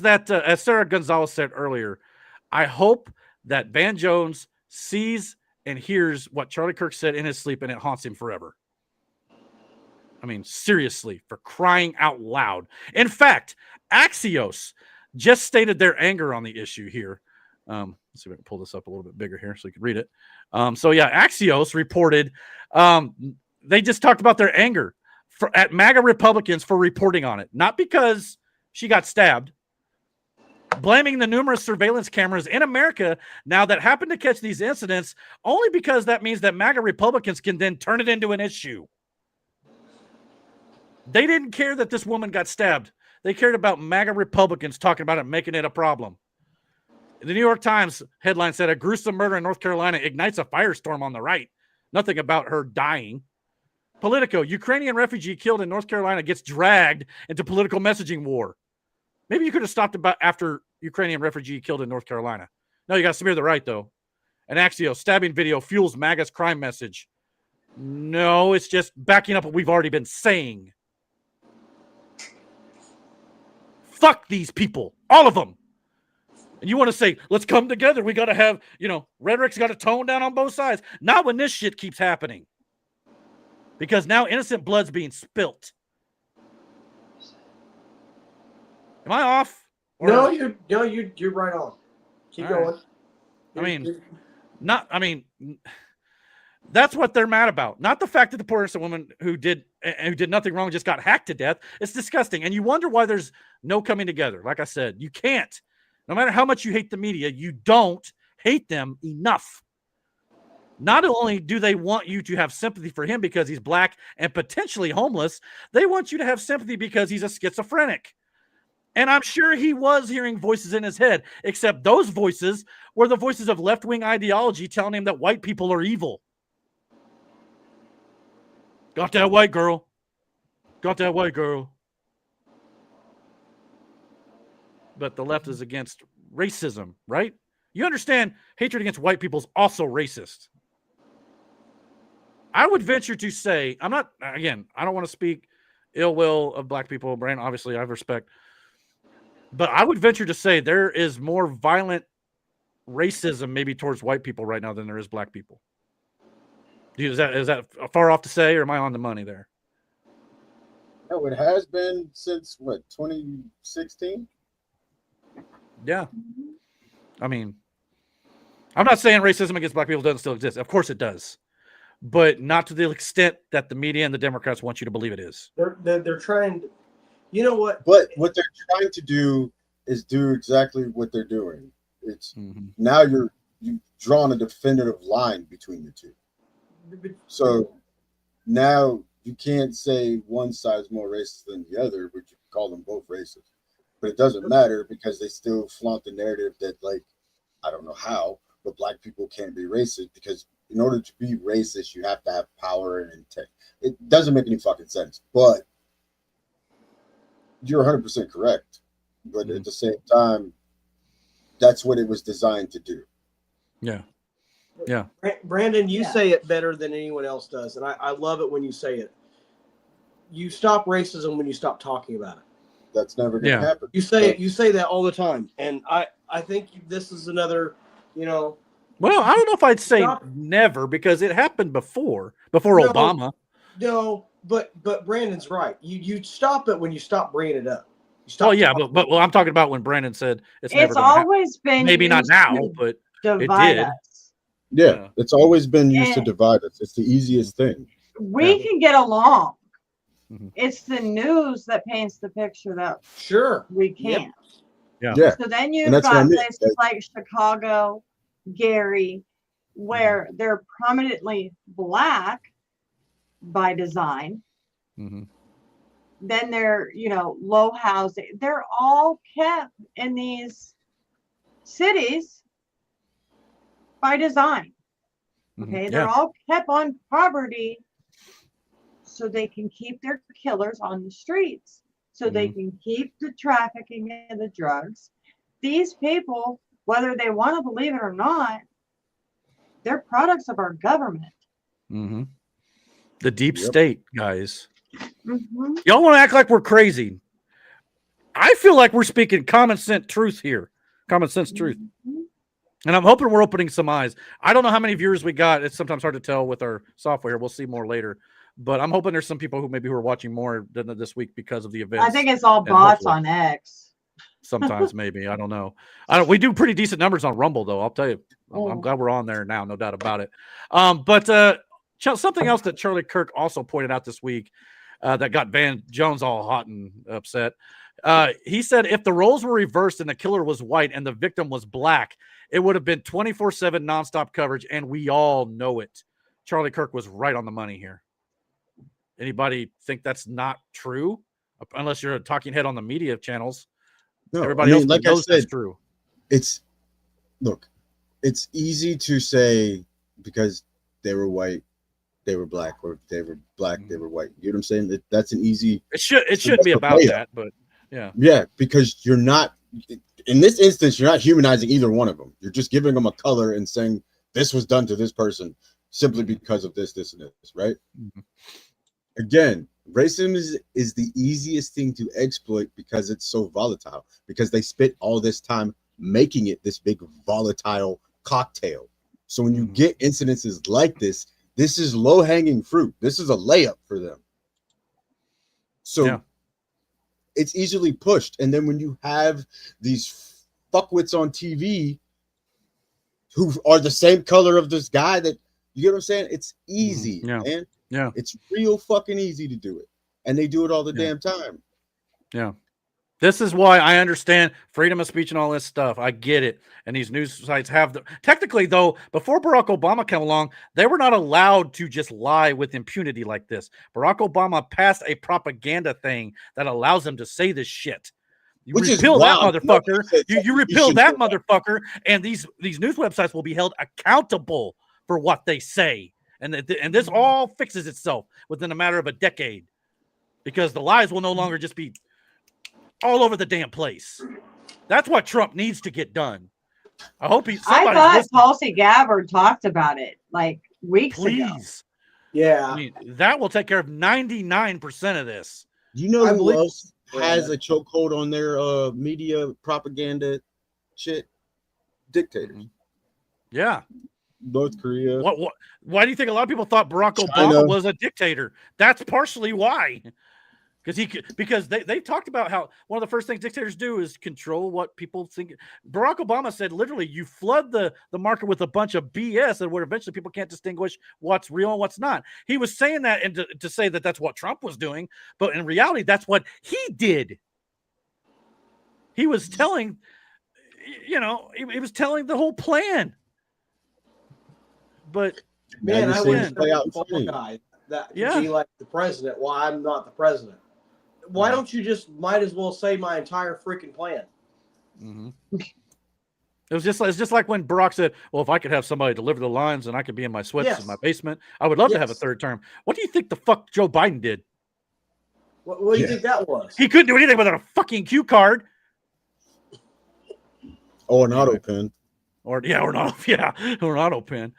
Sarah Gonzalez said earlier, I hope that Van Jones sees and hears what Charlie Kirk said in his sleep and it haunts him forever. I mean, seriously, for crying out loud. In fact, Axios just stated their anger on the issue here. Let's see if I can pull this up a little bit bigger here so you can read it. Axios reported they just talked about their anger at MAGA Republicans for reporting on it. Not because she got stabbed. Blaming the numerous surveillance cameras in America now that happen to catch these incidents only because that means that MAGA Republicans can then turn it into an issue. They didn't care that this woman got stabbed. They cared about MAGA Republicans talking about it, making it a problem. The New York Times headline said a gruesome murder in North Carolina ignites a firestorm on the right. Nothing about her dying. Politico, Ukrainian refugee killed in North Carolina gets dragged into political messaging war. Maybe you could have stopped about after Ukrainian refugee killed in North Carolina. No, you got to smear the right, though. An Axios stabbing video fuels MAGA's crime message. No, it's just backing up what we've already been saying. Fuck these people. All of them. And you want to say, let's come together. We got to have, rhetoric's got to tone down on both sides. Not when this shit keeps happening. Because now innocent blood's being spilt. Am I off? No, you're right on. Keep going. That's what they're mad about. Not the fact that the poor innocent woman who did nothing wrong just got hacked to death. It's disgusting. And you wonder why there's no coming together. Like I said, you can't. No matter how much you hate the media, you don't hate them enough. Not only do they want you to have sympathy for him because he's black and potentially homeless, they want you to have sympathy because he's a schizophrenic. And I'm sure he was hearing voices in his head, except those voices were the voices of left-wing ideology telling him that white people are evil. Got that white girl. Got that white girl. But the left is against racism, right? You understand hatred against white people is also racist. I would venture to say, I don't want to speak ill will of black people. Brandon, obviously, I have respect. But I would venture to say there is more violent racism maybe towards white people right now than there is black people. Is that far off to say, or am I on the money there? No, it has been since, 2016? Yeah. I mean, I'm not saying racism against black people doesn't still exist. Of course it does. But not to the extent that the media and the Democrats want you to believe it is. They're trying to, you know what? But what they're trying to do is do exactly what they're doing. It's now you've drawn a definitive line between the two. So now you can't say one side's more racist than the other, but you call them both racist. But it doesn't matter because they still flaunt the narrative that, I don't know how, but black people can't be racist because in order to be racist, you have to have power and intent. It doesn't make any fucking sense, but you're 100% correct. But at the same time, that's what it was designed to do. Yeah. Yeah. Brandon, you say it better than anyone else does. And I love it when you say it. You stop racism when you stop talking about it. That's never going to happen. You say that all the time. And I think this is another, Well, I don't know if I'd say never because it happened before Obama. No, but Brandon's right. You stop it when you stop bringing it up. Oh yeah, but I'm talking about when Brandon said it's never going to happen. always been Maybe not used now, to but it divide did. us. Yeah, it's always been used to And- divide us. It's the easiest thing. We can get along. Mm-hmm. It's the news that paints the picture that we can't. Yeah. So then And you've that's what I got mean. places like Chicago, Gary, where they're prominently black by design. Mm-hmm. Then they're, low housing. They're all kept in these cities by design. Okay, they're all kept on poverty so they can keep their killers on the streets, so they can keep the trafficking and the drugs. These people, whether they want to believe it or not, they're products of our government. Mm-hmm. The deep state, guys. Mm-hmm. Y'all want to act like we're crazy. I feel like we're speaking common sense truth here. Common sense truth. And I'm hoping we're opening some eyes. I don't know how many viewers we got. It's sometimes hard to tell with our software. We'll see more later. But I'm hoping there's some people who maybe who are watching more than this week because of the events. I think it's all And bots hopefully- on X. Sometimes maybe. I don't know. We do pretty decent numbers on Rumble, though. I'll tell you. I'm glad we're on there now. No doubt about it. But something else that Charlie Kirk also pointed out this week that got Van Jones all hot and upset. He said if the roles were reversed and the killer was white and the victim was black, it would have been 24/7 nonstop coverage, and we all know it. Charlie Kirk was right on the money here. Anybody think that's not true? Unless you're a talking head on the media channels. No, Everybody else knows that's true. It's easy to say because they were white, they were black, or they were black, they were white. You know what I'm saying? That's an easy. It shouldn't be about that, but yeah. Yeah, because you're not in this instance, you're not humanizing either one of them. You're just giving them a color and saying this was done to this person simply because of this, and this, right? Mm-hmm. Again, racism is the easiest thing to exploit because it's so volatile, because they spent all this time making it this big volatile cocktail. So when you get incidences like this is low-hanging fruit. This is a layup for them. So it's easily pushed. And then when you have these fuckwits on TV who are the same color of this guy, that you get what I'm saying? It's easy, man. Yeah. It's real fucking easy to do it. And they do it all the damn time. Yeah. This is why I understand freedom of speech and all this stuff. I get it. And these news sites have technically, though, before Barack Obama came along, they were not allowed to just lie with impunity like this. Barack Obama passed a propaganda thing that allows them to say this shit. You repeal that motherfucker. You repeal that motherfucker, and these news websites will be held accountable for what they say. And this all fixes itself within a matter of a decade, because the lies will no longer just be all over the damn place. That's what Trump needs to get done. I hope I thought Tulsi Gabbard talked about it like weeks ago. Yeah. I mean, that will take care of 99% of this. You know who else has a chokehold on their media propaganda shit? Dictators. Yeah. North Korea. Why do you think a lot of people thought Barack China. Obama was a dictator? That's partially why. Because they talked about how one of the first things dictators do is control what people think. Barack Obama said literally, you flood the market with a bunch of BS and where eventually people can't distinguish what's real and what's not. He was saying that and to say that that's what Trump was doing, but in reality, that's what he did. He was telling, he was telling the whole plan. But man, I wish there was a guy that could be like the president. Well, I'm not the president. Why don't you just might as well say my entire freaking plan? Mm-hmm. It's just like when Barack said, well, if I could have somebody deliver the lines and I could be in my sweats in my basement, I would love to have a third term. What do you think the fuck Joe Biden did? What do you think that was? He couldn't do anything without a fucking cue card. Or an auto pen. Or an auto pen.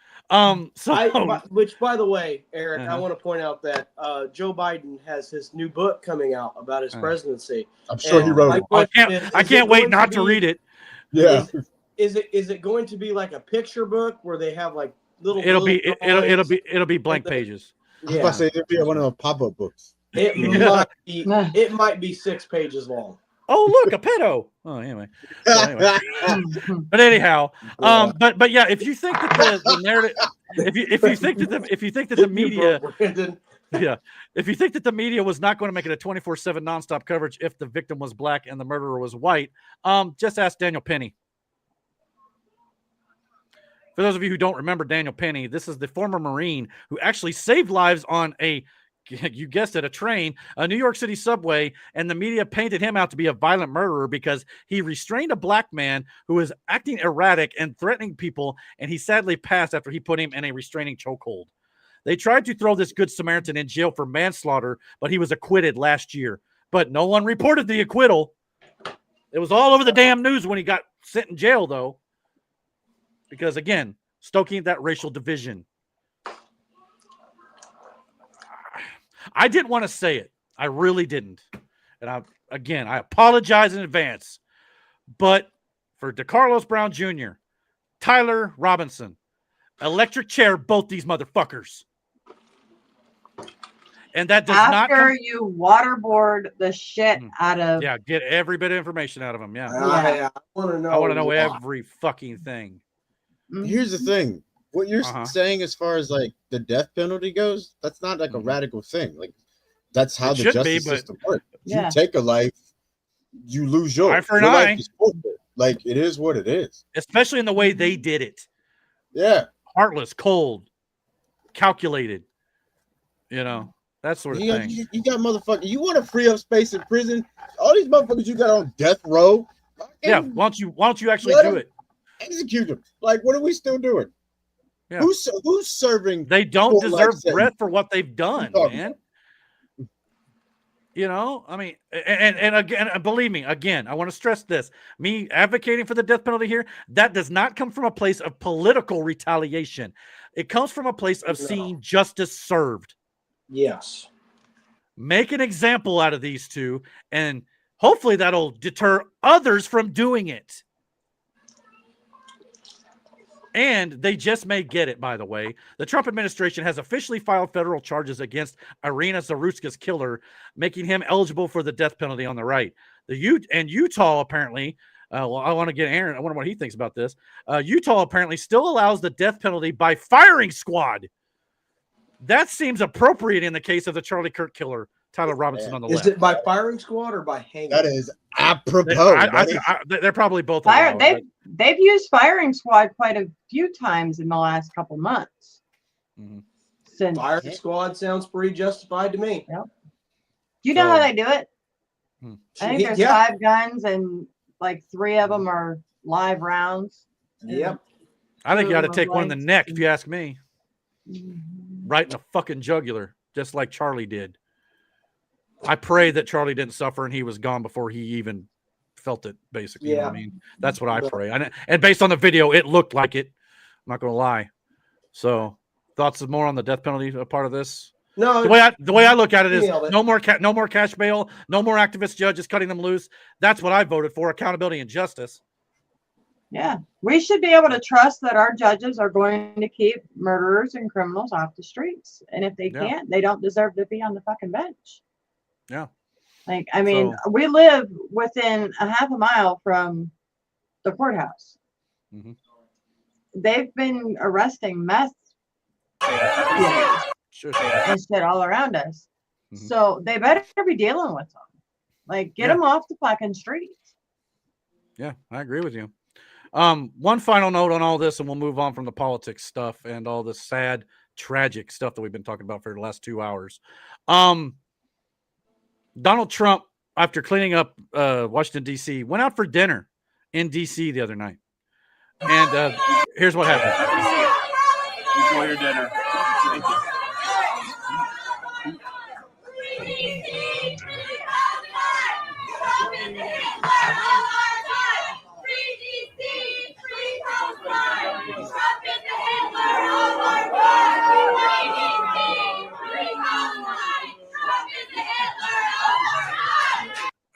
Which, by the way, Eric, I want to point out that Joe Biden has his new book coming out about his presidency. I'm sure he wrote it. I can't wait not to read it. Yeah. Is it going to be like a picture book where they have like little? It'll be blank pages. I was about to say it'll be one of those pop-up books. It might be 6 pages long. Oh, look, a pedo. Oh, anyway. But anyhow, but yeah, if you think that the narrative, if you think that the media, yeah, if you think that the media was not going to make it a 24/7 nonstop coverage if the victim was black and the murderer was white, just ask Daniel Penny. For those of you who don't remember Daniel Penny, this is the former Marine who actually saved lives on you guessed it, a train, a New York City subway, and the media painted him out to be a violent murderer because he restrained a black man who was acting erratic and threatening people, and he sadly passed after he put him in a restraining chokehold. They tried to throw this Good Samaritan in jail for manslaughter, but he was acquitted last year. But no one reported the acquittal. It was all over the damn news when he got sent in jail, though. Because, again, stoking that racial division. I didn't want to say it. I really didn't. And I apologize in advance. But for DeCarlos Brown Jr., Tyler Robinson, electric chair both these motherfuckers. And that does not after you waterboard the shit out of. Yeah, get every bit of information out of them. Yeah. I want to know. I want to know every fucking thing. Here's the thing. What you're saying as far as like the death penalty goes, that's not like a radical thing. Like that's how the justice system works. You take a life, you lose yours. Eye for an Your eye. life is forfeit. Like it is what it is. Especially in the way they did it. Yeah. Heartless, cold, calculated. You know, that sort of thing. You got motherfucker. You want to free up space in prison? All these motherfuckers you got on death row. Yeah, why don't you actually do it? Execute them. Like, what are we still doing? Yeah. Who's serving? They don't deserve breath for what they've done, man. You know, I mean, and again, believe me, again, I want to stress this. Me advocating for the death penalty here, that does not come from a place of political retaliation. It comes from a place of seeing justice served. Yes. Make an example out of these two, and hopefully that'll deter others from doing it. And they just may get it, by the way. The Trump administration has officially filed federal charges against Iryna Zarutska's killer, making him eligible for the death penalty on the right. Utah apparently, well, I want to get Aaron. I wonder what he thinks about this. Utah apparently still allows the death penalty by firing squad. That seems appropriate in the case of the Charlie Kirk killer, Tyler Robinson on the left. Is it by firing squad or by hanging? That is apropos. They're probably both. They've used firing squad quite a few times in the last couple months. Since firing squad sounds pretty justified to me. Yep. Do you know how they do it? I think there's 5 guns and like 3 of them are live rounds. Yep. I think you ought to take one in the neck, if you ask me. Right in the fucking jugular, just like Charlie did. I pray that Charlie didn't suffer and he was gone before he even felt it, basically. You know what I mean? That's what I pray. And based on the video, it looked like it. I'm not going to lie. So, thoughts more on the death penalty part of this? No. The way I look at it is no more cash bail, no more activist judges cutting them loose. That's what I voted for, accountability and justice. Yeah. We should be able to trust that our judges are going to keep murderers and criminals off the streets. And if they can't, they don't deserve to be on the fucking bench. Yeah. Like, I mean, we live within a half a mile from the courthouse. They've been arresting meth and shit all around us. So they better be dealing with them. Like, get them off the fucking streets. Yeah, I agree with you. One final note on all this, and we'll move on from the politics stuff and all this sad, tragic stuff that we've been talking about for the last 2 hours. Donald Trump, after cleaning up Washington, D.C., went out for dinner in D.C. the other night. And here's what happened. Enjoy your dinner.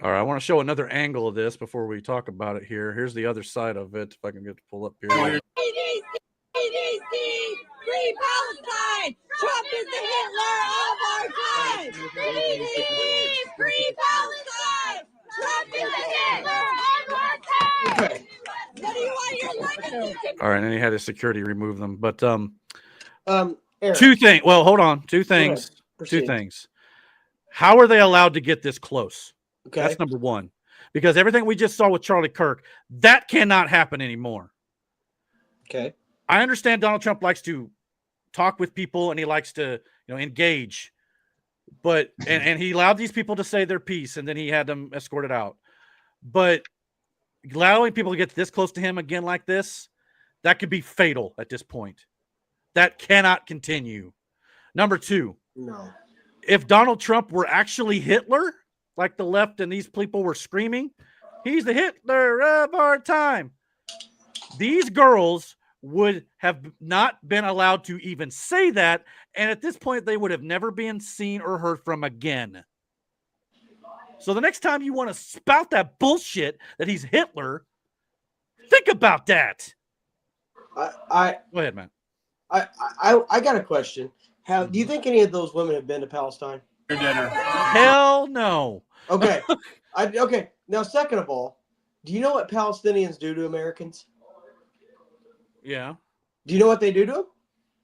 All right, I want to show another angle of this before we talk about it here. Here's the other side of it, if I can get to pull up here. CDC, free Palestine! Trump is the Hitler of our time! CDC, free Palestine! Okay. What do you want your legacy to be? All right, and he had his security remove them. But Eric, two things. Well, hold on. Two ahead. things. Two Proceed. things. How are they allowed to get this close? Okay. That's number one. Because everything we just saw with Charlie Kirk, that cannot happen anymore. Okay. I understand Donald Trump likes to talk with people and he likes to, engage. But and he allowed these people to say their piece and then he had them escorted out. But allowing people to get this close to him again like this, that could be fatal at this point. That cannot continue. Number two, No. if Donald Trump were actually Hitler, like the left and these people were screaming, he's the Hitler of our time, these girls would have not been allowed to even say that. And at this point, they would have never been seen or heard from again. So the next time you want to spout that bullshit that he's Hitler, think about that. Go ahead, man. I got a question. Do you think any of those women have been to Palestine? Your dinner. Hell no. Okay. Okay. Now, second of all, do you know what Palestinians do to Americans? Yeah. Do you know what they do to them?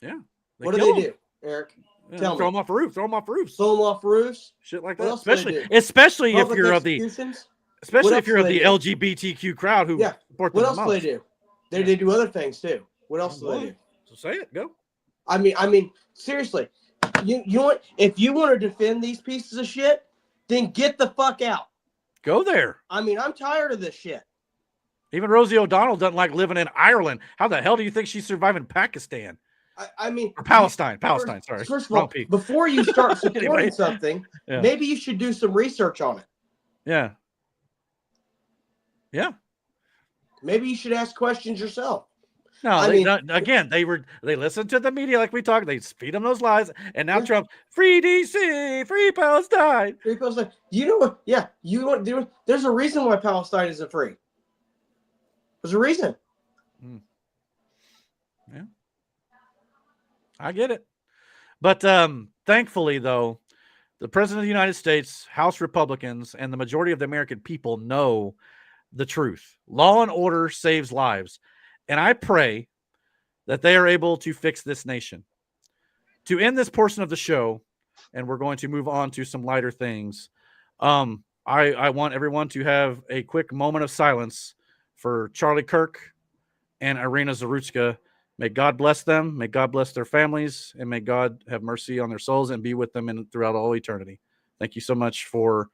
Yeah. What do they do, Eric? Yeah, Tell throw me. them off a roof. Throw them off roofs. Throw them off roofs. Shit like What that. else do they do? Especially if Public you're of the executions? especially What if you're else of do the they do? LGBTQ crowd who Yeah. support them What else the do they most. do? They do other things too. What else do boy. they do? So say it. Go. I mean, seriously, you want if you want to defend these pieces of shit, then get the fuck out. Go there. I mean, I'm tired of this shit. Even Rosie O'Donnell doesn't like living in Ireland. How the hell do you think she's surviving Pakistan? I mean, Or Palestine. Palestine, sorry. First of Wrong all, P. before you start supporting Anyway. something, Yeah. maybe you should do some research on it. Yeah. Yeah. Maybe you should ask questions yourself. No, I they, mean- again, they listened to the media like we talked. They feed them those lies, and now Trump, free DC, free Palestine. Free Palestine. You know what? Yeah, there's a reason why Palestine isn't free. There's a reason. Yeah, I get it. But thankfully, though, the President of the United States, House Republicans, and the majority of the American people know the truth. Law and order saves lives. And I pray that they are able to fix this nation. To end this portion of the show, and we're going to move on to some lighter things, I want everyone to have a quick moment of silence for Charlie Kirk and Iryna Zarutska. May God bless them, may God bless their families, and may God have mercy on their souls and be with them throughout all eternity. Thank you so much for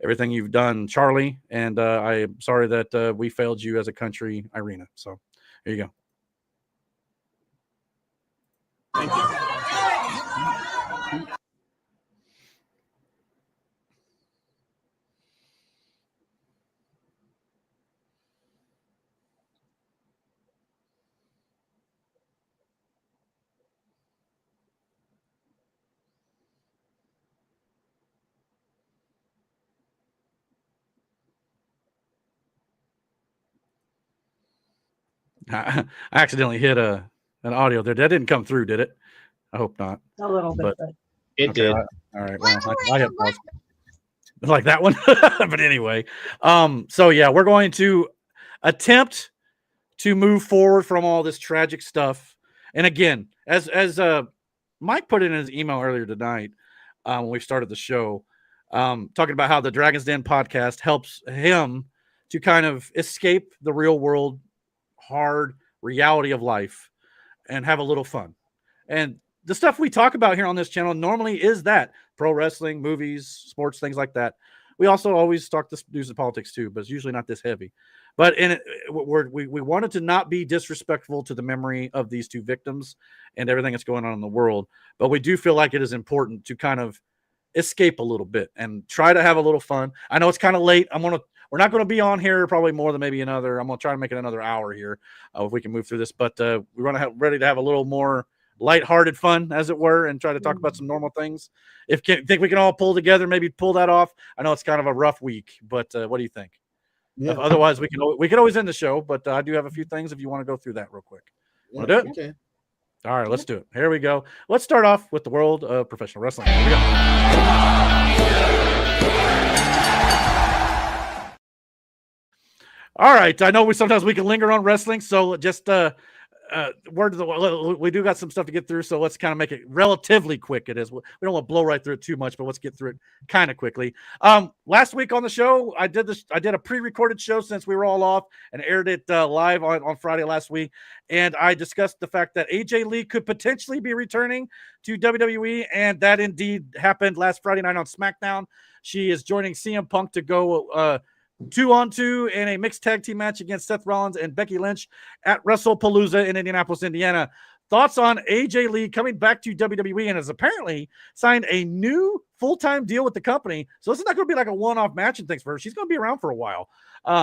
everything you've done, Charlie, and I am sorry that we failed you as a country, Iryna. So here you go. Thank you. I accidentally hit an audio there. That didn't come through, did it? I hope not. A little bit, but It did. All right. Well, I hit pause. Like that one. But anyway, so yeah, we're going to attempt to move forward from all this tragic stuff. And again, as Mike put it in his email earlier tonight, when we started the show, talking about how the Dragon's Den podcast helps him to kind of escape the real world, hard reality of life and have a little fun. And the stuff we talk about here on this channel normally is that pro wrestling, movies, sports, things like that. We also always talk this news and politics too, but it's usually not this heavy. But we wanted to not be disrespectful to the memory of these two victims and everything that's going on in the world. But we do feel like it is important to kind of escape a little bit and try to have a little fun. I know it's kind of late. We're not going to be on here probably more than maybe another. I'm going to try to make it another hour here if we can move through this. But we're going to have ready to have a little more lighthearted fun, as it were, and try to talk about some normal things. Think we can all pull together, maybe pull that off. I know it's kind of a rough week, but what do you think? Yeah. Otherwise, we can always end the show. But I do have a few things if you want to go through that real quick. Want to do it? Okay. All right, let's do it. Here we go. Let's start off with the world of professional wrestling. Here we go. All right. I know we can linger on wrestling, so just word to the we do got some stuff to get through, so let's kind of make it relatively quick. It is. We don't want to blow right through it too much, but let's get through it kind of quickly. Last week on the show, I did a pre-recorded show since we were all off and aired it live on Friday last week, and I discussed the fact that AJ Lee could potentially be returning to WWE, and that indeed happened last Friday night on SmackDown. She is joining CM Punk to go 2-on-2 in a mixed tag team match against Seth Rollins and Becky Lynch at WrestlePalooza in Indianapolis, Indiana. Thoughts on AJ Lee coming back to WWE and has apparently signed a new full-time deal with the company. So this is not going to be like a one-off match and things for her. She's going to be around for a while.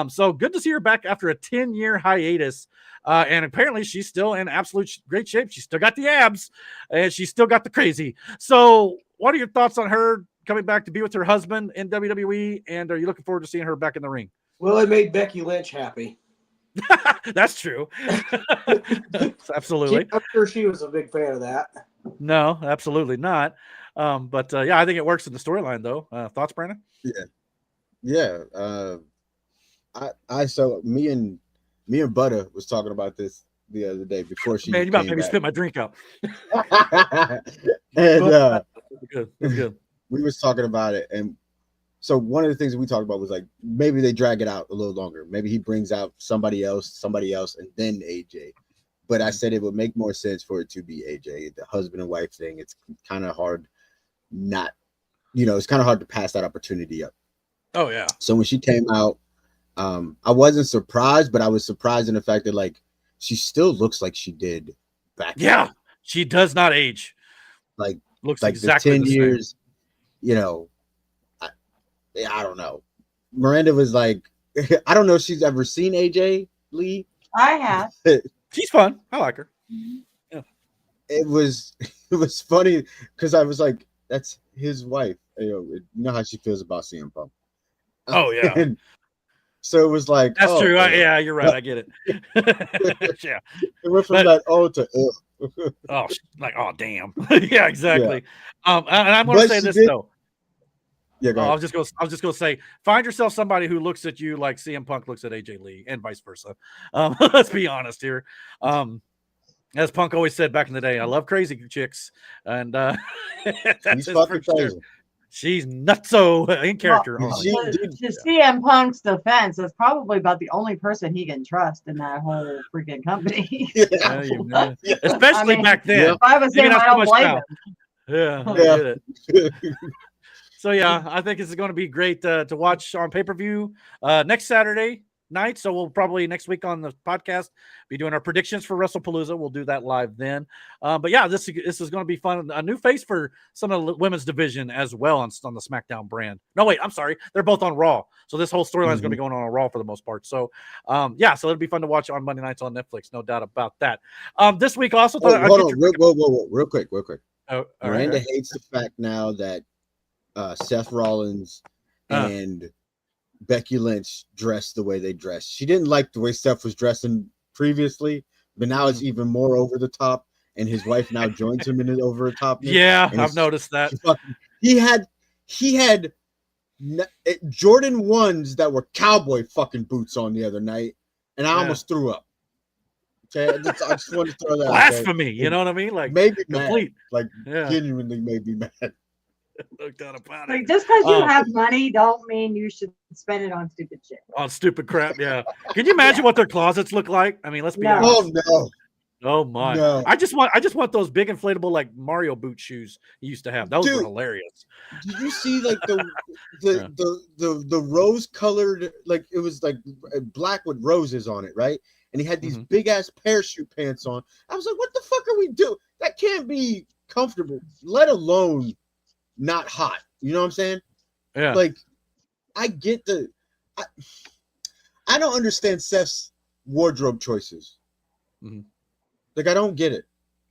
So good to see her back after a 10-year hiatus. And apparently she's still in absolute great shape. She's still got the abs and she's still got the crazy. So what are your thoughts on her coming back to be with her husband in WWE, and are you looking forward to seeing her back in the ring? Well, it made Becky Lynch happy. That's true. Absolutely. I'm sure she was a big fan of that. No, absolutely not. But yeah, I think it works in the storyline, though. Thoughts, Brandon? Yeah. I so me and Butter was talking about this the other day before she. Man, you about to maybe spit my drink out. And good. We was talking about it, and so one of the things that we talked about was like maybe they drag it out a little longer. Maybe he brings out somebody else, and then AJ. But I said it would make more sense for it to be AJ, the husband and wife thing. It's kind of hard it's kind of hard to pass that opportunity up. Oh yeah. So when she came out, I wasn't surprised, but I was surprised in the fact that like she still looks like she did back. Yeah, she does not age. Like looks like exactly the 10 the years. I don't know. Miranda was like, I don't know if she's ever seen AJ Lee. I have. She's fun. I like her. Yeah. It was funny because I was like, that's his wife. You know how she feels about CM Punk. Oh yeah. And so it was like, that's true. Yeah, you're right. I get it. Yeah. It went from that to oh damn. Yeah, exactly. Yeah. And I'm going to say this though. Yeah, go ahead. I was just gonna say, find yourself somebody who looks at you like CM Punk looks at AJ Lee, and vice versa. Let's be honest here. As Punk always said back in the day, I love crazy chicks, and that's fucking crazy. Sure. She's nutso in character. Well, to CM Punk's defense, that's probably about the only person he can trust in that whole freaking company. Especially back then. If I was him, I don't blame him. Yeah, I get it. So yeah, I think this is going to be great to watch on pay-per-view next Saturday night. So we'll probably next week on the podcast be doing our predictions for WrestlePalooza. We'll do that live then. But yeah, this is going to be fun. A new face for some of the women's division as well on the SmackDown brand. No, wait, I'm sorry. They're both on Raw. So this whole storyline is going to be going on Raw for the most part. So yeah, so it'll be fun to watch on Monday nights on Netflix. No doubt about that. This week also thought real quick. Oh, Miranda hates the fact now that Seth Rollins and Becky Lynch dressed the way they dressed. She didn't like the way Seth was dressing previously, but now it's even more over the top, and his wife now joins him in it over the top. Yeah, I've noticed that. He had Jordan 1s that were cowboy fucking boots on the other night, and I almost threw up. Okay, I just wanted to throw that blasphemy. Okay? You know what I mean? Like maybe complete. Mad. Like genuinely made me mad. Looked out about like, just because you have money don't mean you should spend it on stupid shit. On stupid crap, yeah. Can you imagine what their closets look like? I mean, let's be honest. Oh no. Oh my. No. I just want those big inflatable like Mario boot shoes you used to have. Those were hilarious. Did you see like the rose colored, like it was like black with roses on it, right? And he had these big ass parachute pants on. I was like, what the fuck are we doing? That can't be comfortable, let alone not hot. You know what I'm saying? Yeah. Like, I get I don't understand Seth's wardrobe choices. Like, I don't get it.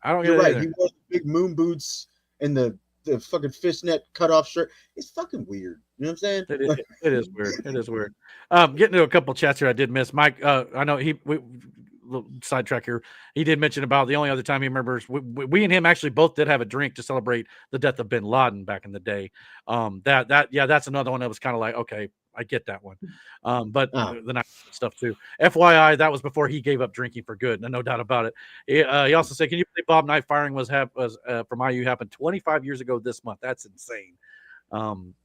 I don't get You're it right. either. He wore the big moon boots and the fucking fishnet cutoff shirt. It's fucking weird. You know what I'm saying? It is weird. It is weird. Getting to a couple chats here I did miss. Mike, I know sidetrack here. He did mention about the only other time he remembers we and him actually both did have a drink to celebrate the death of bin Laden back in the day. That's another one that was kind of like, okay, I get that one. But the night stuff too. FYI, that was before he gave up drinking for good. No doubt about it. He also said, "Can you believe Bob Knight firing was from IU happened 25 years ago this month? That's insane."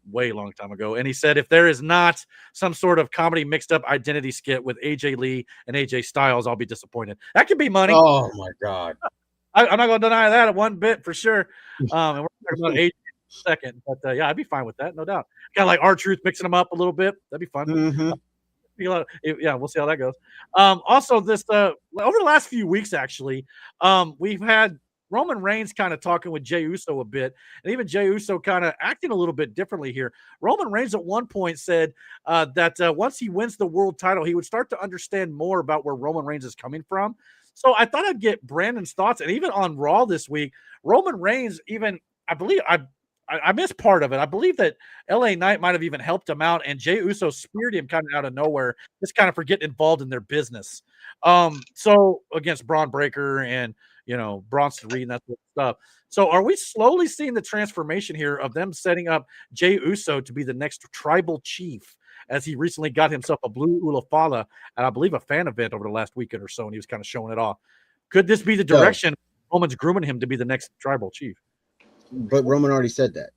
Way long time ago. And he said, if there is not some sort of comedy mixed up identity skit with AJ Lee and AJ Styles, I'll be disappointed. That could be money. Oh my God. I'm not going to deny that one bit for sure. And we're talking about AJ in a second, but yeah, I'd be fine with that. No doubt. Kind of like R-Truth mixing them up a little bit. That'd be fun. Yeah, we'll see how that goes. Also this, over the last few weeks, actually, we've had Roman Reigns kind of talking with Jey Uso a bit, and even Jey Uso kind of acting a little bit differently here. Roman Reigns at one point said that once he wins the world title, he would start to understand more about where Roman Reigns is coming from. So I thought I'd get Brandon's thoughts. And even on Raw this week, Roman Reigns, even I believe I missed part of it. I believe that LA Knight might have even helped him out, and Jey Uso speared him kind of out of nowhere, just kind of for getting involved in their business. So against Braun Breaker and Bronson Reed and that sort of stuff. So are we slowly seeing the transformation here of them setting up Jey Uso to be the next tribal chief, as he recently got himself a blue Ulafala at, I believe, a fan event over the last weekend or so, and he was kind of showing it off. Could this be the direction Roman's grooming him to be the next tribal chief? But Roman already said that.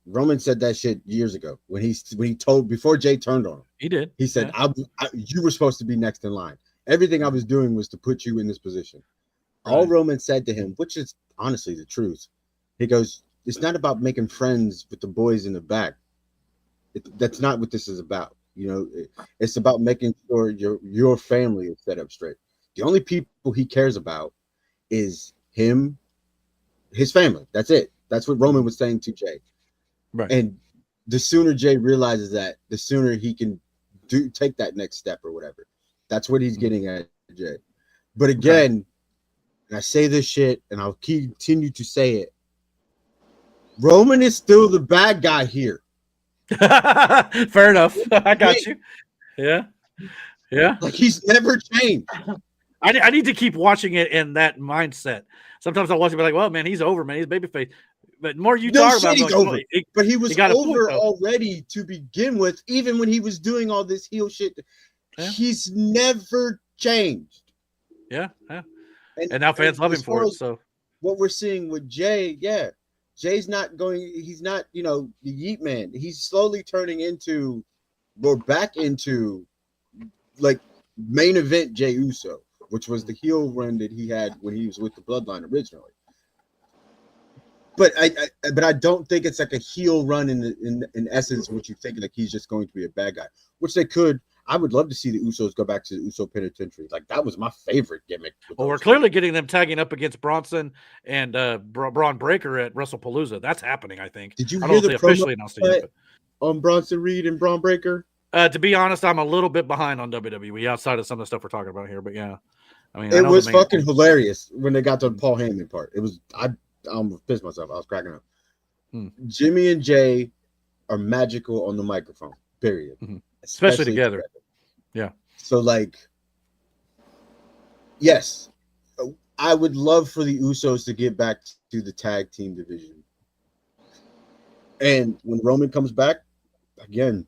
Roman said that shit years ago when he told, before Jay turned on him. He did. He said, you were supposed to be next in line. Everything I was doing was to put you in this position. Right. All Roman said to him, which is honestly the truth, he goes, it's not about making friends with the boys in the back. That's not what this is about. It's about making sure your family is set up straight. The only people he cares about is him, his family. That's it. That's what Roman was saying to Jay. Right. And the sooner Jay realizes that, the sooner he can take that next step or whatever. That's what he's getting at, Jay. But again, and I say this shit, and I'll continue to say it, Roman is still the bad guy here. Fair enough. I got you. Yeah. Like he's never changed. I need to keep watching it in that mindset. Sometimes I'll watch it and be like, well, man, he's over, man. He's babyface. But more you talk about he's over. But he was over point, already to begin with, even when he was doing all this heel shit. Yeah. He's never changed. Yeah. And now fans love him for it. So what we're seeing with Jay, Jay's not going, he's not, the Yeet Man. He's slowly turning into, or back into, like, main event Jey Uso, which was the heel run that he had when he was with the Bloodline originally. But I don't think it's like a heel run in essence, what you think, like he's just going to be a bad guy, which they could. I would love to see the Usos go back to the Uso Penitentiary. Like, that was my favorite gimmick. Well, we're clearly getting them tagging up against Bronson and Braun Breaker at WrestlePalooza. That's happening, I think. Did you I hear don't the know if they officially announced it yet, on Bronson Reed and Braun Breaker? To be honest, I'm a little bit behind on WWE outside of some of the stuff we're talking about here. But yeah, I mean, it was fucking hilarious when they got to the Paul Heyman part. It was I almost pissed myself. I was cracking up. Jimmy and Jay are magical on the microphone. Period. Especially together. Yeah. So, like, yes, I would love for the Usos to get back to the tag team division. And when Roman comes back, again,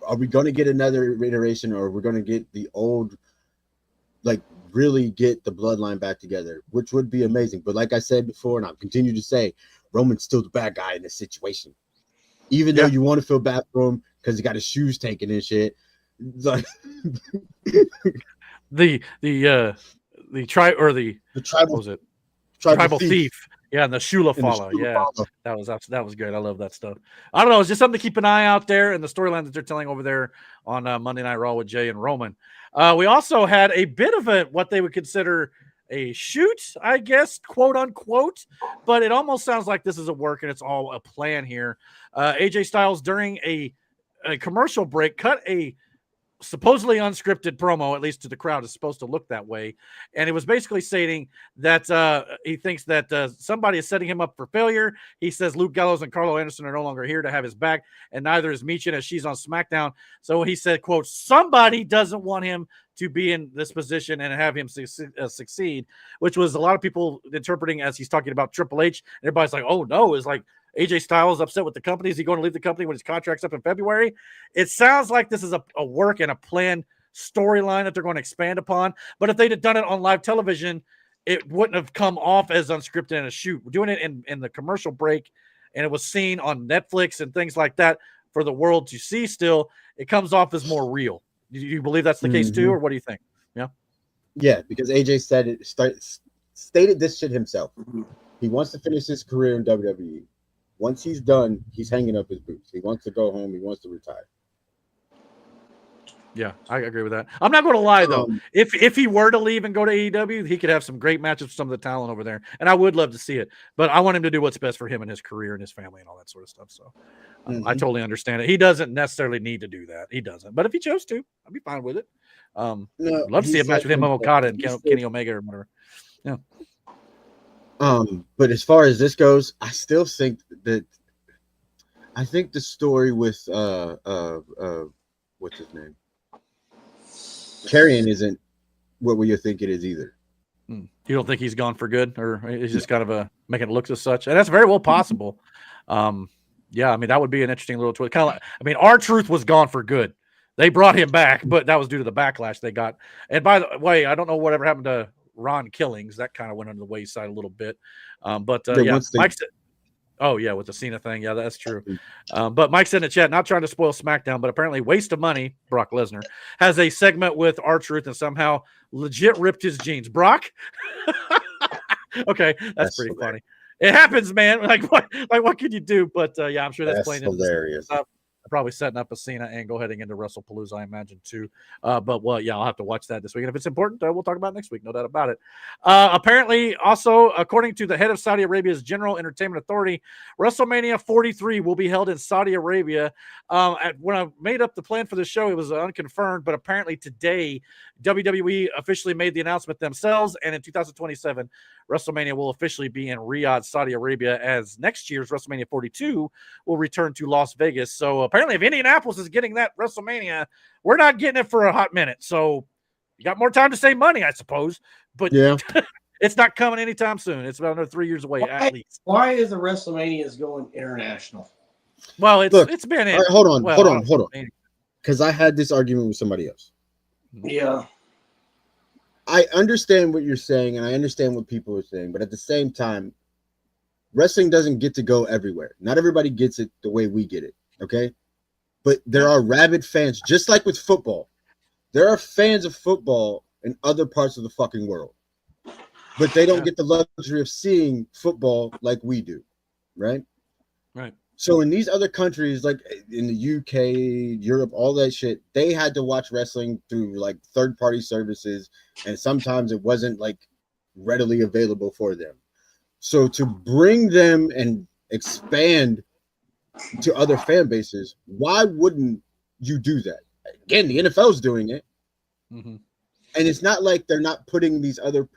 are we going to get another iteration, or are we going to get the old, like, really get the bloodline back together, which would be amazing. But like I said before, and I'll continue to say, Roman's still the bad guy in this situation. Even though you want to feel bad for him because he got his shoes taken and shit. Like the tribal thief. Yeah, and the Shula Fala. Yeah, that was great. I love that stuff. I don't know. It's just something to keep an eye out there, and the storyline that they're telling over there on Monday Night Raw with Jay and Roman. We also had a bit of what they would consider a shoot, I guess, quote unquote, but it almost sounds like this is a work and it's all a plan here. AJ Styles, during a commercial break, cut a supposedly unscripted promo, at least to the crowd, is supposed to look that way. And it was basically stating that he thinks that somebody is setting him up for failure. He says Luke Gallows and Carlo Anderson are no longer here to have his back, and neither is Michin as she's on SmackDown. So he said, quote, somebody doesn't want him to be in this position and have him succeed, which was a lot of people interpreting as he's talking about Triple H. And everybody's like, oh no, is like AJ Styles upset with the company. Is he going to leave the company when his contract's up in February? It sounds like this is a work and a planned storyline that they're going to expand upon. But if they'd have done it on live television, it wouldn't have come off as unscripted in a shoot. We're doing it in the commercial break, and it was seen on Netflix and things like that for the world to see still. It comes off as more real. Do you believe that's the case too, or what do you think? Yeah. Yeah, because AJ said it stated this shit himself. He wants to finish his career in WWE. Once he's done, he's hanging up his boots. He wants to go home. He wants to retire. Yeah, I agree with that. I'm not going to lie though. If he were to leave and go to AEW, he could have some great matches with some of the talent over there, and I would love to see it. But I want him to do what's best for him and his career and his family and all that sort of stuff. So I totally understand it. He doesn't necessarily need to do that. He doesn't. But if he chose to, I'd be fine with it. Love to see a match with him and Okada and Kenny Omega or whatever. Yeah. But as far as this goes, I still think that the story with what's his name? Carrion isn't what you think it is either. You don't think he's gone for good, or he's just kind of making it look as such? And that's very well possible. Yeah, I mean, that would be an interesting little twist. Kind of like, I mean, R-Truth was gone for good. They brought him back, but that was due to the backlash they got. And by the way, I don't know whatever happened to Ron Killings. That kind of went under the wayside a little bit. But Mike said, oh, yeah, with the Cena thing. Yeah, that's true. But Mike said in the chat, not trying to spoil SmackDown, but apparently Waste of Money, Brock Lesnar, has a segment with R-Truth and somehow legit ripped his jeans. Brock? Okay, that's pretty funny. It happens, man. Like what can you do? But yeah, I'm sure that's playing hilarious. Probably setting up a Cena angle heading into WrestlePalooza, I imagine, too. But, well, yeah, I'll have to watch that this week. And if it's important, we'll talk about it next week. No doubt about it. Apparently, also, according to the head of Saudi Arabia's General Entertainment Authority, WrestleMania 43 will be held in Saudi Arabia. When I made up the plan for the show, it was unconfirmed. But apparently today, WWE officially made the announcement themselves. And in 2027, WrestleMania will officially be in Riyadh, Saudi Arabia, as next year's WrestleMania 42 will return to Las Vegas. So apparently if Indianapolis is getting that WrestleMania, we're not getting it for a hot minute. So you got more time to save money, I suppose. But yeah, it's not coming anytime soon. It's about another 3 years away at least. Why is the WrestleManias going international? Well, it's been in. Right, hold on. Because I had this argument with somebody else. Yeah. I understand what you're saying, and I understand what people are saying, but at the same time, wrestling doesn't get to go everywhere. Not everybody gets it the way we get it, okay? But there are rabid fans, just like with football. There are fans of football in other parts of the fucking world, but they don't get the luxury of seeing football like we do, right? Right. So in these other countries, like in the UK, Europe, all that shit, they had to watch wrestling through like third-party services, and sometimes it wasn't like readily available for them. So to bring them and expand to other fan bases, why wouldn't you do that? Again, the NFL's doing it. Mm-hmm. And it's not like they're not putting these other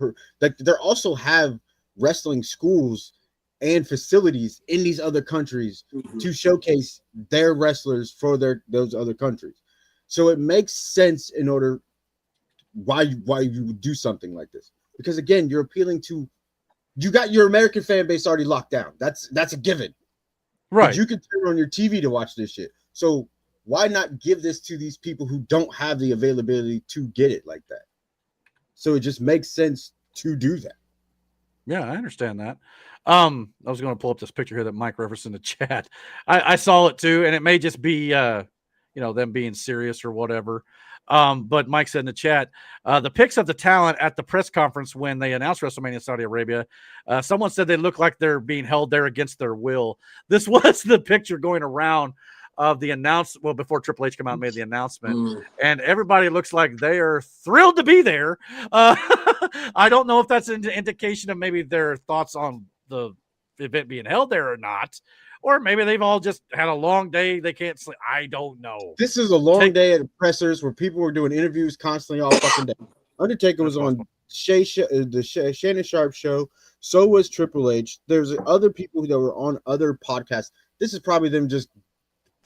like they also have wrestling schools and facilities in these other countries to showcase their wrestlers for those other countries. So it makes sense in order why you would do something like this. Because again, you're appealing to, you got your American fan base already locked down. That's a given. Right. But you can turn on your TV to watch this shit. So why not give this to these people who don't have the availability to get it like that? So it just makes sense to do that. Yeah, I understand that. I was going to pull up this picture here that Mike referenced in the chat. I saw it too, and it may just be them being serious or whatever. But Mike said in the chat, the pics of the talent at the press conference when they announced WrestleMania in Saudi Arabia, someone said they look like they're being held there against their will. This was the picture going around of the announcement. Well, before Triple H came out and made the announcement, and everybody looks like they are thrilled to be there. I don't know if that's an indication of maybe their thoughts on the event being held there or not. Or maybe they've all just had a long day. They can't sleep. I don't know. This is a long day at the pressers where people were doing interviews constantly all fucking day. Undertaker was on the Shannon Sharp show. So was Triple H. There's other people that were on other podcasts. This is probably them just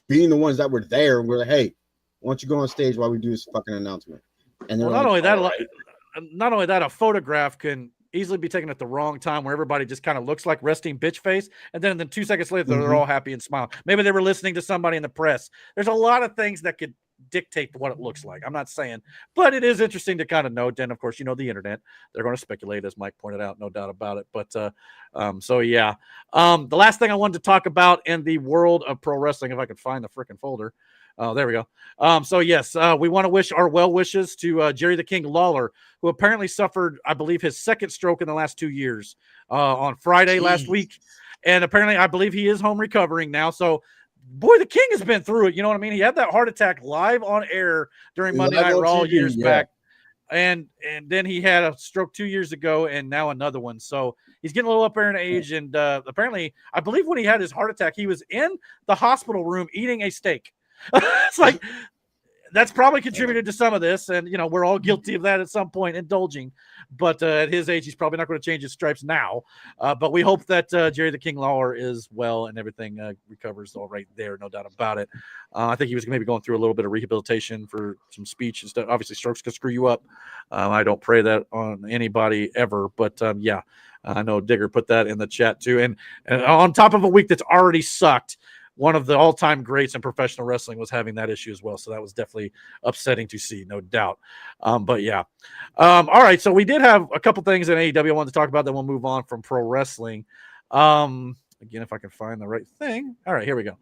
being the ones that were there. And we're like, hey, why don't you go on stage while we do this fucking announcement? And well, not only that, a photograph can easily be taken at the wrong time where everybody just kind of looks like resting bitch face. And then 2 seconds later, they're all happy and smiling. Maybe they were listening to somebody in the press. There's a lot of things that could dictate what it looks like. I'm not saying, but it is interesting to kind of note. And of course, the internet, they're going to speculate, as Mike pointed out, no doubt about it. But so yeah. The last thing I wanted to talk about in the world of pro wrestling, if I could find the freaking folder. Oh, there we go. So yes, we want to wish our well wishes to Jerry the King Lawler, who apparently suffered, I believe, his second stroke in the last 2 years on Friday last week. And apparently, I believe he is home recovering now. So, boy, the King has been through it. You know what I mean? He had that heart attack live on air during Monday Night Raw years back. And then he had a stroke 2 years ago and now another one. So he's getting a little up there in age. And apparently, I believe when he had his heart attack, he was in the hospital room eating a steak. It's like that's probably contributed to some of this, and we're all guilty of that at some point, indulging. But at his age, he's probably not going to change his stripes now. But we hope that Jerry the King Lawler is well and everything recovers all right there, no doubt about it. I think he was maybe going through a little bit of rehabilitation for some speech and stuff. Obviously, strokes can screw you up. I don't pray that on anybody ever, but yeah, I know Digger put that in the chat too. And on top of a week that's already sucked, one of the all-time greats in professional wrestling was having that issue as well. So that was definitely upsetting to see, no doubt. But yeah. All right. So we did have a couple things in AEW I wanted to talk about, then we'll move on from pro wrestling. Again, if I can find the right thing. All right, here we go.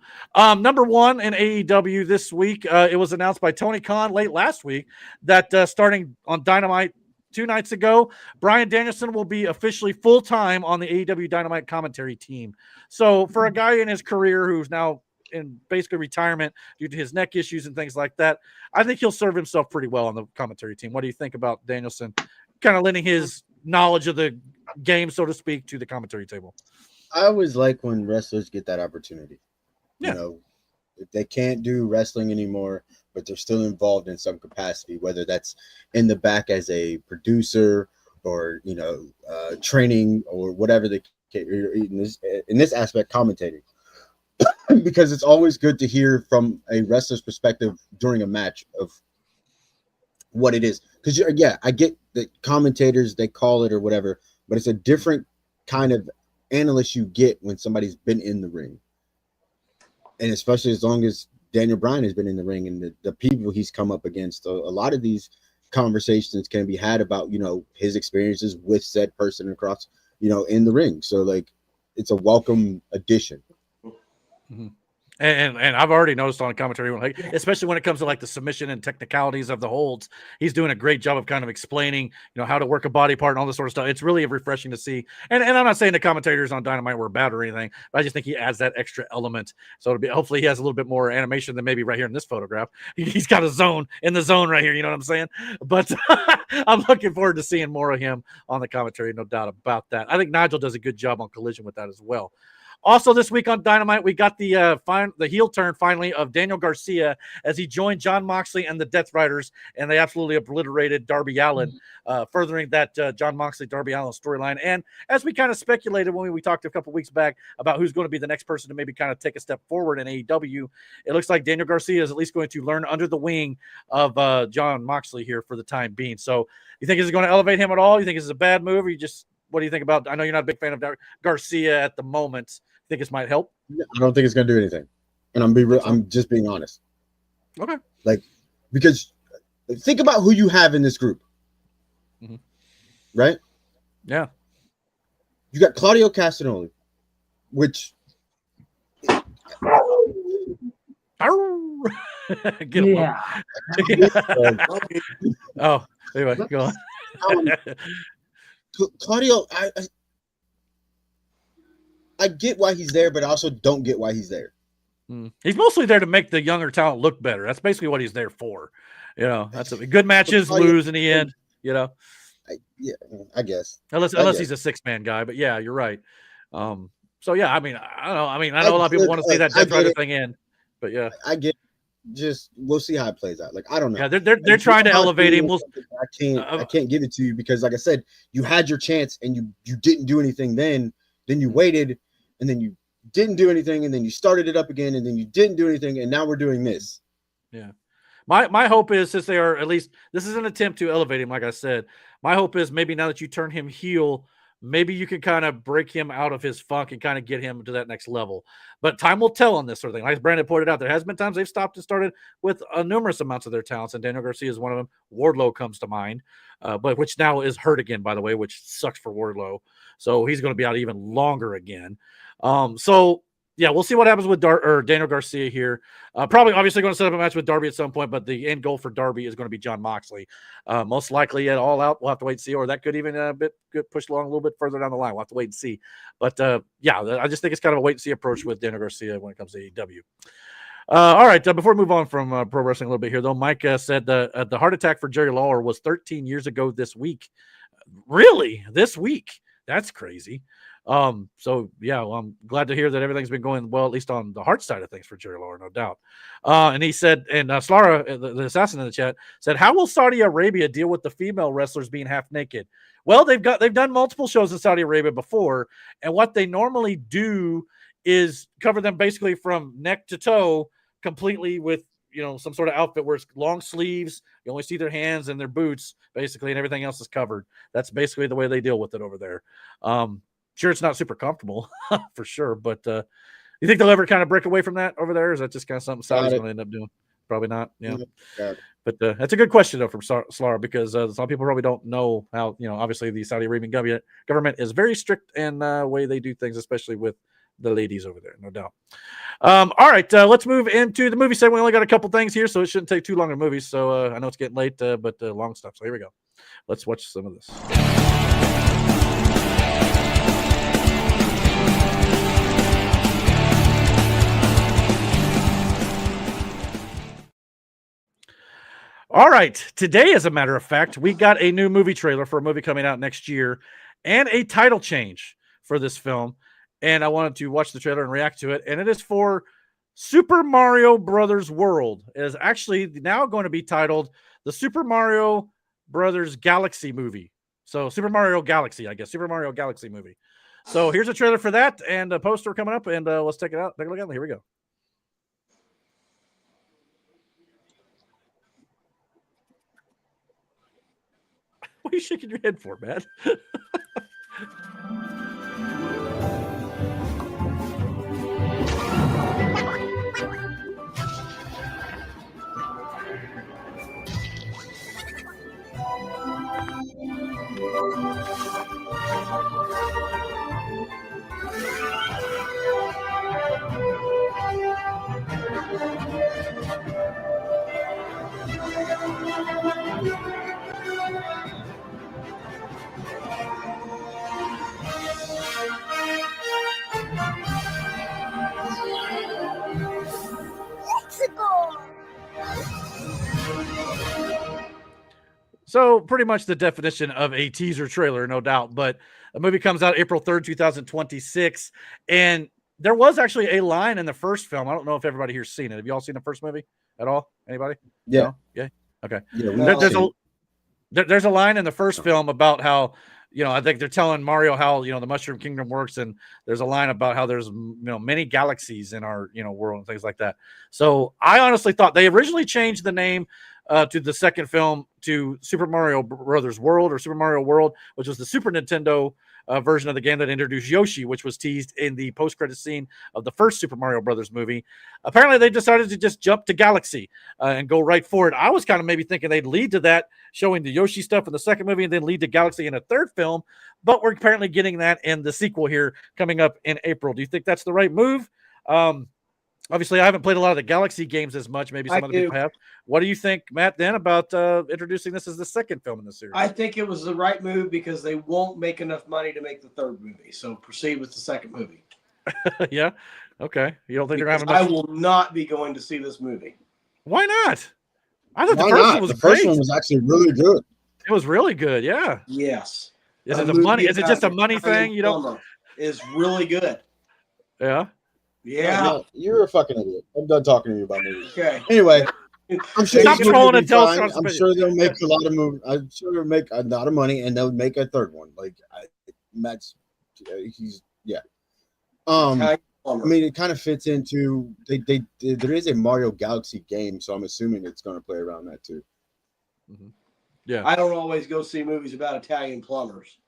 Number one in AEW this week, it was announced by Tony Khan late last week that starting on Dynamite 2 nights ago, Bryan Danielson will be officially full-time on the AEW Dynamite commentary team. So for a guy in his career who's now in basically retirement due to his neck issues and things like that, I think he'll serve himself pretty well on the commentary team. What do you think about Danielson kind of lending his knowledge of the game, so to speak, to the commentary table? I always like when wrestlers get that opportunity. Yeah. If they can't do wrestling anymore, but they're still involved in some capacity, whether that's in the back as a producer or training or whatever the in this aspect, commentating. Because it's always good to hear from a wrestler's perspective during a match of what it is. Because I get the commentators, they call it or whatever, but it's a different kind of analyst you get when somebody's been in the ring. And especially as long as Daniel Bryan has been in the ring and the people he's come up against, a lot of these conversations can be had about, his experiences with said person across, in the ring. So it's a welcome addition. Mm-hmm. And I've already noticed on the commentary, especially when it comes to the submission and technicalities of the holds, he's doing a great job of kind of explaining, how to work a body part and all this sort of stuff. It's really refreshing to see. And I'm not saying the commentators on Dynamite were bad or anything, but I just think he adds that extra element. So hopefully he has a little bit more animation than maybe right here in this photograph. He's got a zone in the zone right here. You know what I'm saying? But I'm looking forward to seeing more of him on the commentary. No doubt about that. I think Nigel does a good job on Collision with that as well. Also, this week on Dynamite, we got the heel turn finally of Daniel Garcia as he joined Jon Moxley and the Death Riders, and they absolutely obliterated Darby Allin, furthering that Jon Moxley-Darby Allin storyline. And as we kind of speculated when we talked a couple weeks back about who's going to be the next person to maybe kind of take a step forward in AEW, it looks like Daniel Garcia is at least going to learn under the wing of Jon Moxley here for the time being. So you think this is going to elevate him at all? You think this is a bad move? Or what do you think about? I know you're not a big fan of Garcia at the moment. Think this might help? I don't think it's going to do anything, and I'm just being honest. Okay. Because think about who you have in this group, right? Yeah. You got Claudio Castagnoli, which get him. Yeah. Oh, anyway, go on. Claudio, I get why he's there, but I also don't get why he's there. He's mostly there to make the younger talent look better. That's basically what he's there for. That's good matches lose in the end. Yeah, I guess. Unless he's a 6-man guy, but yeah, you're right. So yeah, I don't know. I know a lot of people want to see that Death Rider thing in, but yeah, I get. Just we'll see how it plays out. I don't know. Yeah, they're trying to elevate him. I can't give it to you because, like I said, you had your chance and you didn't do anything. Then you waited, and then you didn't do anything, and then you started it up again, and then you didn't do anything, and now we're doing this. Yeah, My hope is, since they are, at least this is an attempt to elevate him, like I said, my hope is maybe now that you turn him heel, maybe you can kind of break him out of his funk and kind of get him to that next level. But time will tell on this sort of thing. Like Brandon pointed out, there has been times they've stopped and started with numerous amounts of their talents, and Daniel Garcia is one of them. Wardlow comes to mind, but which now is hurt again, by the way, which sucks for Wardlow. So he's going to be out even longer again. So yeah, we'll see what happens with Daniel Garcia here. Probably, obviously, going to set up a match with Darby at some point, but the end goal for Darby is going to be Jon Moxley. Most likely at All Out. We'll have to wait and see, or that could even get pushed along a little bit further down the line. We'll have to wait and see. But yeah, I just think it's kind of a wait and see approach with Daniel Garcia when it comes to AEW. All right, before we move on from pro wrestling a little bit here, though, Mike said the heart attack for Jerry Lawler was 13 years ago this week. Really? This week? That's crazy. So yeah, well, I'm glad to hear that everything's been going well, at least on the heart side of things for Jerry Lawler, no doubt. And he said, and Slara, the assassin in the chat, said, how will Saudi Arabia deal with the female wrestlers being half naked? Well, they've done multiple shows in Saudi Arabia before, and what they normally do is cover them basically from neck to toe completely with, you know, some sort of outfit where it's long sleeves, you only see their hands and their boots basically, and everything else is covered. That's basically the way they deal with it over there. Sure, it's not super comfortable for sure, but you think they'll ever kind of break away from that over there? Or is that just kind of something Saudi's going to end up doing? Probably not. Yeah. But that's a good question though from Slara, because some people probably don't know how, you know, obviously the Saudi Arabian government is very strict in the way they do things, especially with the ladies over there, no doubt. All right, let's move into the movie segment. We only got a couple things here, so it shouldn't take too long in movies. So I know it's getting late, but long stuff. So here we go. Let's watch some of this. All right, today, as a matter of fact, we got a new movie trailer for a movie coming out next year and a title change for this film. And I wanted to watch the trailer and react to it. And it is for Super Mario Brothers World. It is actually now going to be titled the Super Mario Brothers Galaxy movie. So Super Mario Galaxy, I guess. Super Mario Galaxy movie. So here's a trailer for that and a poster coming up. And let's take it out. Take a look at it. Here we go. What are you shaking your head for, man? So pretty much the definition of a teaser trailer, no doubt. But the movie comes out April 3rd, 2026. And there was actually a line in the first film. I don't know if everybody here's seen it. Have you all seen the first movie at all? Anybody? Yeah. No? Yeah. Okay. Yeah, there's a line in the first film about how, you know, I think they're telling Mario how, you know, the Mushroom Kingdom works. And there's a line about how there's, you know, many galaxies in our, you know, world and things like that. So I honestly thought they originally changed the name to the second film to Super Mario Brothers World, or Super Mario World, which was the Super Nintendo version of the game that introduced Yoshi, which was teased in the post-credit scene of the first Super Mario Brothers movie. Apparently, they decided to just jump to Galaxy and go right for it. I was kind of maybe thinking they'd lead to that, showing the Yoshi stuff in the second movie, and then lead to Galaxy in a third film. But we're apparently getting that in the sequel here coming up in April. Do you think that's the right move? Obviously, I haven't played a lot of the Galaxy games as much. Maybe some other people have. What do you think, Matt, then, about introducing this as the second film in the series? I think it was the right move because they won't make enough money to make the third movie. So proceed with the second movie. Yeah? Okay. You don't think they're going to I have enough? will not be going to see this movie. Why not? I thought Why the first not? one was The first great. one was actually really good. It was really good, yeah. Yes. Is it the money? Is it just a money thing? You don't. Is really good. Yeah. Yeah. You're a fucking idiot. I'm done talking to you about movies. Okay. Anyway, I'm sure Stop this trolling movie will be and tell us fine. what's I'm the sure they'll make a lot of movies. I'm sure they'll make a lot of money, and they'll make a third one. Like Matt's, he's yeah. I mean, it kind of fits into there is a Mario Galaxy game, so I'm assuming it's going to play around that too. Yeah, I don't always go see movies about Italian plumbers.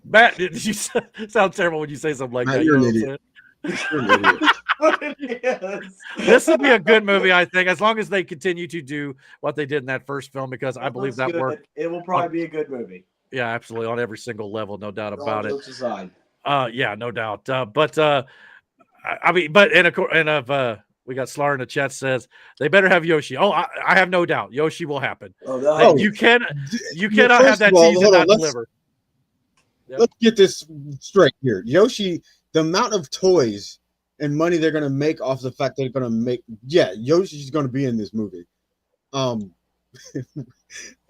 Matt, did you sound terrible when you say something like Matt, that? you're You an know what I'm idiot. You're an idiot. Yes. This would be a good movie, I think, as long as they continue to do what they did in that first film, because I believe that good. worked. It will probably be a good movie. Yeah, absolutely, on every single level, no doubt All about it. jokes aside. Yeah, no doubt. I mean, but we got Slar in the chat says they better have Yoshi. Oh, I have no doubt Yoshi will happen. Oh, you cannot First have that of all, tease and hold on, not deliver. Let's get this straight here. Yoshi, the amount of toys and money they're going to make off the fact they're going to make, Yoshi's going to be in this movie. And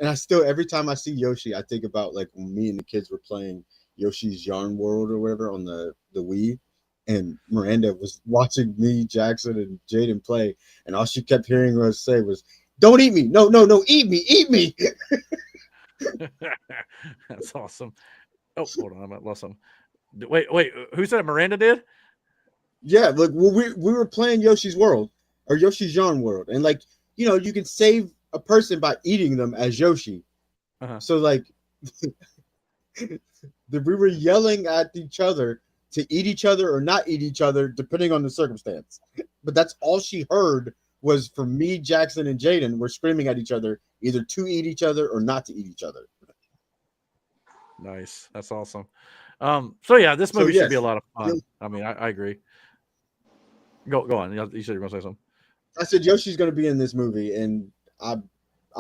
I still, every time I see Yoshi, I think about like when me and the kids were playing Yoshi's Yarn World or whatever on the Wii, and Miranda was watching me, Jackson, and Jaden play, and all she kept hearing us say was, "Don't eat me! No, eat me, eat me!" That's awesome. Oh, hold on, I lost some. Wait, who said it? Miranda did? Yeah, look, we were playing Yoshi's World or Yoshi's Yarn World, and like, you know, you can save a person by eating them as Yoshi. So like, we were yelling at each other to eat each other or not eat each other, depending on the circumstance. But that's all she heard was from me, Jackson, and Jaden were screaming at each other, either to eat each other or not to eat each other. Nice. That's awesome. So yeah, this movie should be a yes. lot of fun. I mean, I agree. Go on. You said you were gonna say something. I said Yoshi's going to be in this movie, and I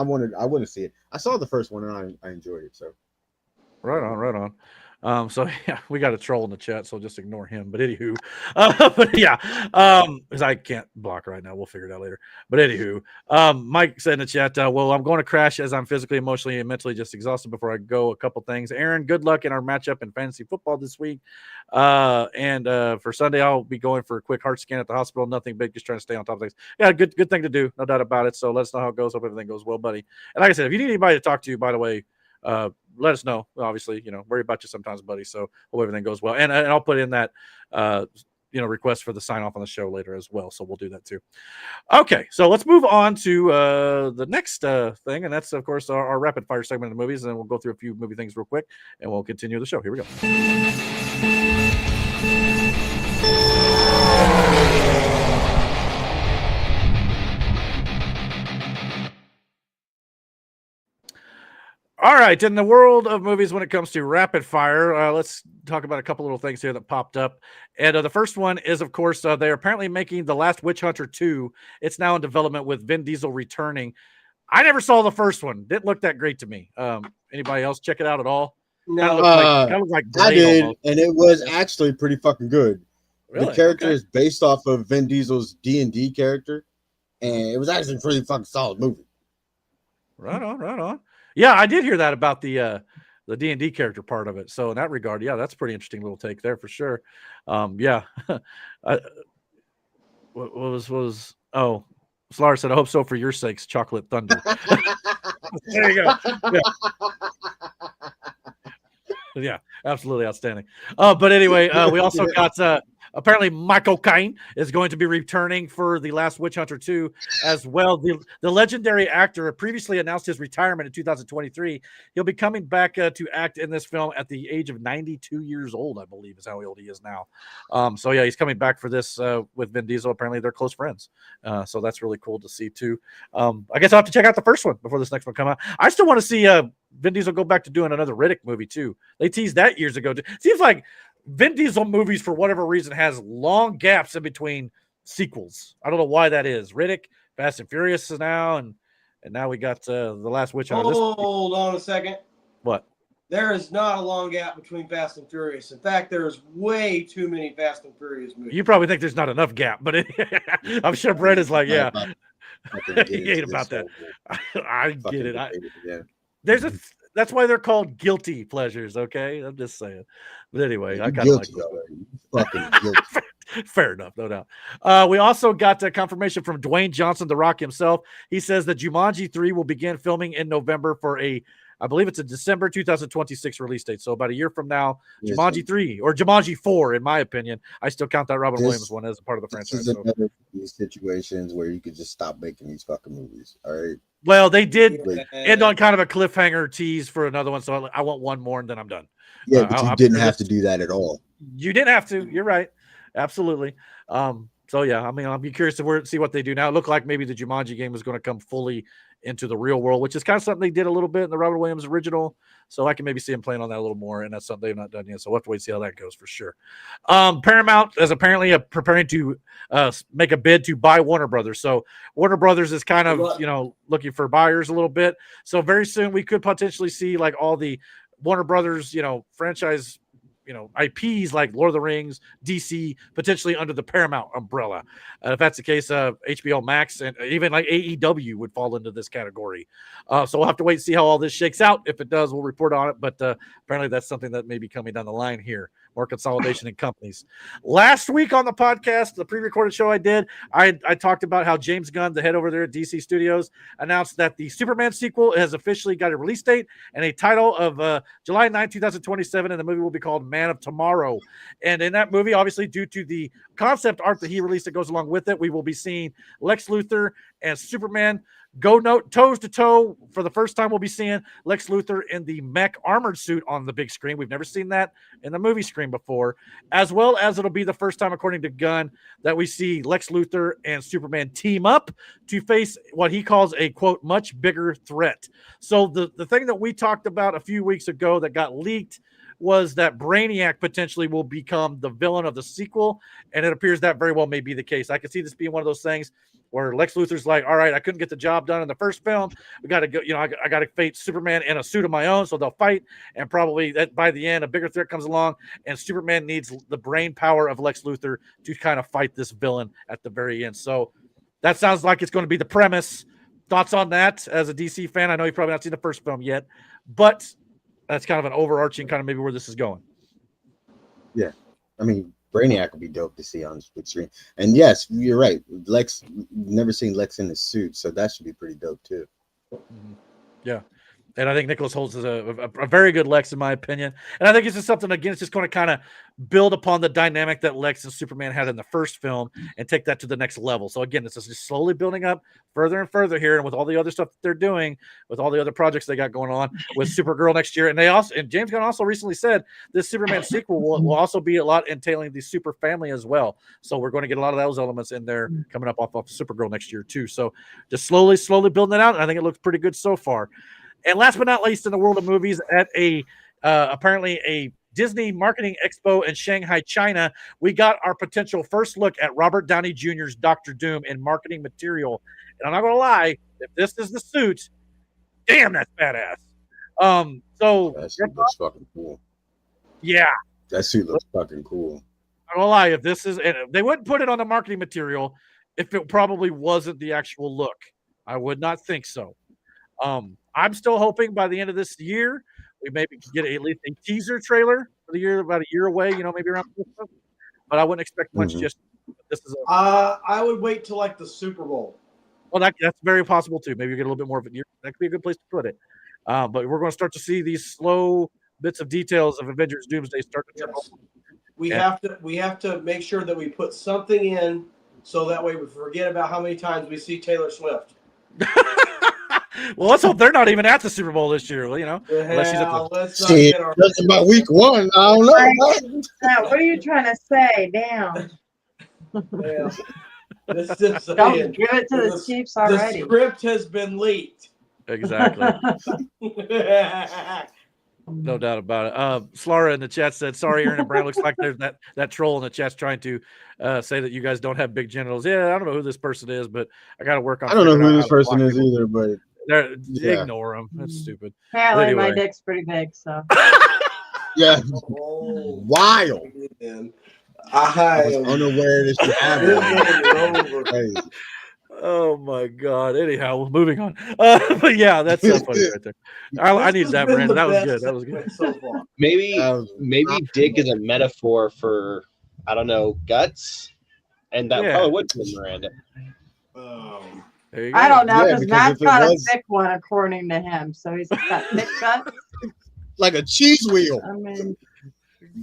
want to see it. I saw the first one and I enjoyed it. So right on. So yeah, we got a troll in the chat, so just ignore him. But anywho, because I can't block right now. We'll figure it out later. But anywho, Mike said in the chat, well, I'm going to crash as I'm physically, emotionally, and mentally just exhausted before I go. A couple things. Aaron, good luck in our matchup in fantasy football this week. And for Sunday, I'll be going for a quick heart scan at the hospital. Nothing big, just trying to stay on top of things. Yeah, good thing to do, no doubt about it. So let us know how it goes. Hope everything goes well, buddy. And like I said, if you need anybody to talk to, by the way, let us know. Obviously, worry about you sometimes, buddy. So hope everything goes well. And I'll put in that request for the sign off on the show later as well. So we'll do that too. Okay, so let's move on to the next thing, and that's of course our rapid fire segment of the movies, and we'll go through a few movie things real quick, and we'll continue the show. Here we go. All right, in the world of movies, when it comes to rapid fire, let's talk about a couple little things here that popped up. And the first one is, of course, they're apparently making The Last Witch Hunter 2. It's now in development with Vin Diesel returning. I never saw the first one. Didn't look that great to me. Anybody else check it out at all? No, kind of like I did, almost. And it was actually pretty fucking good. Really? The character is based off of Vin Diesel's D&D character, and it was actually a pretty fucking solid movie. Right on. Yeah, I did hear that about the D&D character part of it. So in that regard, yeah, that's a pretty interesting little take there for sure. Yeah. What was Slar said, I hope so for your sakes, Chocolate Thunder. There you go. Yeah, absolutely outstanding. But anyway, we also got apparently Michael Caine is going to be returning for The Last Witch Hunter 2 as well. The legendary actor previously announced his retirement in 2023. He'll be coming back to act in this film at the age of 92 years old, I believe is how old he is now. So yeah, he's coming back for this with Vin Diesel. Apparently they're close friends. So that's really cool to see too. I guess I'll have to check out the first one before this next one come out. I still want to see Vin Diesel go back to doing another Riddick movie too. They teased that years ago. Seems like Vin Diesel movies, for whatever reason, has long gaps in between sequels. I don't know why that is. Riddick, Fast and Furious is now, and now we got The Last Witch Hunter. Hold on a second. What? There is not a long gap between Fast and Furious. In fact, there is way too many Fast and Furious movies. You probably think there's not enough gap, but I'm sure Brett is like, yeah, he ain't about that. I get it. That's why they're called guilty pleasures, okay? I'm just saying. But anyway, I kind of like fucking guilty. Fair enough, no doubt. We also got confirmation from Dwayne Johnson, The Rock himself. He says that Jumanji 3 will begin filming in November for a I believe it's a December 2026 release date. So about a year from now, Yes, Jumanji 3 or Jumanji 4, in my opinion. I still count that Robin This- Williams one as a part of the This franchise. is So. another of these situations where you could just stop making these fucking movies. All right. Well, they did Like, end on kind of a cliffhanger tease for another one. So I want one more and then I'm done. yeah, but you I'm didn't sure have this- to do that at all. You didn't have to. You're right. Absolutely. So yeah, I mean, I'll be curious to see what they do now. It looked like maybe the Jumanji game was going to come fully into the real world, which is kind of something they did a little bit in the Robert Williams original. So I can maybe see him playing on that a little more, and that's something they've not done yet. So we'll have to wait and see how that goes for sure. Paramount is apparently preparing to make a bid to buy Warner Brothers. So Warner Brothers is kind of, looking for buyers a little bit. So very soon we could potentially see like all the Warner Brothers, franchise, IPs like Lord of the Rings, DC, potentially under the Paramount umbrella. If that's the case, HBO Max and even like AEW would fall into this category. So we'll have to wait and see how all this shakes out. If it does, we'll report on it. But apparently that's something that may be coming down the line here. More consolidation in companies. Last week on the podcast, the pre-recorded show I did, I talked about how James Gunn, the head over there at DC Studios, announced that the Superman sequel has officially got a release date and a title of July 9, 2027, and the movie will be called Man of Tomorrow. And in that movie, obviously, due to the concept art that he released that goes along with it, we will be seeing Lex Luthor and Superman go toes to toe. For the first time, we'll be seeing Lex Luthor in the mech armored suit on the big screen. We've never seen that in the movie screen before, as well as it'll be the first time, according to Gunn, that we see Lex Luthor and Superman team up to face what he calls a, quote, much bigger threat. So the thing that we talked about a few weeks ago that got leaked was that Brainiac potentially will become the villain of the sequel, and it appears that very well may be the case. I can see this being one of those things where Lex Luthor's like, all right, I couldn't get the job done in the first film. We got to go, I got to face Superman in a suit of my own, so they'll fight, and probably that by the end, a bigger threat comes along, and Superman needs the brain power of Lex Luthor to kind of fight this villain at the very end. So that sounds like it's going to be the premise. Thoughts on that as a DC fan? I know you've probably not seen the first film yet, but that's kind of an overarching kind of maybe where this is going. Yeah. I mean, Brainiac would be dope to see on big screen. And yes, you're right. Lex, never seen Lex in his suit, so that should be pretty dope too. Yeah. And I think Nicholas Hoult is a very good Lex, in my opinion. And I think it's just something, again, it's just going to kind of build upon the dynamic that Lex and Superman had in the first film and take that to the next level. So, again, this is just slowly building up further and further here. And with all the other stuff that they're doing, with all the other projects they got going on with Supergirl next year. And James Gunn also recently said this Superman sequel will also be a lot entailing the Super family as well. So we're going to get a lot of those elements in there coming up off of Supergirl next year, too. So just slowly building it out. And I think it looks pretty good so far. And last but not least, in the world of movies, at apparently a Disney Marketing Expo in Shanghai, China, we got our potential first look at Robert Downey Jr.'s Dr. Doom in marketing material. And I'm not going to lie, if this is the suit, damn, that's badass. So that suit looks fucking cool. Yeah, that suit looks fucking cool. I'm not going to lie, if this is, and they wouldn't put it on the marketing material if it probably wasn't the actual look. I would not think so. I'm still hoping by the end of this year, we maybe can get at least a teaser trailer for the year, about a year away, maybe around Christmas. But I wouldn't expect much just this is I would wait till like the Super Bowl. Well, that's very possible too. Maybe you get a little bit more of it. That could be a good place to put it. But we're going to start to see these slow bits of details of Avengers Doomsday start to turn over. We have to make sure that we put something in so that way we forget about how many times we see Taylor Swift. Well, let's hope they're not even at the Super Bowl this year. Unless she's at the. See, that's about week one. I don't know. What are you trying to say? Damn. Yeah. Don't give it to the Chiefs already. The script has been leaked. Exactly. No doubt about it. Slara in the chat said, sorry, Aaron and Brand. Looks like there's that troll in the chat's trying to say that you guys don't have big genitals. Yeah, I don't know who this person is, but I got to work on. I don't know who this person is either, but ignore him. That's stupid. Apparently, anyway. my dick's pretty big, so. Yeah, wild. I was unaware this should happen. Oh my God! Anyhow, moving on. But yeah, that's so funny right there. I needed that, Brandon. That was good. That was good. So far. Maybe dick is a metaphor for, I don't know, guts, and that probably would come in Miranda. There you I go. don't know Yeah, because because Matt's if it got was- a thick one according to him, so he's got thick guts. Like a cheese wheel. I mean,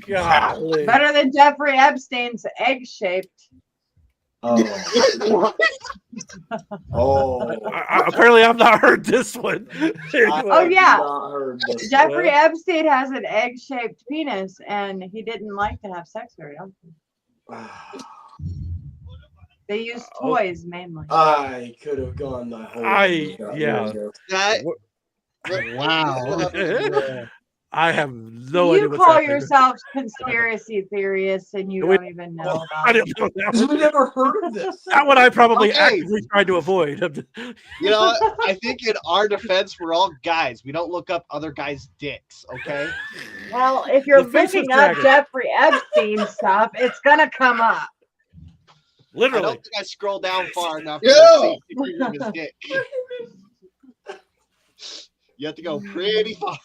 Golly. better than Jeffrey Epstein's egg-shaped. Oh. Apparently, I've not heard this one. Oh yeah, Not heard this. Jeffrey Epstein has an egg-shaped penis, and he didn't like to have sex very often. They use toys mainly. I could have gone the whole. Yeah. Wow. I have no idea You what's call happening. yourself conspiracy theorists, and you don't even know about I it. didn't know that. Because we never heard of this. That one I probably Okay. actively tried to avoid. You know what? I think in our defense, we're all guys. We don't look up other guys' dicks, okay? Well, if you're The face looking was up dragging. Jeffrey Epstein stuff, it's gonna come up. I Literally. don't think I scroll down far enough Yeah. to see a picture of his dick. You have to go pretty far.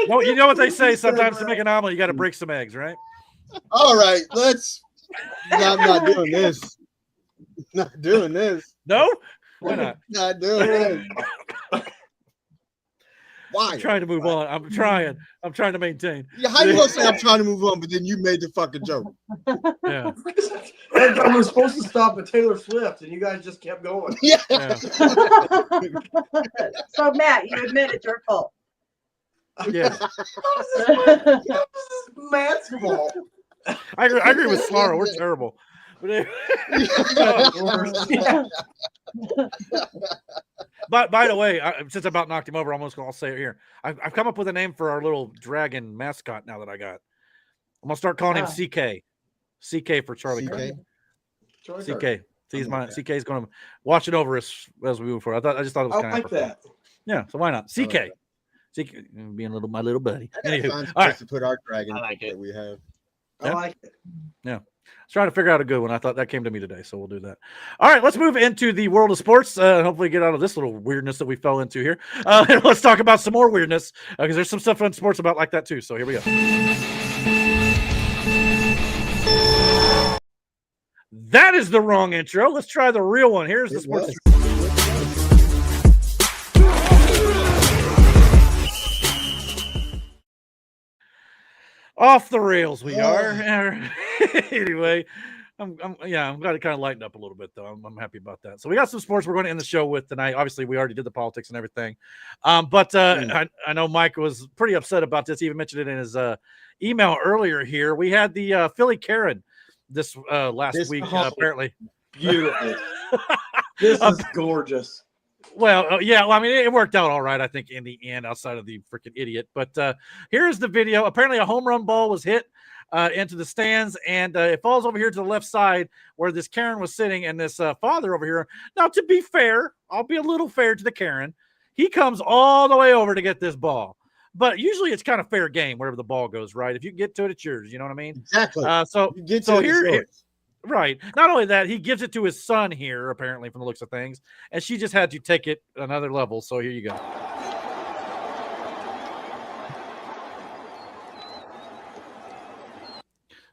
Well, you know what they say. Sometimes to make an omelet, you got to break some eggs, right? All right, let's. No, I'm not doing this. Not doing this. No? Why not? Not doing this. Why? I'm trying to move on. I'm trying. I'm trying to maintain. Yeah, how you gonna say I'm trying to move on, but then you made the fucking joke? Yeah. I was supposed to stop at Taylor Swift, and you guys just kept going. Yeah. So Matt, you admit it's your fault. Yeah. Matt's fault. I agree with Slaughter. We're terrible. But by the way, since I about knocked him over, I'll say it here. I've come up with a name for our little dragon mascot now that I got. I'm gonna start calling him CK. CK for Charlie. CK? CK. He's my CK is going to watch it over as we move forward. I just thought it was I kind like of that. Yeah, so why not? CK. CK being my little buddy. Anywho, Find all right. space to put our dragon I like it. that we have. I like it. Yeah. I was trying to figure out a good one. I thought that came to me today, so we'll do that. All right, let's move into the world of sports. Hopefully get out of this little weirdness that we fell into here. And let's talk about some more weirdness because there's some stuff in sports about like that too. So here we go. That is the wrong intro. Let's try the real one. Here's the sports. Off the rails we are. Anyway, I'm glad it kind of lightened up a little bit though. I'm happy about that. So we got some sports we're going to end the show with tonight. Obviously, we already did the politics and everything. But I know Mike was pretty upset about this. He even mentioned it in his email earlier here. We had the Philly Karen this last week, apparently. Beautiful. This is gorgeous. Well, yeah. Well, I mean, it worked out all right, I think, in the end, outside of the freaking idiot. But here's the video. Apparently, a home run ball was hit into the stands, and it falls over here to the left side where this Karen was sitting, and this father over here. Now, to be fair, I'll be a little fair to the Karen. He comes all the way over to get this ball. But usually it's kind of fair game wherever the ball goes, right? If you get to it, it's yours. You know what I mean? Exactly. So here, right. Not only that, he gives it to his son here, apparently, from the looks of things, and she just had to take it another level. So here you go.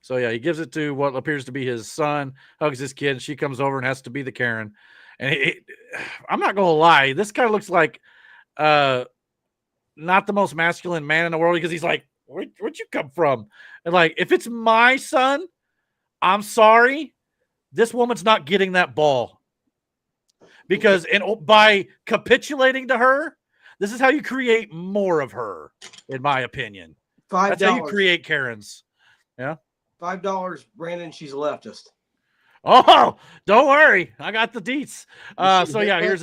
So yeah, he gives it to what appears to be his son, hugs his kid, and she comes over and has to be the Karen. And I'm not gonna lie, this guy looks like not the most masculine man in the world because he's like, where'd you come from? And like, if it's my son, I'm sorry, this woman's not getting that ball. Because by capitulating to her, this is how you create more of her, in my opinion. $5. That's how you create Karens. Yeah. $5, Brandon. She's a leftist. Oh, don't worry, I got the deets. So yeah, here's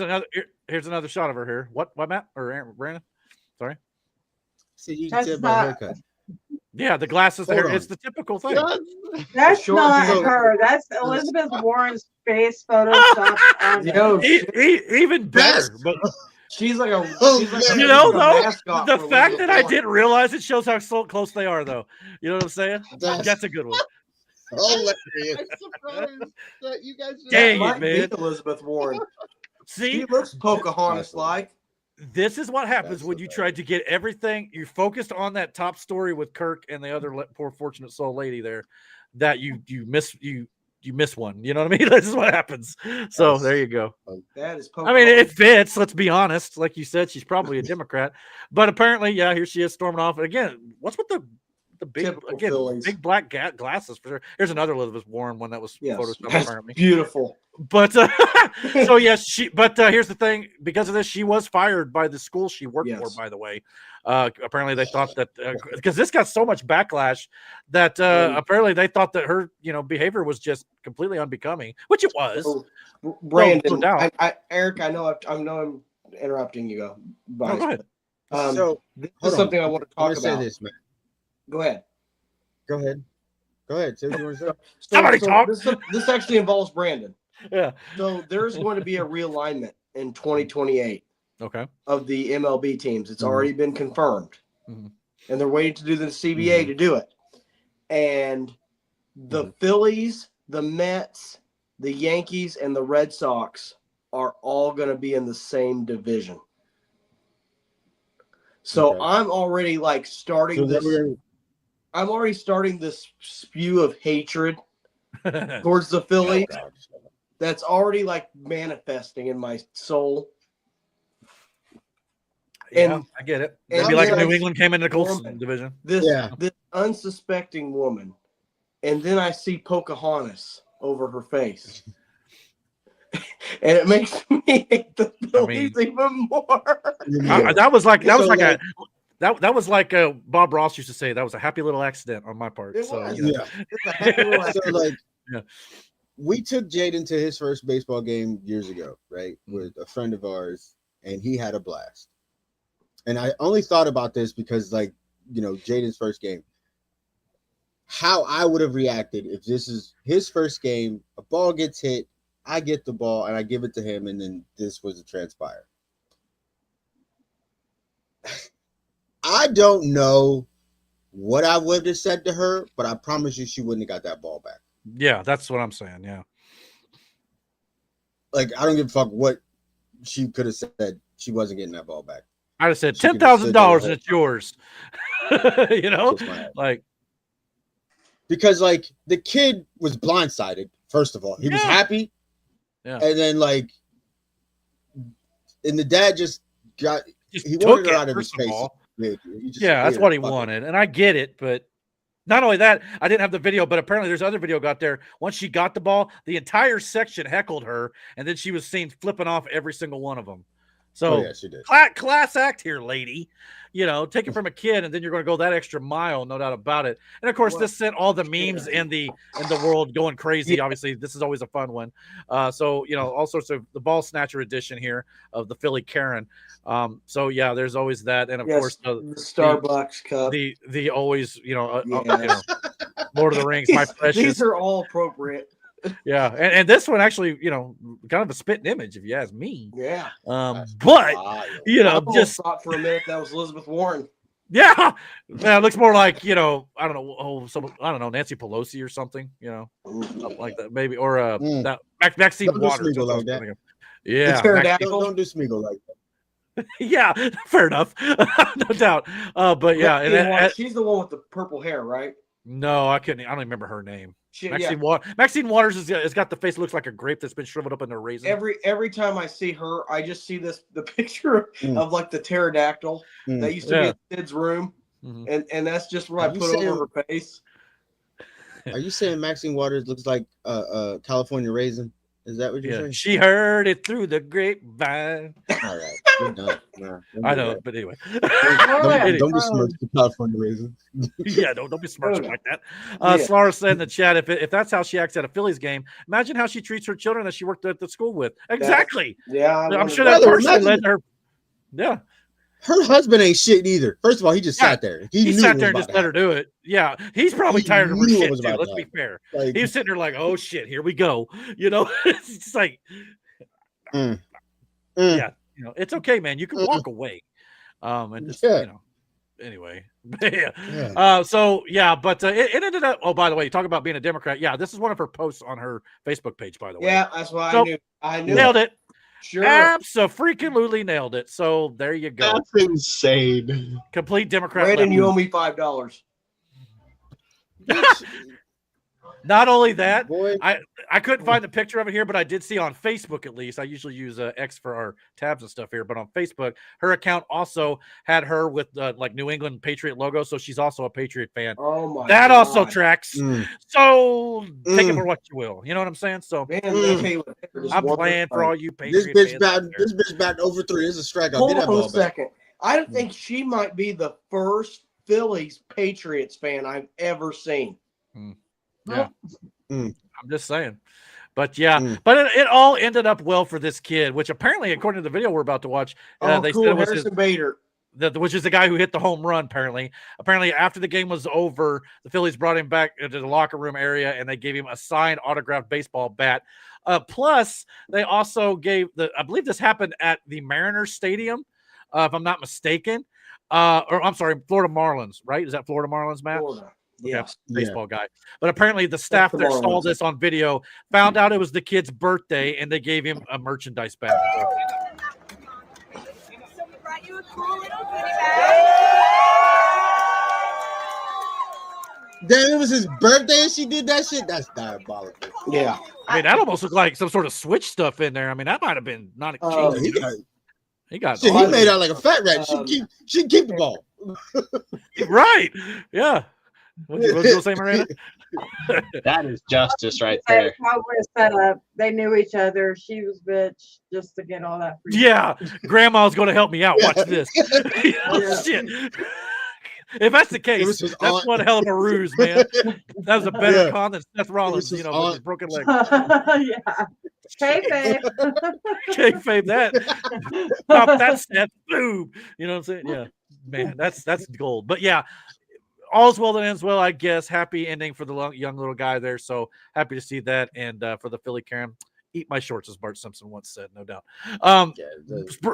another shot of her here. What, Matt or Brandon? Sorry. See, you can tell by haircut. Yeah, the glasses there. It's the typical thing. That's not her. That's Elizabeth Warren's face Photoshop. Even better. But she's like a. You know, though, the fact that I didn't realize it shows how close they are, though. You know what I'm saying? That's a good one. Hilarious. I'm surprised that you guys. Dang it, man. Elizabeth Warren. See, she looks Pocahontas-like. This is what happens when you try to get everything. You're focused on that top story with Kirk and the other poor fortunate soul lady there, that you miss one. You know what I mean? This is what happens. So there you go. That is. I mean, it fits. Let's be honest. Like you said, she's probably a Democrat, but apparently, yeah, here she is storming off. And again, what's with the big big black glasses for sure? Here's another Elizabeth Warren one that was photoshopped apparently. Beautiful. But so yes, here's the thing. Because of this, she was fired by the school she worked for. By the way, apparently they thought that because this got so much backlash that apparently they thought that her behavior was just completely unbecoming, which it was. So, Brandon, no doubt. Eric, I know I'm interrupting you. Go ahead. So this is something I want to talk about. Say this, man. Go ahead. Go ahead. Say what you want to say. Somebody talk. This actually involves Brandon. Yeah. So there's going to be a realignment in 2028. Okay. Of the MLB teams. It's already been confirmed. Mm-hmm. And they're waiting to do the CBA to do it. And the Phillies, the Mets, the Yankees, and the Red Sox are all going to be in the same division. So I'm already starting I'm already starting this spew of hatred towards the Phillies. That's already manifesting in my soul. Yeah, I get it. It'd be like if New England came into the Colts division. This unsuspecting woman, and then I see Pocahontas over her face, and it makes me hate the Phillies even more. That was like Bob Ross used to say. That was a happy little accident on my part. It so, was. Yeah. It's a happy little accident. We took Jaden to his first baseball game years ago, right, with a friend of ours, and he had a blast. And I only thought about this because, Jaden's first game, how I would have reacted if this is his first game, a ball gets hit, I get the ball, and I give it to him, and then this was to transpire. I don't know what I would have said to her, but I promise you she wouldn't have got that ball back. Yeah, that's what I'm saying, yeah. I don't give a fuck what she could have said. She wasn't getting that ball back. I'd have said $10,000 and it's yours. Because the kid was blindsided. First of all, he was happy, and then and the dad just he wanted her out of his face. That's what he wanted, and I get it. But not only that, I didn't have the video, but apparently there's other video got there. Once she got the ball, the entire section heckled her, and then she was seen flipping off every single one of them. So she did. Class act here, lady. Take it from a kid, and then you're going to go that extra mile, no doubt about it. And of course, this sent all the memes in the world going crazy. Obviously, this is always a fun one. So all sorts of the ball snatcher edition here of the Philly Karen. So yeah, there's always that, and of course the Starbucks cup. The always Lord of the Rings, my precious. These are all appropriate. Yeah, and this one actually, kind of a spitting image, if you ask me. Yeah. But I just thought for a minute that was Elizabeth Warren. Yeah, it looks more like I don't know, Nancy Pelosi or something, something like that, maybe, or that Maxine Waters. Yeah, don't do Smeagol like that. Yeah, fair enough, no doubt. But yeah, and she's the one with the purple hair, right? No, I don't remember her name. Maxine Waters has got the face that looks like a grape that's been shriveled up in a raisin. Every time I see her, I just see the picture of the pterodactyl that used to be in Sid's room, and that's just what I put over her face. Are you saying Maxine Waters looks like a California raisin? Is that what you're saying? She heard it through the grapevine. All right, you're done. I know, but anyway. Don't be smart to California raisins. Yeah, don't be smart like that. Slara said in the chat, if that's how she acts at a Phillies game, imagine how she treats her children that she worked at the school with. Exactly. I'm sure that person led her. Yeah. Her husband ain't shit either. First of all, he just sat there. He sat there and just let her do it. Yeah, he's probably tired of her shit too. Let's be fair. He was sitting there like, "Oh shit, here we go." It's just like, yeah, it's okay, man. You can walk away. And just anyway. So yeah, but it ended up. Oh, by the way, talk about being a Democrat. Yeah, this is one of her posts on her Facebook page. By the way. Yeah, that's why I knew. Nailed it. Sure. Absolutely nailed it. So there you go. That's insane. Complete Democrat. Brandon, you owe me $5. Not only that, I couldn't find the picture of it here, but I did see on Facebook at least. I usually use X for our tabs and stuff here, but on Facebook, her account also had her with like New England Patriot logo, so she's also a Patriot fan. Oh my that God. also tracks. So take it for what you will. You know what I'm saying? So Man, I tell you what, there's I'm one playing for fight. all you This Patriot bitch fans. bat, this bitch bat over 3. This is a strikeout. Hold Get that on a ball back. second. I don't think she might be the first Phillies Patriots fan I've ever seen. Yeah. I'm just saying. But yeah, but it all ended up well for this kid, which apparently, according to the video we're about to watch, they Cool. said it was Harrison Bader. which is the guy who hit the home run. Apparently, after the game was over, the Phillies brought him back into the locker room area and they gave him a signed autographed baseball bat. Plus, they also gave I believe this happened at the Mariners Stadium, if I'm not mistaken. Or I'm sorry, Florida Marlins, right? Is that Florida Marlins, Matt? Florida. Yes, baseball guy. But apparently the staff there saw this on video, found out it was the kid's birthday, and they gave him a merchandise bag. Damn, it was his birthday and she did that shit? That's diabolical. Yeah. I mean, that almost looked like some sort of Switch stuff in there. I mean, that might have been not a he got shit, he made out like a fat rat. She can keep the ball. Right. Yeah. What you gonna say, Miranda? That is justice right there. Cowboys set up. They knew each other. She was bitch just to get all that. Free Yeah. Grandma's going to help me out. Watch this. Shit. If that's the case, that's one hell of a ruse, man. That was a better con than Seth Rollins, with his broken leg. Yeah. Kayfabe. Kayfabe that. Stop that, Seth. Boom. You know what I'm saying? Yeah. Man, that's gold. But yeah, all's well that ends well, I guess. Happy ending for the young little guy there. So happy to see that. And for the Philly Karen, eat my shorts, as Bart Simpson once said, no doubt.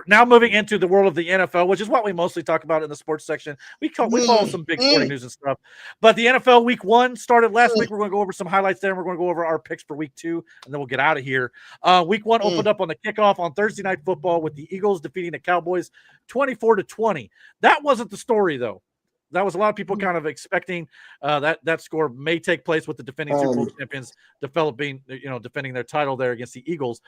Now moving into the world of the NFL, which is what we mostly talk about in the sports section. We follow some big sporting news and stuff. But the NFL Week 1 started last week. We're going to go over some highlights there, and we're going to go over our picks for Week 2, and then we'll get out of here. Week 1 opened up on the kickoff on Thursday Night Football with the Eagles defeating the Cowboys 24-20. That wasn't the story, though. That was a lot of people kind of expecting that score may take place with the defending Super Bowl champions defending their title there against the Eagles,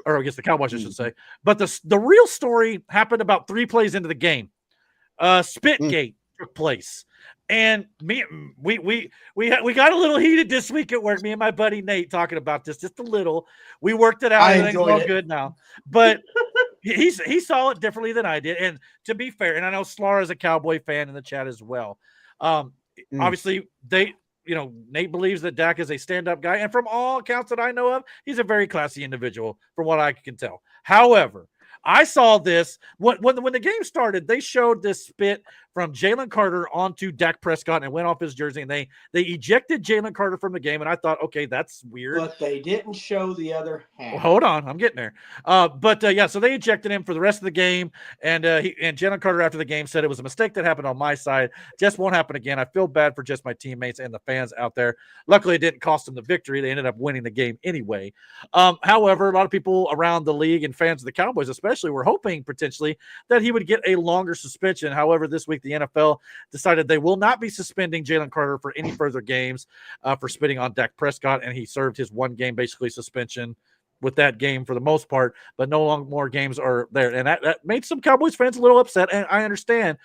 or against the Cowboys, I should say. But the real story happened about 3 plays into the game. Spitgate took place, and we got a little heated this week at work. Me and my buddy Nate talking about this just a little. We worked it out. Everything's all good now, but. He saw it differently than I did. And to be fair, and I know Slar is a Cowboy fan in the chat as well. Obviously, Nate believes that Dak is a stand-up guy. And from all accounts that I know of, he's a very classy individual from what I can tell. However, I saw this when the game started. They showed this spit from Jalen Carter onto Dak Prescott, and it went off his jersey, and they ejected Jalen Carter from the game. And I thought, okay, that's weird. But they didn't show the other half. Well, hold on, I'm getting there. So they ejected him for the rest of the game, and Jalen Carter after the game said it was a mistake that happened on my side. Just won't happen again. I feel bad for just my teammates and the fans out there. Luckily, it didn't cost them the victory. They ended up winning the game anyway. However, a lot of people around the league and fans of the Cowboys especially were hoping potentially that he would get a longer suspension. However, this week the NFL decided they will not be suspending Jalen Carter for any further games for spitting on Dak Prescott, and he served his 1-game basically suspension with that game for the most part, but no more games are there. And that made some Cowboys fans a little upset, and I understand.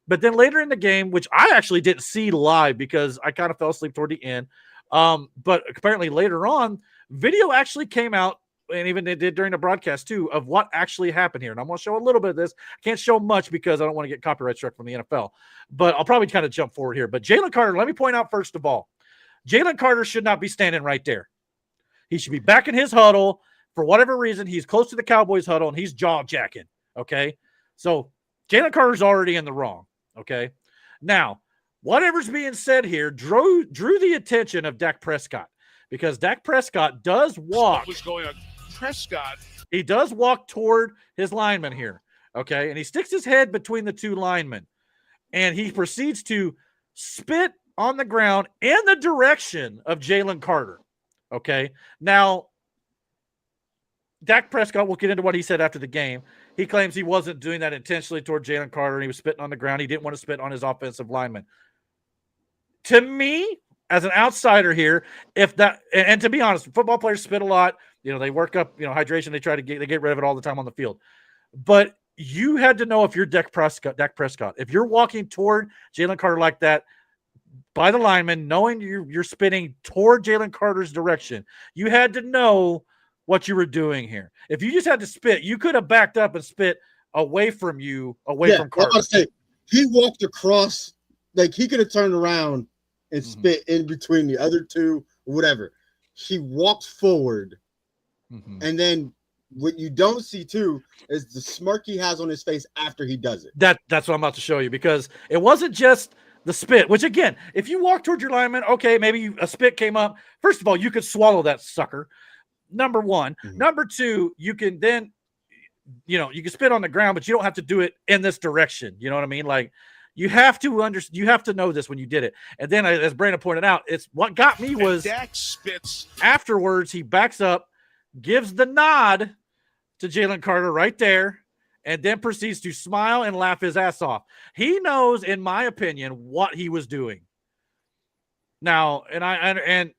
But then later in the game, which I actually didn't see live because I kind of fell asleep toward the end, but apparently later on, video actually came out, and even they did during the broadcast too, of what actually happened here. And I'm going to show a little bit of this. I can't show much because I don't want to get copyright struck from the NFL, but I'll probably kind of jump forward here. But Jalen Carter, let me point out first of all, Jalen Carter should not be standing right there. He should be back in his huddle. For whatever reason, he's close to the Cowboys huddle and he's jaw jacking. Okay. So Jalen Carter's already in the wrong. Okay. Now, whatever's being said here drew the attention of Dak Prescott, because Dak Prescott does walk. What's going on? Prescott. He does walk toward his lineman here. Okay. And he sticks his head between the 2 linemen and he proceeds to spit on the ground in the direction of Jalen Carter. Okay. Now, Dak Prescott, we'll get into what he said after the game. He claims he wasn't doing that intentionally toward Jalen Carter. He was spitting on the ground. He didn't want to spit on his offensive lineman. To me, as an outsider here, if that, and to be honest, football players spit a lot. They work up, hydration. They get rid of it all the time on the field. But you had to know if you're Dak Prescott, if you're walking toward Jalen Carter like that by the lineman, knowing you're spitting toward Jalen Carter's direction, you had to know what you were doing here. If you just had to spit, you could have backed up and spit away from from Carter. I was say, he walked across, like he could have turned around and spit in between the other two or whatever. He walked forward. And then what you don't see too is the smirk he has on his face after he does it. That's what I'm about to show you, because it wasn't just the spit, which again, if you walk towards your lineman, okay, maybe a spit came up. First of all, you could swallow that sucker. Number one. Number two, you can then, you can spit on the ground, but you don't have to do it in this direction. You know what I mean? Like, you have to know this when you did it. And then, as Brandon pointed out, it's what got me was Dak spits. Afterwards, he backs up, gives the nod to Jalen Carter right there, and then proceeds to smile and laugh his ass off. He knows, in my opinion, what he was doing. Now, and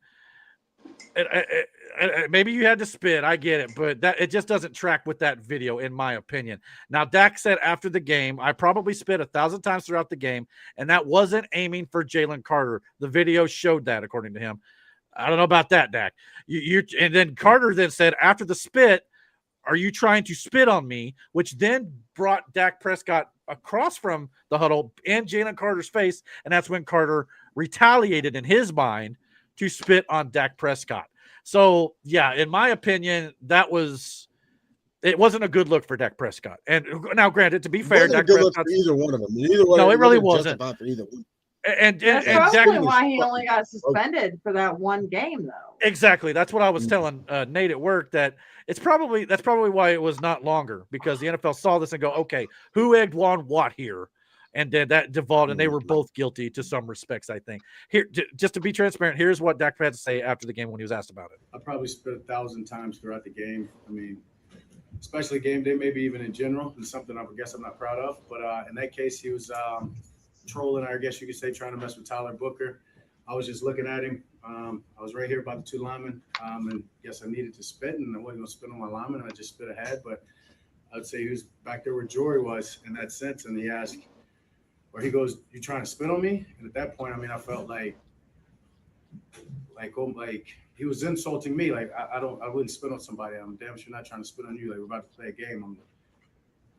maybe you had to spit, I get it, but it just doesn't track with that video, in my opinion. Now, Dak said after the game, I probably spit 1,000 times throughout the game, and that wasn't aiming for Jalen Carter. The video showed that, according to him. I don't know about that, Dak. And then Carter then said, after the spit, are you trying to spit on me? Which then brought Dak Prescott across from the huddle in Jalen Carter's face, and that's when Carter retaliated in his mind to spit on Dak Prescott. So, yeah, in my opinion, it wasn't a good look for Dak Prescott. And now, granted, to be fair, Dak Prescott for either one of them. No, it really wasn't. For either one. And That's Dak, probably why he only got suspended for that one game, though. exactly. That's what I was telling Nate at work, that that's probably why it was not longer, because the NFL saw this and go, okay, who egged on what here? And then that devolved, and they were both guilty to some respects, I think. Here, just to be transparent, here's what Dak had to say after the game when he was asked about it. I probably spit 1,000 times throughout the game. I mean, especially game day, maybe even in general. It's something I guess I'm not proud of. But in that case, he was trolling, I guess you could say, trying to mess with Tyler Booker. I was just looking at him. I was right here by the two linemen, and guess I needed to spit, and I wasn't going to spit on my lineman, and I just spit ahead. But I'd say he was back there where Jory was in that sense, and he asked, or he goes, "You trying to spit on me?" And at that point, I mean, I felt like he was insulting me. Like I wouldn't spit on somebody. I'm damn sure not trying to spit on you. Like, we're about to play a game.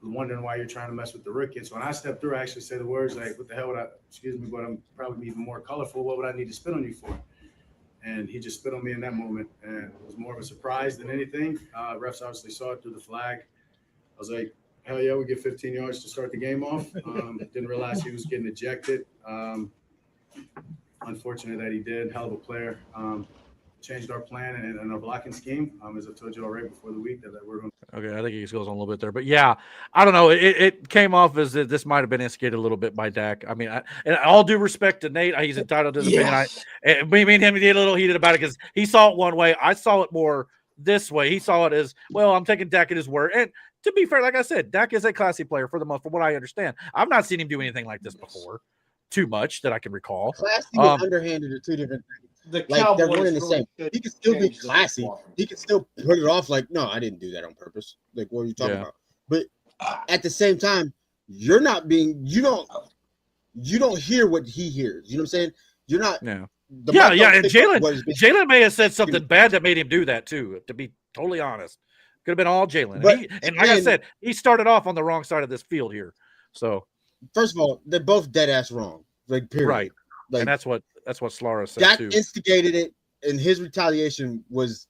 I'm wondering why you're trying to mess with the rookie. So when I stepped through, I actually say the words like, "What the hell would I? Excuse me, but I'm probably even more colorful. What would I need to spit on you for?" And he just spit on me in that moment, and it was more of a surprise than anything. Refs obviously saw it through the flag. I was like, hell yeah, we get 15 yards to start the game off. Didn't realize he was getting ejected. Unfortunate that he did. Hell of a player. Changed our plan and our blocking scheme. As I told you already before the week, that we're going to. Okay, I think he just goes on a little bit there. But yeah, I don't know. It came off as that this might have been instigated a little bit by Dak. I mean, and all due respect to Nate, he's entitled to his opinion. Me and him get a little heated about it because he saw it one way. I saw it more this way. He saw it as, well, I'm taking Dak at his word. And to be fair, like I said, Dak is a classy player for the most, from what I understand. I've not seen him do anything like this before, too much that I can recall. Classy and underhanded are two different things. They're one and the same. He can still be classy. He can still put it off like, no, I didn't do that on purpose. Like, what are you talking about? But at the same time, you're not being. You don't hear what he hears. You know what I'm saying? You're not. And Jalen may have said something bad that made him do that too. To be totally honest, could have been all Jalen. And like I said, he started off on the wrong side of this field here. So first of all, they're both dead ass wrong. Like, period. Right. Like, and that's what Slara said Dak too. Instigated it, and his retaliation was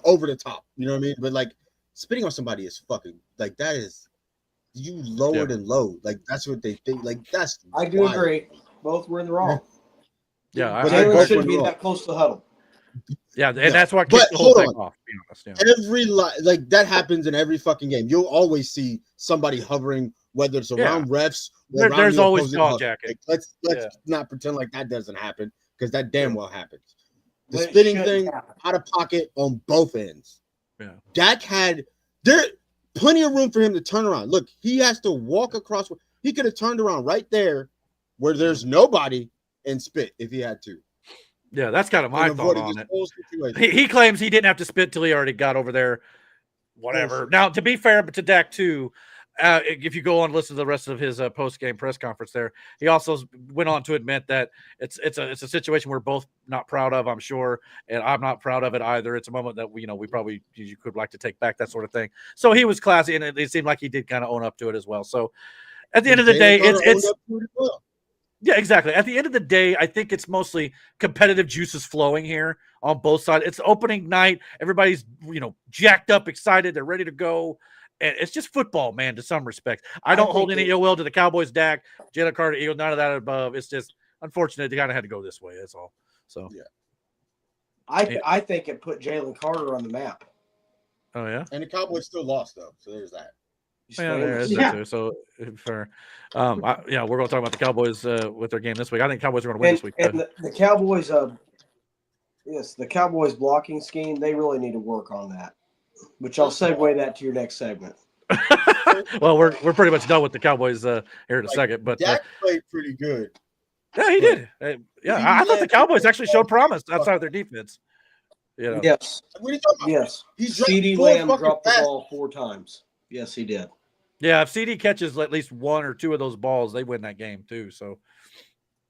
over the top. You know what I mean? But like, spitting on somebody is fucking like, that is, you lowered and low. Like, that's what they think. Like, that's. I do agree. Both were in the wrong. Yeah, Jalen shouldn't be that close to the huddle. Yeah, and that's what kicked the whole thing off. To be honest, Every like that happens in every fucking game. You'll always see somebody hovering, whether it's around refs. Or around there's the always opposing dog huddle. jacket. Like, let's not pretend like that doesn't happen, because that damn well happens. The spitting thing out of pocket on both ends. Yeah, Dak had plenty of room for him to turn around. Look, he has to walk across. He could have turned around right there, where there's nobody, and spit if he had to. Yeah, that's kind of my And thought avoided on this it. whole situation. He claims he didn't have to spit till he already got over there. Whatever. Bullshit. Now, to be fair, but to Dak too, if you go on and listen to the rest of his post-game press conference there, he also went on to admit that it's a situation we're both not proud of, I'm sure, and I'm not proud of it either. It's a moment that we probably you could like to take back, that sort of thing. So he was classy, and it seemed like he did kind of own up to it as well. So at the end of the day, it's yeah, exactly. At the end of the day, I think it's mostly competitive juices flowing here on both sides. It's opening night. Everybody's, jacked up, excited. They're ready to go. And it's just football, man, to some respects. I don't hold any ill will to the Cowboys, Dak, Jalen Carter, Eagles, none of that above. It's just unfortunate they kind of had to go this way. That's all. So, yeah. I think it put Jalen Carter on the map. Oh, yeah? And the Cowboys still lost, though. So there's that. Yeah, there is that too. So fair. We're going to talk about the Cowboys with their game this week. I think Cowboys are going to win this week. And the Cowboys, the Cowboys blocking scheme, they really need to work on that. Which I'll segue that to your next segment. Well, we're pretty much done with the Cowboys here in a second, but Dak played pretty good. Yeah, he did. I thought the Cowboys actually showed promise outside of their defense. Yes. What are you talking about? Yes. He dropped CeeDee 4 Lamb fucking dropped the passes. ball 4 times. Yes, he did. Yeah, if CD catches at least 1 or 2 of those balls, they win that game too. So,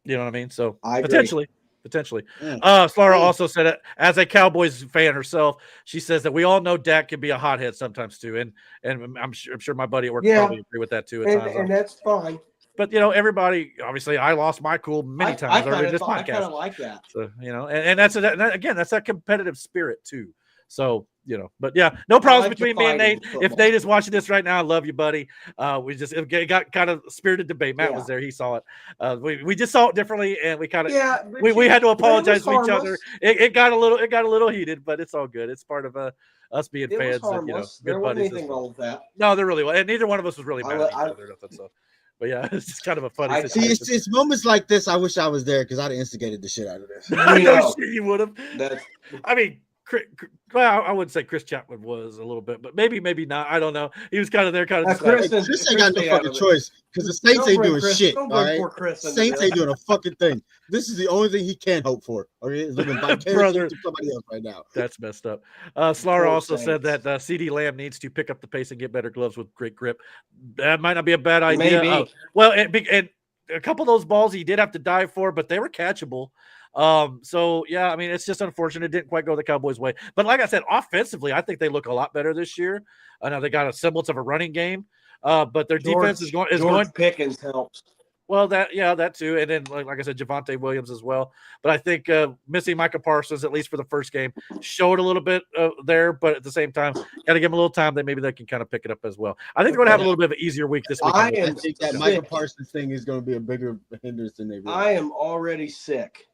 you know what I mean? So I agree. potentially. Mm. Slara also said it as a Cowboys fan herself. She says that we all know Dak can be a hothead sometimes too, and I'm sure my buddy at work probably agree with that too at times. And that's fine. But everybody, obviously, I lost my cool many times over this podcast. I kind of like that. So and that's again, that's that competitive spirit too. So but yeah, no problems between me and Nate. If Nate is watching this right now, I love you, buddy. It got kind of spirited debate. Matt was there; he saw it. We just saw it differently, and we kind of we had to apologize to each other. It got a little heated, but it's all good. It's part of us being fans. And, there good wasn't buddies. anything wrong with that. No, there really was, and neither one of us was really mad at each other or nothing. So. But yeah, it's just kind of a funny situation. See, it's moments like this. I wish I was there because I'd have instigated the shit out of this. No shit, you would have. I mean, well, I wouldn't say Chris Chapman was a little bit, but maybe not. I don't know. He was kind of there, kind of. Chris ain't got no fucking choice because the Saints ain't doing shit. All right, Saints ain't doing a fucking thing. This is the only thing he can hope for. Okay, living vicariously to somebody else right now. That's messed up. Slara also said that CeeDee Lamb needs to pick up the pace and get better gloves with great grip. That might not be a bad idea. Maybe. And a couple of those balls he did have to dive for, but they were catchable. So yeah, I mean, it's just unfortunate it didn't quite go the Cowboys' way. But like I said, offensively, I think they look a lot better this year. I know they got a semblance of a running game, but their defense is going. Pickens helps. Well, that too, and then like I said, Javonte Williams as well. But I think missing Micah Parsons, at least for the first game, showed a little bit there. But at the same time, got to give them a little time. Maybe they can kind of pick it up as well. I think they're going to have a little bit of an easier week this week. I think that Micah Parsons thing is going to be a bigger hindrance than they realize. I am already sick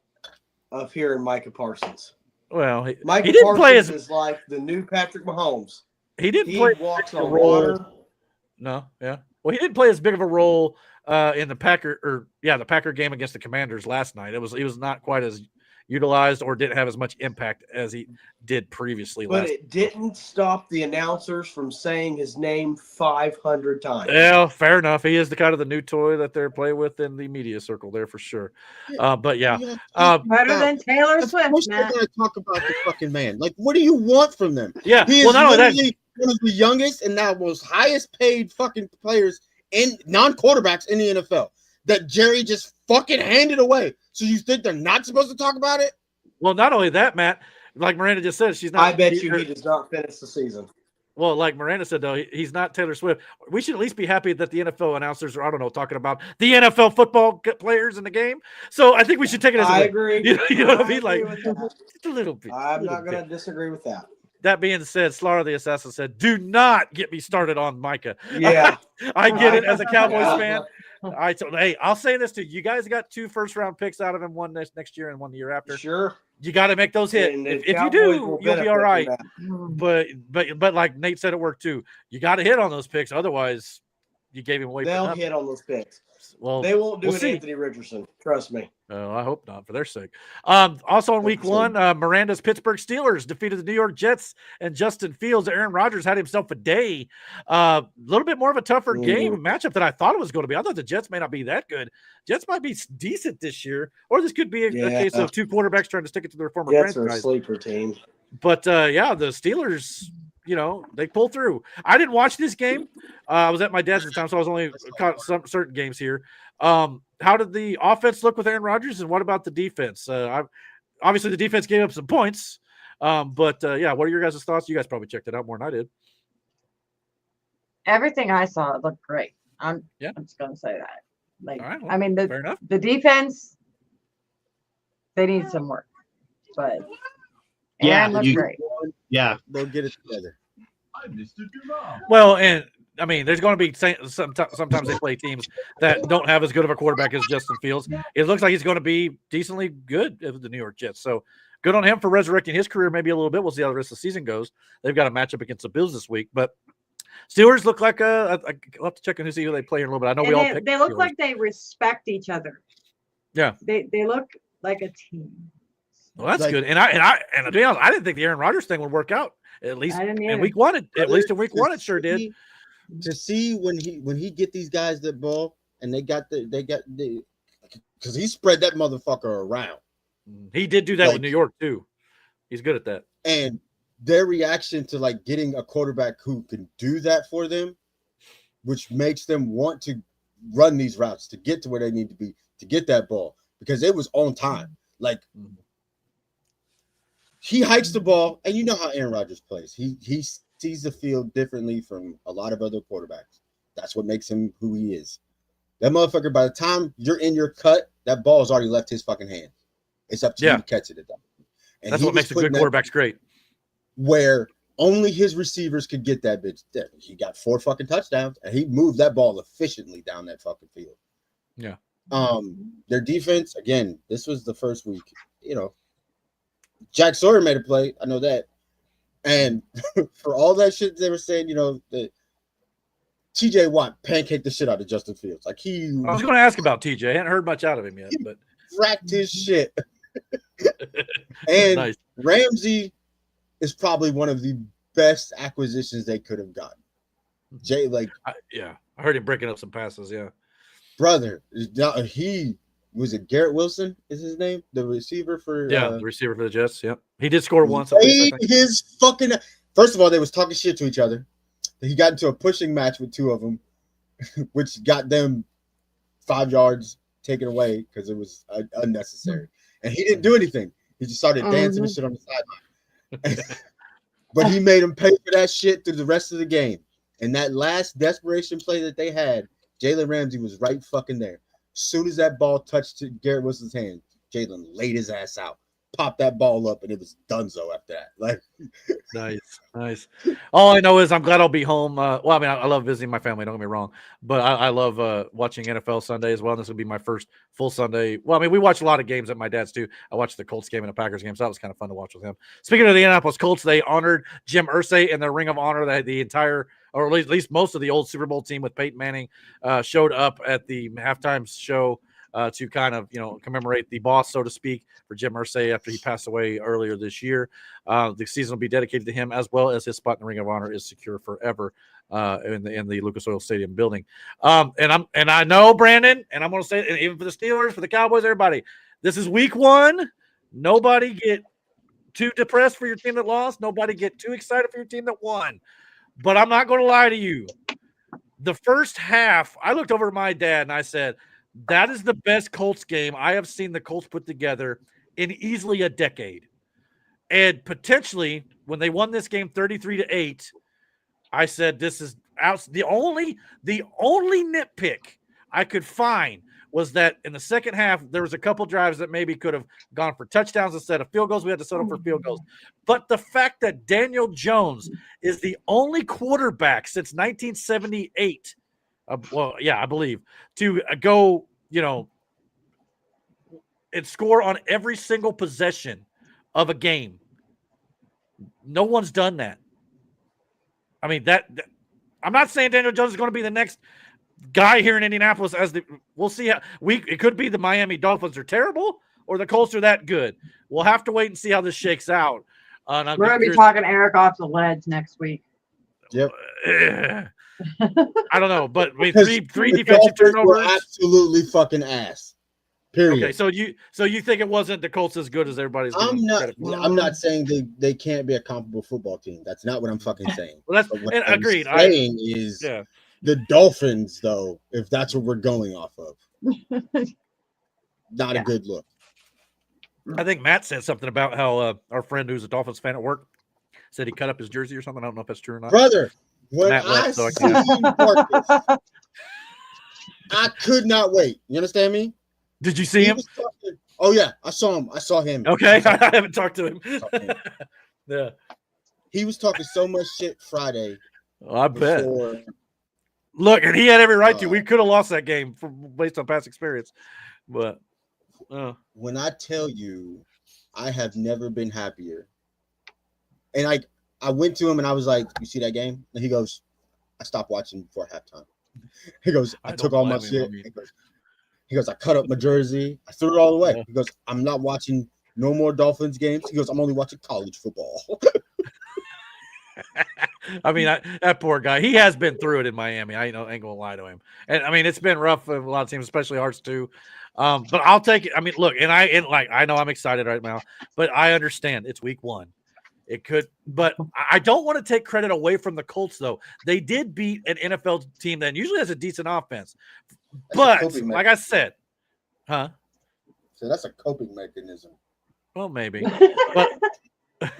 of hearing Micah Parsons. Well, Micah he didn't Parsons play as is like the new Patrick Mahomes. He didn't play walks a on role. water. No, yeah. Well, he didn't play as big of a role in the Packer game against the Commanders last night. He was not quite as utilized or didn't have as much impact as he did previously. But it didn't stop the announcers from saying his name 500 times. Yeah, fair enough. He is the kind of the new toy that they're playing with in the media circle there for sure. But yeah, better than Taylor Swift. They're going to talk about the fucking man. Like, what do you want from them? Yeah, he is well, not only that, one of the youngest and now most highest paid fucking players in non-quarterbacks in the NFL that Jerry just fucking handed away. So you think they're not supposed to talk about it? Well, not only that, Matt, like Miranda just said, she's not. I bet you he does not finish the season. Well, like Miranda said, though, he's not Taylor Swift. We should at least be happy that the NFL announcers are, I don't know, talking about the NFL football players in the game. So I think we should take it as a win. Agree. You know what I mean? Like, just a little bit. I'm not going to disagree with that. That being said, Slara the Assassin said, do not get me started on Micah. Yeah. I get it as a Cowboys fan. I'll say this to you. You guys got 2 first-round picks out of him, one next year and one the year after. Sure. You got to make those hit. If you do, you'll be all right. But like Nate said at work too, you got to hit on those picks. Otherwise, you gave him away. They'll hit on those picks. Well, they won't do we'll an see. Anthony Richardson. Trust me. I hope not, for their sake. Also in week one, Miranda's Pittsburgh Steelers defeated the New York Jets, and Justin Fields. Aaron Rodgers had himself a day. A little bit more of a tougher game matchup than I thought it was going to be. I thought the Jets may not be that good. Jets might be decent this year, or this could be a case of two quarterbacks trying to stick it to their former Jets are a franchise. sleeper team. But yeah, the Steelers, they pull through. I didn't watch this game. I was at my dad's at the time, so I was only caught some certain games here. How did the offense look with Aaron Rodgers, and what about the defense? Obviously, the defense gave up some points. But yeah, what are your guys' thoughts? You guys probably checked it out more than I did. Everything I saw looked great. I'm just gonna say that. Like, All right, well, I mean, fair enough. the defense, they need some work, but Aaron looked great. Yeah, they'll get it together. Well, and I mean, there's going to be sometimes they play teams that don't have as good of a quarterback as Justin Fields. It looks like he's going to be decently good with the New York Jets. So good on him for resurrecting his career maybe a little bit. We'll see how the rest of the season goes. They've got a matchup against the Bills this week, but Steelers look like I'll have to check in to see who they play in a little bit. I know they look like they respect each other. Yeah, they look like a team. Well, that's good. And to be honest, I didn't think the Aaron Rodgers thing would work out. At least in week one, at least in week one, it sure did. To see when he get these guys the ball and they got the because he spread that motherfucker around. He did do that with New York too. He's good at that. And their reaction to like getting a quarterback who can do that for them, which makes them want to run these routes to get to where they need to be to get that ball, because it was on time. Like he hikes the ball, and you know how Aaron Rodgers plays. He sees the field differently from a lot of other quarterbacks. That's what makes him who he is. That motherfucker, by the time you're in your cut, that ball has already left his fucking hand. It's up to you to catch it at that point. And that's what makes a good quarterback great. Where only his receivers could get that bitch there. He got 4 fucking touchdowns, and he moved that ball efficiently down that fucking field. Yeah. Their defense, again, this was the first week. Jack Sawyer made a play. I know that. And for all that shit they were saying, that TJ Watt pancaked the shit out of Justin Fields. Like I was going to ask about TJ. I hadn't heard much out of him yet, but cracked his shit. And nice. Ramsey is probably one of the best acquisitions they could have gotten. I heard him breaking up some passes. Yeah, brother, he was it Garrett Wilson is his name, the receiver for the receiver for the Jets. Yep, he did score once. His fucking first of all, they was talking shit to each other. He got into a pushing match with 2 of them, which got them 5 yards taken away because it was unnecessary. And he didn't do anything. He just started dancing and shit on the sideline. But he made him pay for that shit through the rest of the game. And that last desperation play that they had, Jalen Ramsey was right fucking there. As soon as that ball touched Garrett Wilson's hand, Jalen laid his ass out, popped that ball up, and it was donezo after that. Like, nice. All I know is I'm glad I'll be home. Well, I mean, I love visiting my family. Don't get me wrong, but I love watching NFL Sunday as well. This will be my first full Sunday. Well, I mean, we watch a lot of games at my dad's too. I watched the Colts game and the Packers game, so that was kind of fun to watch with him. Speaking of the Indianapolis Colts, they honored Jim Irsay in the Ring of Honor. That the entire, or at least most of the old Super Bowl team with Peyton Manning showed up at the halftime show to kind of, commemorate the boss, so to speak, for Jim Irsay after he passed away earlier this year. The season will be dedicated to him, as well as his spot in the Ring of Honor is secure forever in the Lucas Oil Stadium building. And I know, Brandon, and I'm going to say it, even for the Steelers, for the Cowboys, everybody, this is week 1. Nobody get too depressed for your team that lost. Nobody get too excited for your team that won. But I'm not going to lie to you. The first half, I looked over at my dad and I said, that is the best Colts game I have seen the Colts put together in easily a decade. And potentially, when they won this game 33-8, I said this is out. The only nitpick I could find was that in the second half, there was a couple drives that maybe could have gone for touchdowns instead of field goals. We had to settle for field goals. But the fact that Daniel Jones is the only quarterback since 1978 I believe, to go, and score on every single possession of a game. No one's done that. I mean, I'm not saying Daniel Jones is going to be the next guy here in Indianapolis we'll see how it could be the Miami Dolphins are terrible or the Colts are that good. We'll have to wait and see how this shakes out. We're going to be talking Eric off the ledge next week. Yep. I don't know, but three defensive turnovers were absolutely fucking ass. Period. Okay, so you think it wasn't the Colts as good as everybody's giving credit for? I'm not saying they can't be a comparable football team. That's not what I'm fucking saying. Well, agreed. Saying is the Dolphins, though, if that's what we're going off of, not a good look. I think Matt said something about how our friend who's a Dolphins fan at work said he cut up his jersey or something. I don't know if that's true or not. Brother, when Matt I left, so seen Marcus, I could not wait. You understand me? Did you see him? Oh yeah, I saw him. I saw him. Okay, I haven't talked to him. Yeah, he was talking so much shit Friday. Oh, I bet. Look, and he had every right to. We could have lost that game based on past experience, but when I tell you, I have never been happier. And I went to him and I was like, "You see that game?" And he goes, "I stopped watching before halftime." He goes, "I took all my shit." He goes, "I cut up my jersey. I threw it all away." He goes, "I'm not watching no more Dolphins games." He goes, "I'm only watching college football." I mean, that poor guy. He has been through it in Miami. I ain't gonna lie to him. And I mean, it's been rough for a lot of teams, especially ours too. But I'll take it. I mean, look, and I know I'm excited right now, but I understand it's week 1. It could, but I don't want to take credit away from the Colts, though. They did beat an NFL team that usually has a decent offense. But like I said, so that's a coping mechanism. Well, maybe, but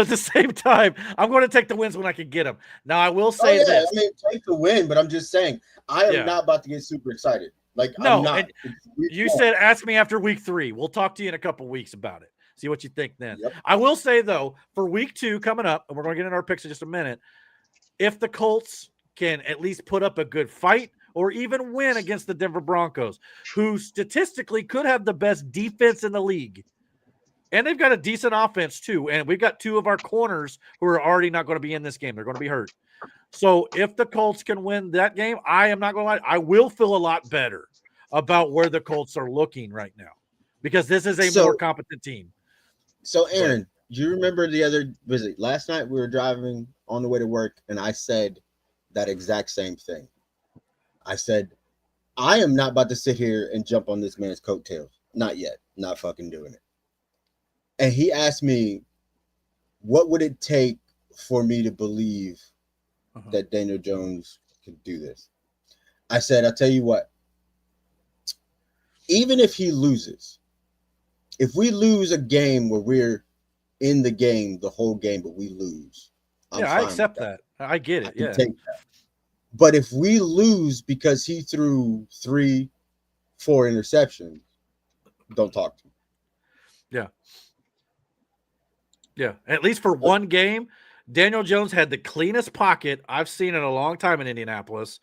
at the same time, I'm going to take the wins when I can get them. Now, I will say this. I mean, take the win, but I'm just saying, I am not about to get super excited. Like, no, I'm not. You said ask me after week 3. We'll talk to you in a couple weeks about it. See what you think then. Yep. I will say, though, for week 2 coming up, and we're going to get into our picks in just a minute, if the Colts can at least put up a good fight or even win against the Denver Broncos, who statistically could have the best defense in the league, and they've got a decent offense too, and we've got 2 of our corners who are already not going to be in this game. They're going to be hurt. So if the Colts can win that game, I am not going to lie, I will feel a lot better about where the Colts are looking right now because this is a more competent team. So, Aaron, do you remember the other visit? Last night we were driving on the way to work, and I said that exact same thing. I said, I am not about to sit here and jump on this man's coattails. Not yet. Not fucking doing it. And he asked me, what would it take for me to believe that Daniel Jones could do this? I said, I'll tell you what. Even if he loses, if we lose a game where we're in the game the whole game, but we lose. I accept that. I get it. I can take that. But if we lose because he threw 3-4 interceptions, don't talk to me. Yeah. Yeah. At least for one game, Daniel Jones had the cleanest pocket I've seen in a long time in Indianapolis.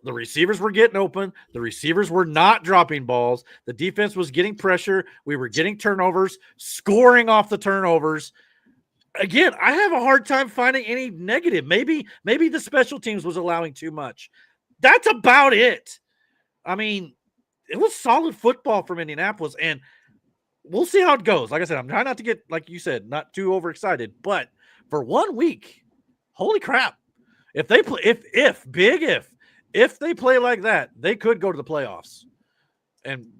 The receivers were getting open. The receivers were not dropping balls. The defense was getting pressure. We were getting turnovers, scoring off the turnovers. Again, I have a hard time finding any negative. Maybe the special teams was allowing too much. That's about it. I mean, it was solid football from Indianapolis, and we'll see how it goes. Like I said, I'm trying not to get, like you said, not too overexcited. But for 1 week, holy crap! If they play, if they play like that, they could go to the playoffs. And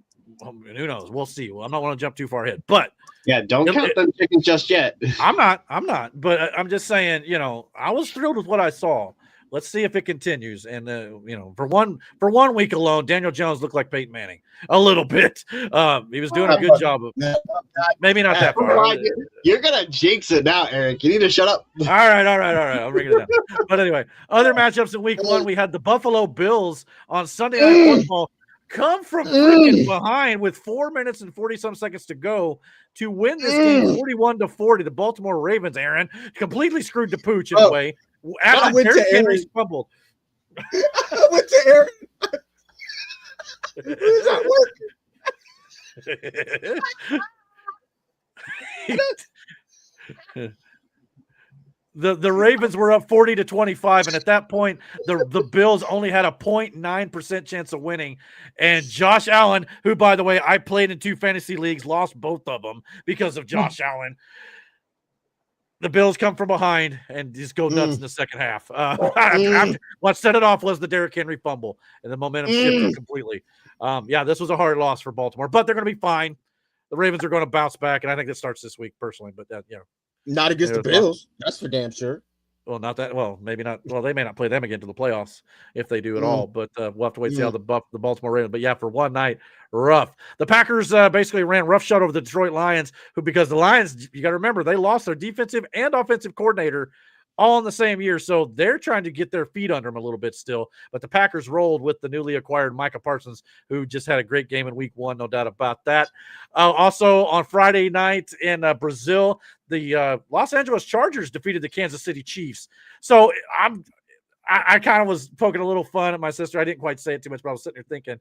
who knows? We'll see. Well, I'm not going to jump too far ahead, but yeah, don't count them chickens just yet. I'm not. But I'm just saying, I was thrilled with what I saw. Let's see if it continues. And for one week alone, Daniel Jones looked like Peyton Manning a little bit. He was doing a good job of maybe not that far. You're gonna jinx it now, Eric. You need to shut up. All right. I'll bring it down. But anyway, other matchups in week 1, we had the Buffalo Bills on Sunday Night Football come from freaking behind with 4 minutes and 40-some seconds to go to win this game 41-40. The Baltimore Ravens, Aaron, completely screwed the pooch in a way. After Derrick Henry fumbled. I went to Aaron. It's not working. The Ravens were up 40-25, and at that point, the Bills only had a 0.9% chance of winning. And Josh Allen, who, by the way, I played in 2 fantasy leagues, lost both of them because of Josh Allen. The Bills come from behind and just go nuts in the second half. What set it off was the Derrick Henry fumble, and the momentum shifted completely. Yeah, this was a hard loss for Baltimore, but they're going to be fine. The Ravens are going to bounce back, and I think that starts this week personally. But not against the Bills. That's for damn sure. Well, not that. Well, maybe not. Well, they may not play them again to the playoffs if they do at all. But we'll have to wait and see how the Baltimore Ravens. But yeah, for one night, rough. The Packers basically ran roughshod over the Detroit Lions, because the Lions, you got to remember, they lost their defensive and offensive coordinator all in the same year. So they're trying to get their feet under them a little bit still. But the Packers rolled with the newly acquired Micah Parsons, who just had a great game in week 1, no doubt about that. Also on Friday night in Brazil, the Los Angeles Chargers defeated the Kansas City Chiefs. So I kind of was poking a little fun at my sister. I didn't quite say it too much, but I was sitting there thinking,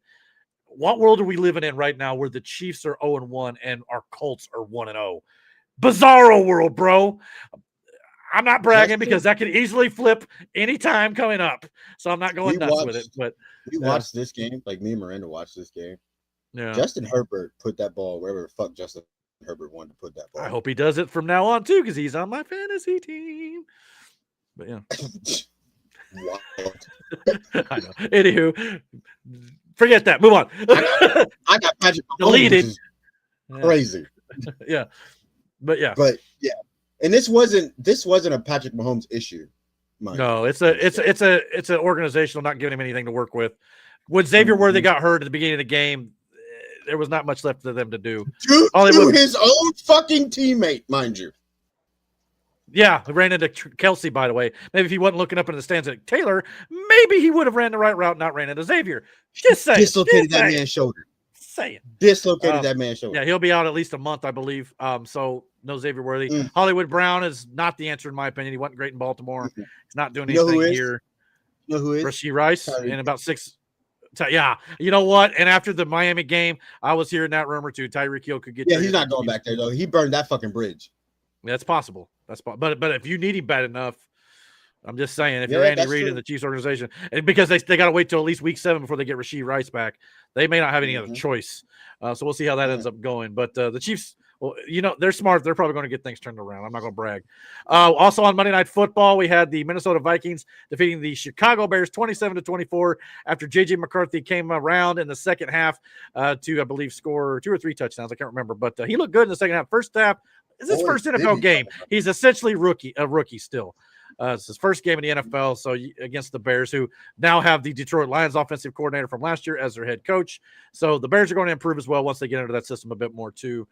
what world are we living in right now where the Chiefs are 0-1 and our Colts are 1-0? Bizarro world, bro. I'm not bragging because that could easily flip anytime coming up. So I'm not going nuts with it. But we watched this game, like me and Miranda watched this game. Yeah. Justin Herbert put that ball wherever the fuck Justin Herbert wanted to put that ball. I hope he does it from now on too, because he's on my fantasy team. But yeah. I know. Anywho, forget that. Move on. I got Patrick Mahomes. Deleted. Crazy. Yeah. But yeah. And this wasn't a Patrick Mahomes issue. No, it's an organizational not giving him anything to work with. When Xavier Worthy got hurt at the beginning of the game, there was not much left for them to do. To his own fucking teammate, mind you. Yeah, he ran into Kelsey, by the way. Maybe if he wasn't looking up into the stands at Taylor, maybe he would have ran the right route, not ran into Xavier. Just saying. Dislocated that man's shoulder. Saying. Dislocated that man's shoulder. Yeah, he'll be out at least a month, I believe. So no Xavier Worthy. Hollywood Brown is not the answer in my opinion. He wasn't great in Baltimore. He's not doing anything here. You know who is? Rashee Rice in about 6. Yeah, you know what? And after the Miami game, I was hearing that rumor too. Tyreek Hill could get. Yeah, he's not going back there though. He burned that fucking bridge. That's possible. But if you need him bad enough, I'm just saying, if you're Andy Reid in the Chiefs organization, and because they got to wait till at least week 7 before they get Rashee Rice back, they may not have any other choice. So we'll see how that ends up going. But the Chiefs, well, they're smart. They're probably going to get things turned around. I'm not going to brag. Also on Monday Night Football, we had the Minnesota Vikings defeating the Chicago Bears 27-24 after J.J. McCarthy came around in the second half to, I believe, score 2 or 3 touchdowns. I can't remember, but he looked good in the second half. First half is his first NFL game. He's essentially a rookie still. It's his first game in the NFL, so against the Bears, who now have the Detroit Lions offensive coordinator from last year as their head coach. So the Bears are going to improve as well once they get into that system a bit more too.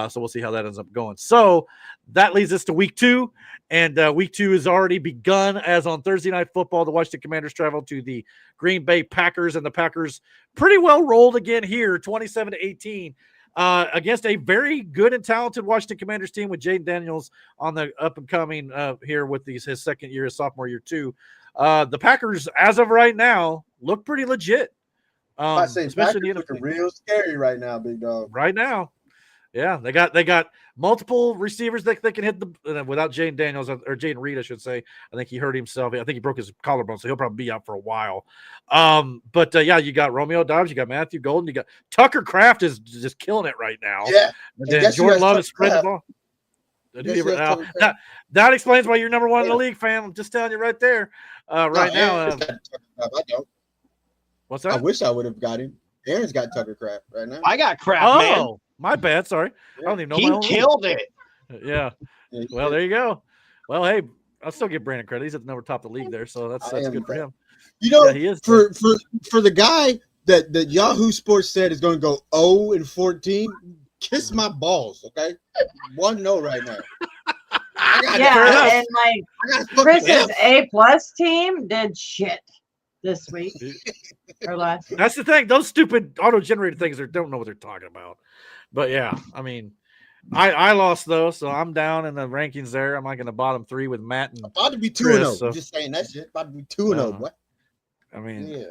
So we'll see how that ends up going. So that leads us to week 2, and week 2 has already begun as on Thursday Night Football, the Washington Commanders travel to the Green Bay Packers, and the Packers pretty well rolled again here, 27-18. Against a very good and talented Washington Commanders team with Jaden Daniels on the up and coming here with his second year, his sophomore year too. The Packers, as of right now, look pretty legit. I say especially Packers looking real scary right now, big dog. Right now, yeah, they got multiple receivers that they can hit without Jaden Daniels or Jaden Reed, I should say. I think he hurt himself. I think he broke his collarbone, so he'll probably be out for a while. But yeah, you got Romeo Dobbs, you got Matthew Golden, you got Tucker Kraft is just killing it right now. Yeah, and then Jordan Love is spreading the ball. That explains why you're number 1 in the league, fam. I'm just telling you right there. Right now, I don't. What's that? I wish I would have got him. Aaron's got Tucker Kraft right now. I got Kraft, man. My bad. Sorry. I don't even know. He killed it. Yeah. Well, there you go. Well, hey, I'll still give Brandon credit. He's at the number top of the league there, so that's good for him. You know, he is for the guy that Yahoo Sports said is going to go 0-14, kiss my balls, okay? 1-0 right now. And like Chris's A+ team did shit this week or last week. That's the thing. Those stupid auto-generated things don't know what they're talking about. But yeah, I mean, I lost though, so I'm down in the rankings there. I'm like in the bottom 3 with Matt and about to be 2-0. So. Just saying that shit. About to be 2-0. What? I mean,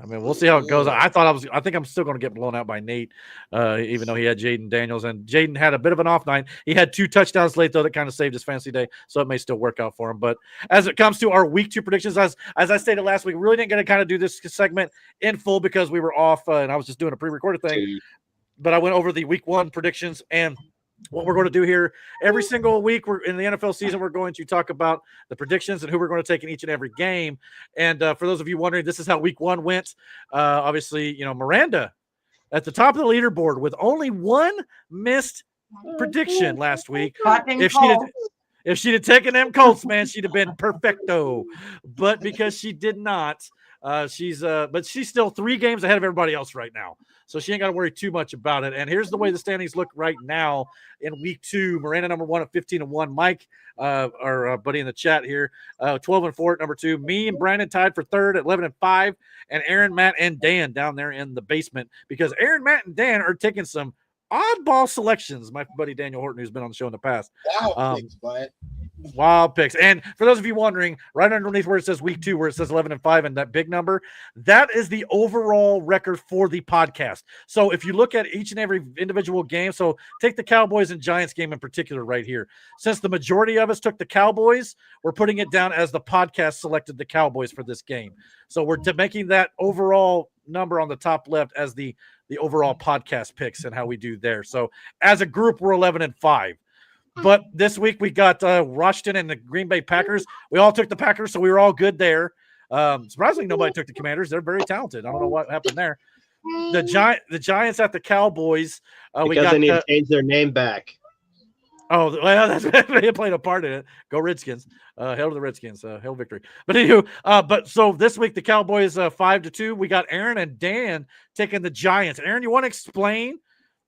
I mean, we'll see how it goes. I think I'm still going to get blown out by Nate, even though he had Jaden Daniels, and Jaden had a bit of an off night. He had 2 touchdowns late though that kind of saved his fantasy day, so it may still work out for him. But as it comes to our week 2 predictions, as I stated last week, we really didn't get to kind of do this segment in full because we were off, and I was just doing a pre-recorded thing. But I went over the week 1 predictions and what we're going to do here every single week. We're in the NFL season. We're going to talk about the predictions and who we're going to take in each and every game. And for those of you wondering, this is how week 1 went. Obviously, Miranda at the top of the leaderboard with only 1 missed prediction last week. If she'd have taken them Colts, man, she'd have been perfecto. But because she did not, she's still 3 games ahead of everybody else right now. So she ain't got to worry too much about it. And here's the way the standings look right now in week 2. Miranda number 1 at 15-1. Mike, our buddy in the chat here, 12-4 at number 2. Me and Brandon tied for 3rd at 11-5. And Aaron, Matt, and Dan down there in the basement because Aaron, Matt, and Dan are taking some oddball selections. My buddy Daniel Horton, who's been on the show in the past. Wild picks. And for those of you wondering, right underneath where it says week 2, where it says 11-5 and that big number, that is the overall record for the podcast. So if you look at each and every individual game, so take the Cowboys and Giants game in particular right here. Since the majority of us took the Cowboys, we're putting it down as the podcast selected the Cowboys for this game. So we're making that overall number on the top left as the overall podcast picks and how we do there. So as a group, we're 11-5. But this week we got Washington and the Green Bay Packers. We all took the Packers, so we were all good there. Surprisingly, nobody took the Commanders. They're very talented. I don't know what happened there. The Giants at the Cowboys. Because they need to change their name back. Oh, well, they played a part in it. Go Redskins. Hail to the Redskins. Hail victory. But anywho, but so this week the Cowboys 5-2. We got Aaron and Dan taking the Giants. Aaron, you want to explain?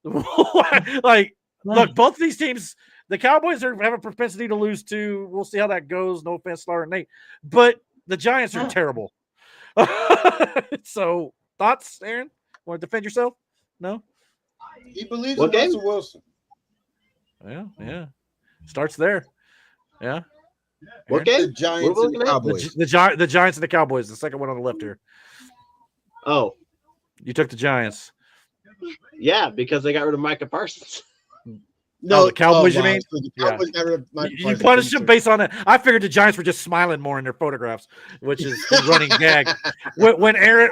Look, both of these teams, the Cowboys have a propensity to lose too. We'll see how that goes. No offense, Star and Nate. But the Giants are terrible. So, thoughts, Aaron? Want to defend yourself? No? He believes in Russell Wilson. Yeah. Starts there. Yeah. What game? The Giants and the Cowboys. The Giants and the Cowboys. The second one on the left here. Oh. You took the Giants. Yeah, because they got rid of Micah Parsons. No, the Cowboys, you mean? So the Cowboys got rid of Micah You Parsons. punished them based on that. I figured the Giants were just smiling more in their photographs, which is the running gag. When Aaron,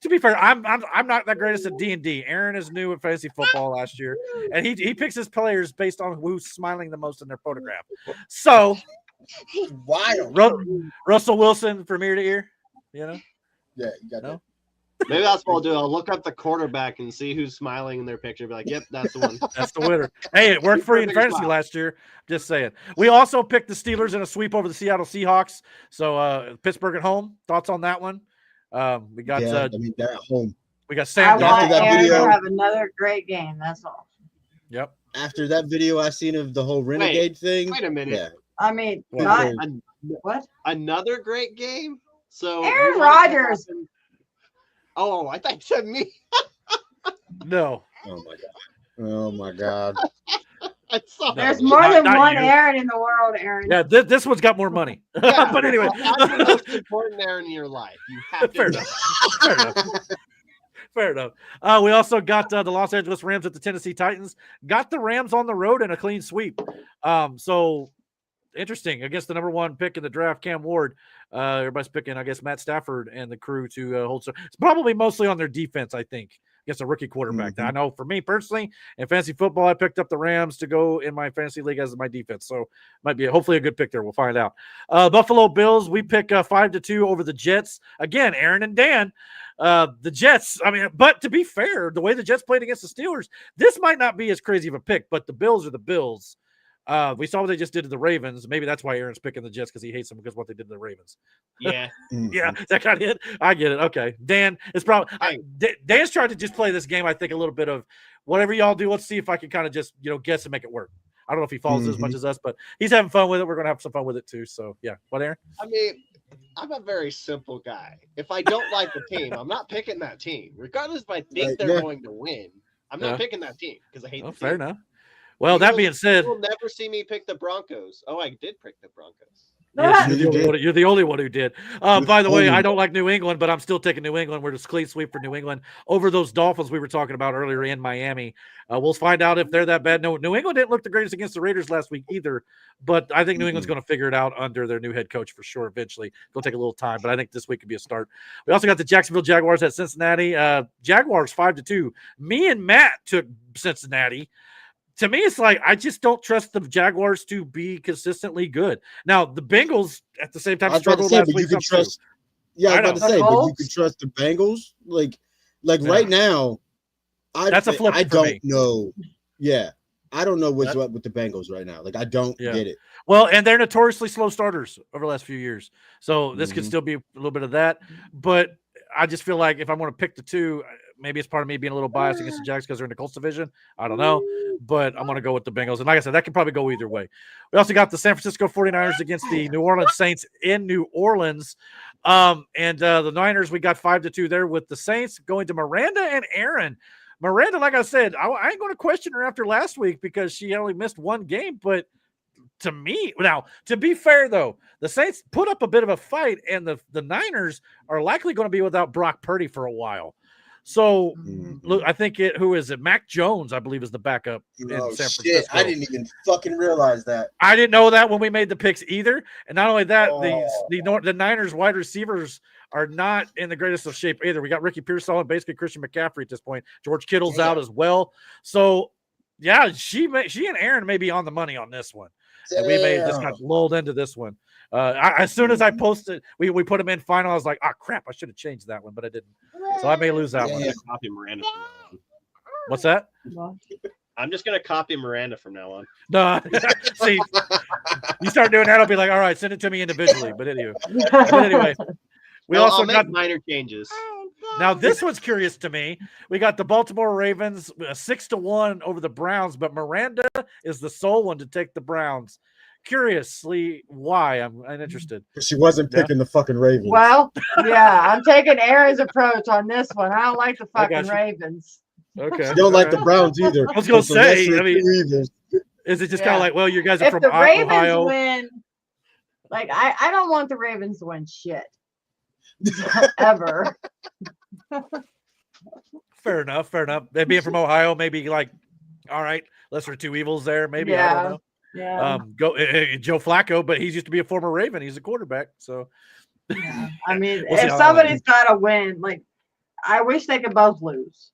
to be fair, I'm not that greatest at D&D. Aaron is new at fantasy football last year, and he picks his players based on who's smiling the most in their photograph. So, wild. Russell Wilson from ear to ear, Yeah, you got that. Maybe that's what I'll do. I'll look up the quarterback and see who's smiling in their picture. Be like, yep, that's the one. That's the winner. Hey, it worked for you in fantasy last year. Just saying. We also picked the Steelers in a sweep over the Seattle Seahawks. So Pittsburgh at home. Thoughts on that one? We got. Yeah, I mean, they're at home. We got Sam. I want Aaron to have another great game. That's all. Yep. After that video I seen of the whole Renegade thing. Wait a minute. Yeah. I mean, what? Another great game? So Aaron Rodgers. Oh, I thought you said me. No. Oh my god. There's more than one Aaron in the world, Aaron. Yeah, this one's got more money. Yeah, but anyway, that's the most important Aaron in your life. You have to. Fair enough. Fair enough. We also got the Los Angeles Rams at the Tennessee Titans. Got the Rams on the road in a clean sweep. So interesting. Against the number 1 pick in the draft, Cam Ward. Everybody's picking, I guess, Matt Stafford and the crew to hold. It's probably mostly on their defense, I think, against a rookie quarterback. I know for me personally, in fantasy football, I picked up the Rams to go in my fantasy league as my defense. So might be hopefully a good pick there. We'll find out. Buffalo Bills, we pick 5-2 over the Jets. Again, Aaron and Dan. The Jets, I mean, but to be fair, the way the Jets played against the Steelers, this might not be as crazy of a pick, but the Bills are the Bills. We saw what they just did to the Ravens. Maybe that's why Aaron's picking the Jets, because he hates them because of what they did to the Ravens. Yeah. Yeah, is that kind of it? I get it. Okay. Dan is probably Dan's trying to just play this game, I think, a little bit of whatever y'all do. Let's see if I can kind of just, guess and make it work. I don't know if he follows as much as us, but he's having fun with it. We're going to have some fun with it too. So, yeah. What, Aaron? I mean, I'm a very simple guy. If I don't like the team, I'm not picking that team. Regardless if I think they're going to win, I'm not picking that team because I hate the team. Fair enough. Well, that being said, you'll never see me pick the Broncos. Oh, I did pick the Broncos. Yes, you're the only one who did. By the way, I don't like New England, but I'm still taking New England. We're just clean sweep for New England over those Dolphins we were talking about earlier in Miami. We'll find out if they're that bad. No, New England didn't look the greatest against the Raiders last week either, but I think New England's going to figure it out under their new head coach for sure eventually. It'll take a little time, but I think this week could be a start. We also got the Jacksonville Jaguars at Cincinnati. Jaguars 5-2. Me and Matt took Cincinnati. To me, it's like I just don't trust the Jaguars to be consistently good. Now, the Bengals at the same time struggled last week. Yeah, I was about to say, but you can trust the Bengals. Like right now, that's a flip. I don't know. Yeah, I don't know what's up with the Bengals right now. Like I don't get it. Well, and they're notoriously slow starters over the last few years, so this could still be a little bit of that. But I just feel like if I want to pick the two, maybe it's part of me being a little biased against the Jags because they're in the Colts division. I don't know, but I'm going to go with the Bengals. And like I said, that could probably go either way. We also got the San Francisco 49ers against the New Orleans Saints in New Orleans. And the Niners, we got 5-2 there with the Saints going to Miranda and Aaron. Miranda, like I said, I ain't going to question her after last week because she only missed one game, but to me, now, to be fair, though, the Saints put up a bit of a fight, and the Niners are likely going to be without Brock Purdy for a while. So, look, I think who is it? Mac Jones, I believe, is the backup in San Francisco. I didn't even fucking realize that. I didn't know that when we made the picks either. And not only that, the Niners wide receivers are not in the greatest of shape either. We got Ricky Pearsall and basically Christian McCaffrey at this point. George Kittle's out as well. So, yeah, she and Aaron may be on the money on this one. And we may have just got lulled into this one. As soon as I posted, we put them in final. I was like, crap, I should have changed that one, but I didn't. So I may lose that one. Copy Miranda from now on. What's that? I'm just gonna copy Miranda from now on. No, see, you start doing that, I'll be like, all right, send it to me individually. But anyway, we also got minor changes. Now this one's curious to me. We got the Baltimore Ravens 6-1 over the Browns, but Miranda is the sole one to take the Browns. Curiously, why? I'm interested. She wasn't picking the fucking Ravens. Well, yeah, I'm taking Aaron's approach on this one. I don't like the fucking Ravens. Okay. You don't like the Browns either. I was gonna say, I mean, is it just kind of like, well, you guys are from Ohio? If the Ravens win, like I don't want the Ravens to win shit ever. Fair enough. They being from Ohio, maybe like, all right, lesser two evils there. Maybe I don't know. Yeah. Joe Flacco, but he's used to be a former Raven. He's a quarterback, so. Yeah. I mean, if somebody's got to win, like, I wish they could both lose.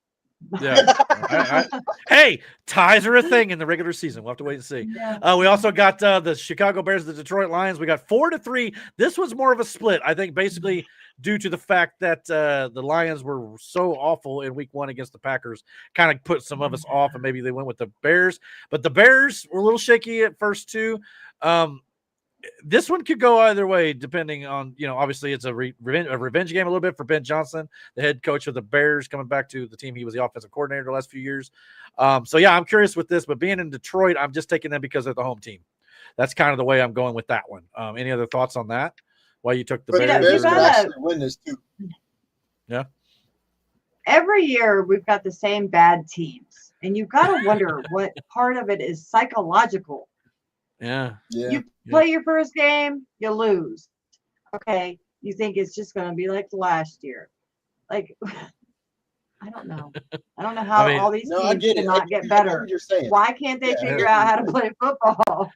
Yeah. Hey, ties are a thing in the regular season. We'll have to wait and see. Yeah. We also got the Chicago Bears, the Detroit Lions. We got 4-3. This was more of a split, I think, basically due to the fact that the Lions were so awful in week 1 against the Packers, kind of put some of us off, and maybe they went with the Bears. But the Bears were a little shaky at first too. This one could go either way, depending on, obviously it's a revenge game a little bit for Ben Johnson, the head coach of the Bears, coming back to the team. He was the offensive coordinator the last few years. So, yeah, I'm curious with this, but being in Detroit, I'm just taking them because they're the home team. That's kind of the way I'm going with that one. Any other thoughts on that? Why you took the Bears? Bears could actually win this too. Yeah. Every year we've got the same bad teams, and you've got to wonder what part of it is psychological. Yeah. You play your first game, you lose. Okay. You think it's just going to be like last year. Like, I don't know. I don't know how all these teams cannot get better. Why can't they figure out how to play football?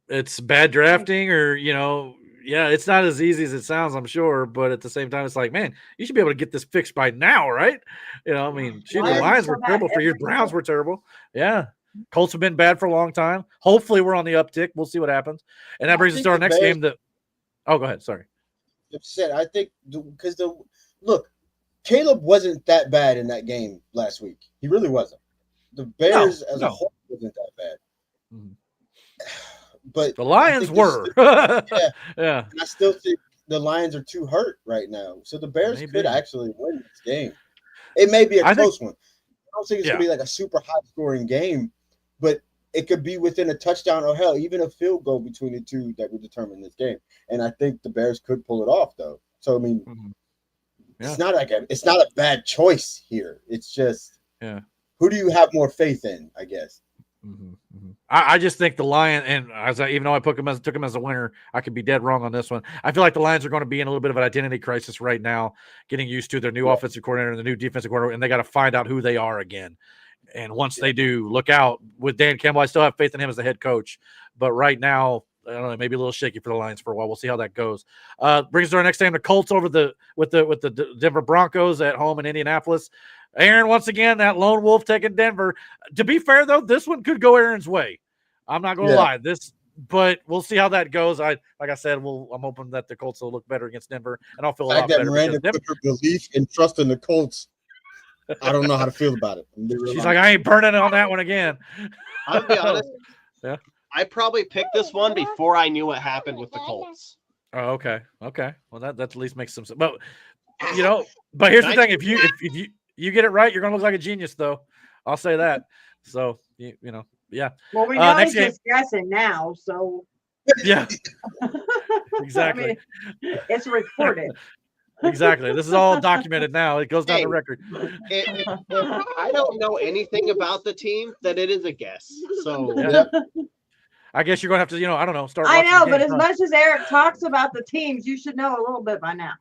It's bad drafting, or, it's not as easy as it sounds, I'm sure. But at the same time, it's like, man, you should be able to get this fixed by now, right? The Lions were terrible for years. Browns were terrible. Yeah. Colts have been bad for a long time. Hopefully we're on the uptick. We'll see what happens. And that brings us to our next game. Go ahead. Sorry. I think because look, Caleb wasn't that bad in that game last week. He really wasn't. The Bears as a whole wasn't that bad. Mm-hmm. But the Lions were. Yeah. And I still think the Lions are too hurt right now. So the Bears could actually win this game. It may be a close one. I don't think it's going to be like a super high scoring game, but it could be within a touchdown or hell, even a field goal between the two that would determine this game. And I think the Bears could pull it off, though. So, I mean, it's not a bad choice here. It's just, who do you have more faith in, I guess? I just think the Lions, and even though I took him as a winner, I could be dead wrong on this one. I feel like the Lions are going to be in a little bit of an identity crisis right now, getting used to their new offensive coordinator and the new defensive coordinator, and they got to find out who they are again. And once they do, look out. With Dan Campbell, I still have faith in him as the head coach, but right now, I don't know, maybe a little shaky for the Lions for a while. We'll see how that goes. Brings us to our next game: the Colts with the Denver Broncos at home in Indianapolis. Aaron, once again, that lone wolf taking Denver. To be fair, though, this one could go Aaron's way. I'm not going to lie. But we'll see how that goes. Like I said, I'm hoping that the Colts will look better against Denver, and I'll feel a lot better. Miranda put her belief and trust in the Colts. I don't know how to feel about it. She's like, I ain't burning on that one again. I'll be honest. Yeah. I probably picked this one before I knew what happened with the Colts. Oh, okay. Well, that at least makes some sense. But but here's the thing: if you get it right, you're gonna look like a genius, though. I'll say that. So yeah. Well, we know next he's just guessing now, so yeah, exactly. I mean, it's recorded. Exactly. This is all documented now. It goes down the record. I don't know anything about the team, that it is a guess. So I guess you're gonna have to, I don't know, start. I know, but as much as Eric talks about the teams, you should know a little bit by now.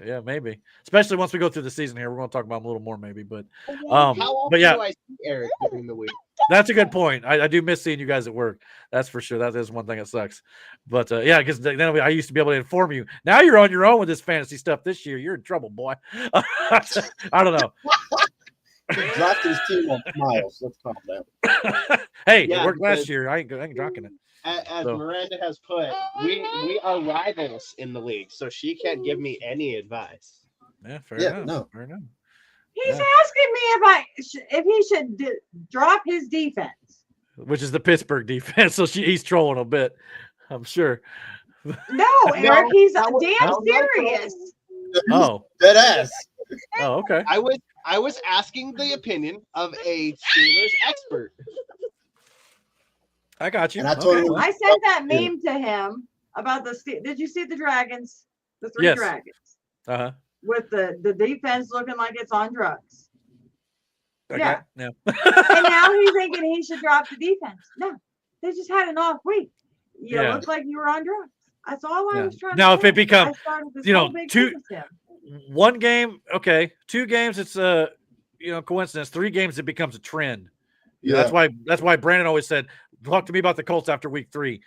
Yeah, maybe. Especially once we go through the season here, we're going to talk about them a little more, maybe. But, how often do I see Eric during the week? That's a good point. I do miss seeing you guys at work. That's for sure. That is one thing that sucks. But yeah, because then I used to be able to inform you. Now you're on your own with this fantasy stuff this year. You're in trouble, boy. I don't know. Dropped his team on Miles. Let's calm down. Hey, it worked last year. I ain't dropping it. As Miranda has put, we are rivals in the league, so she can't give me any advice. Yeah, fair enough. No. Fair enough. He's asking me if he should drop his defense, which is the Pittsburgh defense. So he's trolling a bit, I'm sure. No, Eric, he's damn serious. Oh, dead ass. Oh, okay. I was asking the opinion of a Steelers expert. I got you. And I told him. I sent that meme to him about Did you see the Dragons? The three Dragons. Uh-huh. With the defense looking like it's on drugs. Okay. Yeah. Yeah. And now he's thinking he should drop the defense. No, they just had an off week. You looked like you were on drugs. That's all I was trying now, to if say. it becomes, one game, okay, 2 games, it's a coincidence. 3 games, it becomes a trend. Yeah. That's why Brandon always said, talk to me about the Colts after week 3.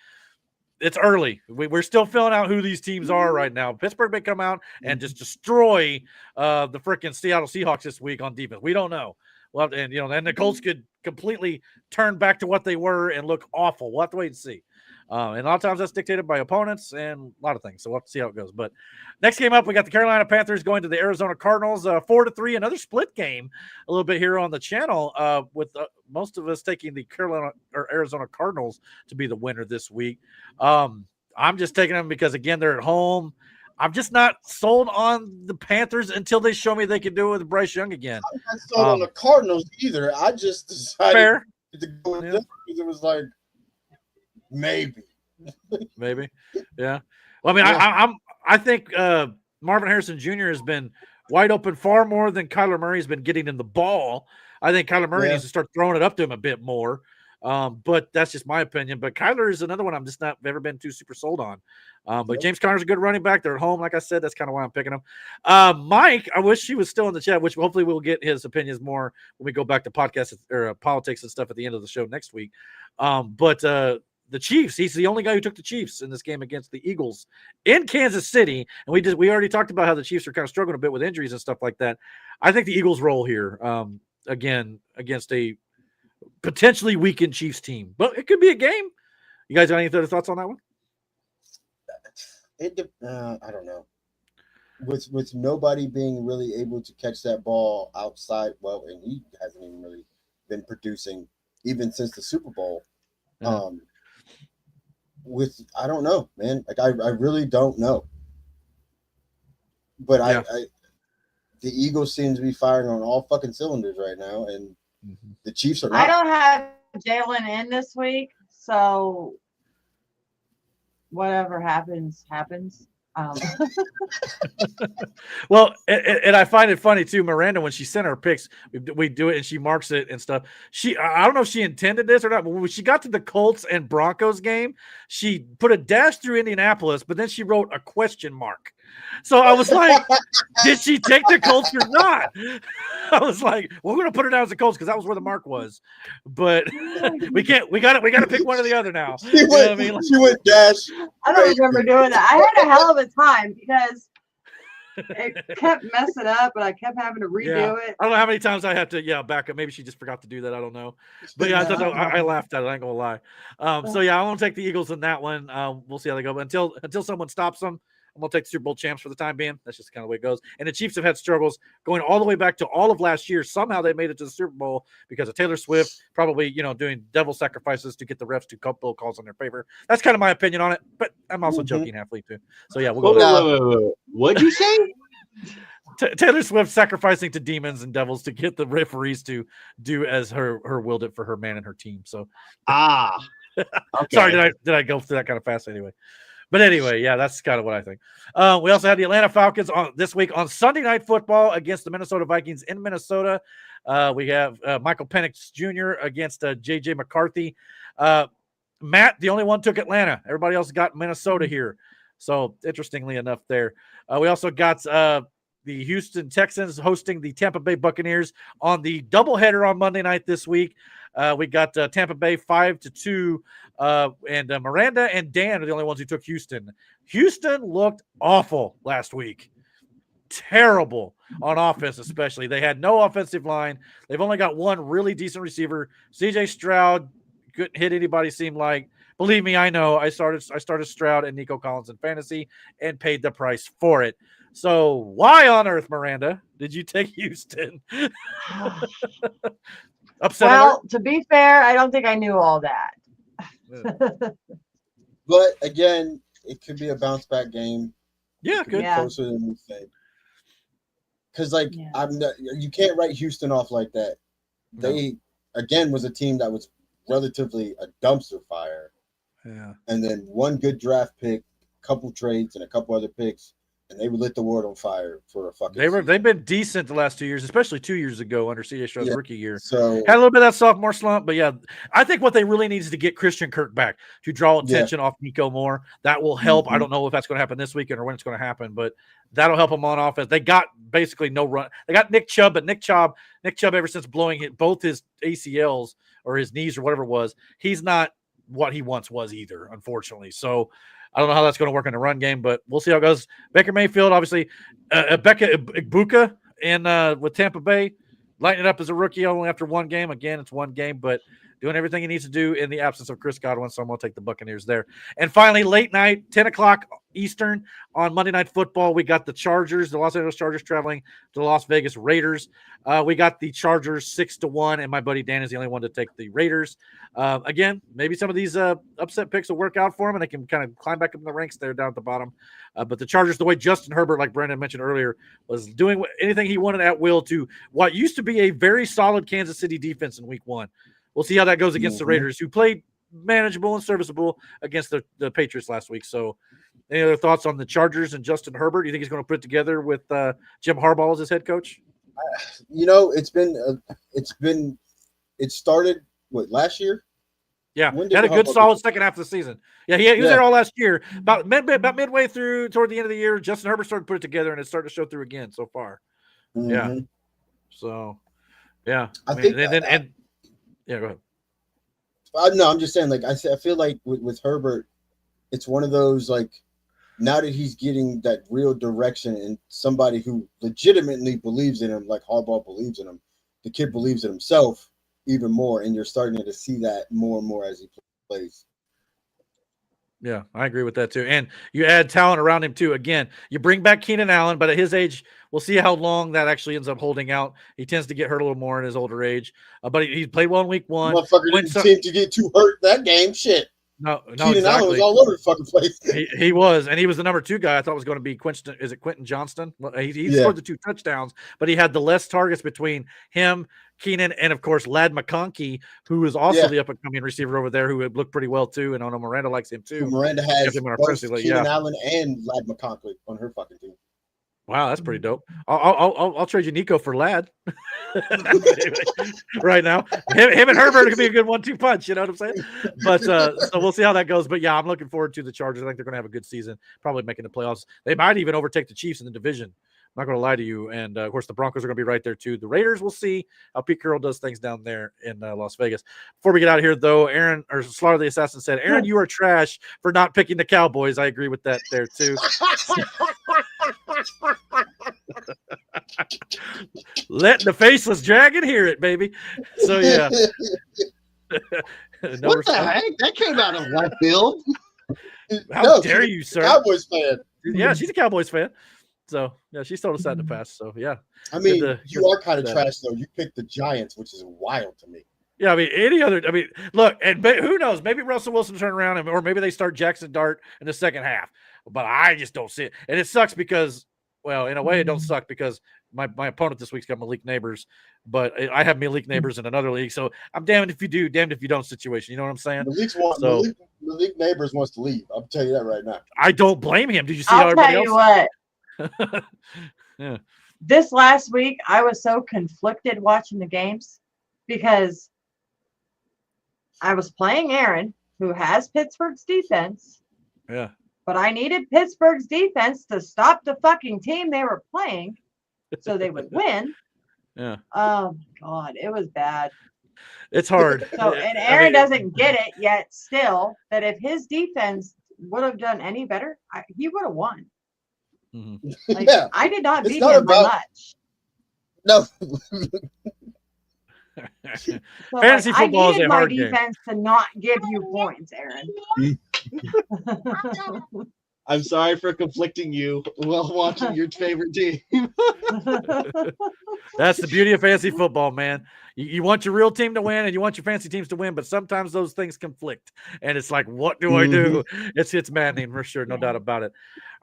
It's early. We're still filling out who these teams are right now. Pittsburgh may come out and just destroy the freaking Seattle Seahawks this week on defense. We don't know. Well, and then the Colts could completely turn back to what they were and look awful. We'll have to wait and see. And a lot of times that's dictated by opponents and a lot of things. So we'll have to see how it goes. But next game up, we got the Carolina Panthers going to the Arizona Cardinals, 4-3, another split game a little bit here on the channel, with most of us taking the Arizona Cardinals to be the winner this week. I'm just taking them because, again, they're at home. I'm just not sold on the Panthers until they show me they can do it with Bryce Young again. I'm not sold on the Cardinals either. I just decided to go with them because it was like, maybe. Yeah. Well, I mean, I think Marvin Harrison Jr. has been wide open far more than Kyler Murray has been getting in the ball. I think Kyler Murray needs to start throwing it up to him a bit more. But that's just my opinion. But Kyler is another one I'm just never been too super sold on. But James Conner's a good running back. They're at home, like I said. That's kind of why I'm picking him. Mike, I wish he was still in the chat, which hopefully we'll get his opinions more when we go back to podcasts or politics and stuff at the end of the show next week. But the Chiefs, he's the only guy who took the Chiefs in this game against the Eagles in Kansas City. And we already talked about how the Chiefs are kind of struggling a bit with injuries and stuff like that. I think the Eagles roll here again against a potentially weakened Chiefs team, but it could be a game. You guys got any other thoughts on that one? I don't know. With nobody being really able to catch that ball outside, and he hasn't even really been producing even since the Super Bowl. Yeah. I don't know, man. Like I really don't know. But the Eagles seem to be firing on all fucking cylinders right now, and the Chiefs are not. I don't have Jalen in this week, so whatever happens. Well, and I find it funny too, Miranda, when she sent her picks, we do it and she marks it and stuff. I don't know if she intended this or not, but when she got to the Colts and Broncos game, she put a dash through Indianapolis, but then she wrote a question mark. So I was like, did she take the Colts or not? I was like, well, we're gonna put her down as the Colts because that was where the mark was. But we got to pick one or the other now. She went dash. I don't remember doing that. I had a hell of a time because it kept messing up, and I kept having to redo it. I don't know how many times I had to back up. Maybe she just forgot to do that. I don't know. But yeah, I laughed at it. I ain't gonna lie. So yeah, I won't take the Eagles in that one. We'll see how they go. But until someone stops them, I'm going to take the Super Bowl champs for the time being. That's just kind of the way it goes. And the Chiefs have had struggles going all the way back to all of last year. Somehow they made it to the Super Bowl because of Taylor Swift, probably, doing devil sacrifices to get the refs to couple calls in their favor. That's kind of my opinion on it, but I'm also joking halfway too. So yeah, we'll go. Wait. What'd you say? Taylor Swift sacrificing to demons and devils to get the referees to do as her willed it for her man and her team. So okay. Sorry, did I go through that kind of fast anyway? But anyway, yeah, that's kind of what I think. We also had the Atlanta Falcons this week on Sunday Night Football against the Minnesota Vikings in Minnesota. We have Michael Penix Jr. against J.J. McCarthy. Matt, the only one, took Atlanta. Everybody else got Minnesota here. So interestingly enough there. We also got the Houston Texans hosting the Tampa Bay Buccaneers on the doubleheader on Monday night this week. We got Tampa Bay 5-2, and Miranda and Dan are the only ones who took Houston. Houston looked awful last week. Terrible on offense, especially. They had no offensive line. They've only got one really decent receiver. C.J. Stroud couldn't hit anybody, seemed like. Believe me, I know. I started Stroud and Nico Collins in fantasy and paid the price for it. So why on earth, Miranda, did you take Houston? Upset alert? To be fair, I don't think I knew all that. But again, it could be a bounce back game. Yeah, good. Closer than we think. Because you can't write Houston off like that. They again was a team that was relatively a dumpster fire. Yeah. And then one good draft pick, couple trades, and a couple other picks, and they lit the world on fire for a fucking season. They've been decent the last 2 years, especially 2 years ago under C.J. Stroud's rookie year. So had a little bit of that sophomore slump, but yeah, I think what they really need is to get Christian Kirk back to draw attention off Nico more. That will help. I don't know if that's going to happen this weekend or when it's going to happen, but that'll help them on offense. They got basically no run. They got Nick Chubb, but Nick Chubb ever since blowing both his ACLs or his knees or whatever it was, he's not what he once was either, unfortunately. So I don't know how that's going to work in the run game, but we'll see how it goes. Baker Mayfield, obviously, Becca Ibuka with Tampa Bay, lighting it up as a rookie only after one game. Again, it's one game, but doing everything he needs to do in the absence of Chris Godwin, so I'm going to take the Buccaneers there. And finally, late night, 10 o'clock Eastern on Monday Night Football, we got the Los Angeles Chargers traveling to the Las Vegas Raiders. We got the Chargers 6-1, and my buddy Dan is the only one to take the Raiders. Again, maybe some of these upset picks will work out for them, and they can kind of climb back up in the ranks there down at the bottom. But the Chargers, the way Justin Herbert, like Brandon mentioned earlier, was doing anything he wanted at will to what used to be a very solid Kansas City defense in week one. We'll see how that goes against the Raiders, who played manageable and serviceable against the Patriots last week. So any other thoughts on the Chargers and Justin Herbert? Do you think he's going to put it together with Jim Harbaugh as his head coach? It started last year? Yeah, he had a good solid second half of the season. Yeah, he was there all last year. About midway through, toward the end of the year, Justin Herbert started to put it together, and it's starting to show through again so far. Mm-hmm. Yeah. So, yeah. Go ahead. No, I'm just saying, I feel like with Herbert, it's one of those, now that he's getting that real direction and somebody who legitimately believes in him, like Harbaugh believes in him, the kid believes in himself even more, and you're starting to see that more and more as he plays. Yeah, I agree with that too. And you add talent around him too. Again, you bring back Keenan Allen, but at his age, we'll see how long that actually ends up holding out. He tends to get hurt a little more in his older age, but he played well in week one. Motherfucker didn't seem to get too hurt that game. Shit. No, Keenan Allen was all over the fucking place. He was, and he was the number 2 guy. I thought was going to be Quentin. Is it Quentin Johnston? Well, he scored the 2 touchdowns, but he had the less targets between him, Keenan, and of course Ladd McConkey, who is also the up and coming receiver over there, who had looked pretty well too. And I know Miranda likes him too. Miranda has him in our both fantasy league, Keenan Allen and Ladd McConkey on her fucking team. Wow, that's pretty dope. I'll trade you Nico for Ladd right now. Him and Herbert could be a good 1-2 punch. You know what I'm saying? But so we'll see how that goes. But yeah, I'm looking forward to the Chargers. I think they're going to have a good season, probably making the playoffs. They might even overtake the Chiefs in the division. I'm not going to lie to you. And of course, the Broncos are going to be right there too. The Raiders, we'll see how Pete Carroll does things down there in Las Vegas. Before we get out of here, though, Aaron or Slaughter the Assassin said, "Aaron, you are trash for not picking the Cowboys." I agree with that there too. Let the faceless dragon hear it, baby. So yeah. No what the heck? That came out of left field. How dare you, sir? Cowboys fan. Yeah, she's a Cowboys fan. So yeah, she's told us that in the past. So yeah. I mean, you are kind of trash though. You picked the Giants, which is wild to me. Yeah, I mean, any other. I mean, look, and who knows? Maybe Russell Wilson turn around, or maybe they start Jackson Dart in the second half. But I just don't see it, and it sucks because, well, in a way, it don't suck because my opponent this week's got Malik Neighbors, but I have Malik Neighbors in another league, so I'm damned if you do, damned if you don't situation. You know what I'm saying? Malik Neighbors wants to leave. I'll tell you that right now. I don't blame him. Did you see how everybody else? I'll tell you what. Yeah. This last week, I was so conflicted watching the games because I was playing Aaron, who has Pittsburgh's defense. Yeah. But I needed Pittsburgh's defense to stop the fucking team they were playing so they would win. Yeah. Oh, God. It was bad. It's hard. So, and Aaron doesn't get it yet still that if his defense would have done any better, he would have won. Mm-hmm. Like, I did not beat him by much. No. So, Fantasy football I is needed a my hard game. defense to not give you points, Aaron. I'm sorry for conflicting you while watching your favorite team. That's the beauty of fantasy football, man. You want your real team to win and you want your fantasy teams to win, but sometimes those things conflict. And it's like, what do I do? It's maddening for sure, no doubt about it.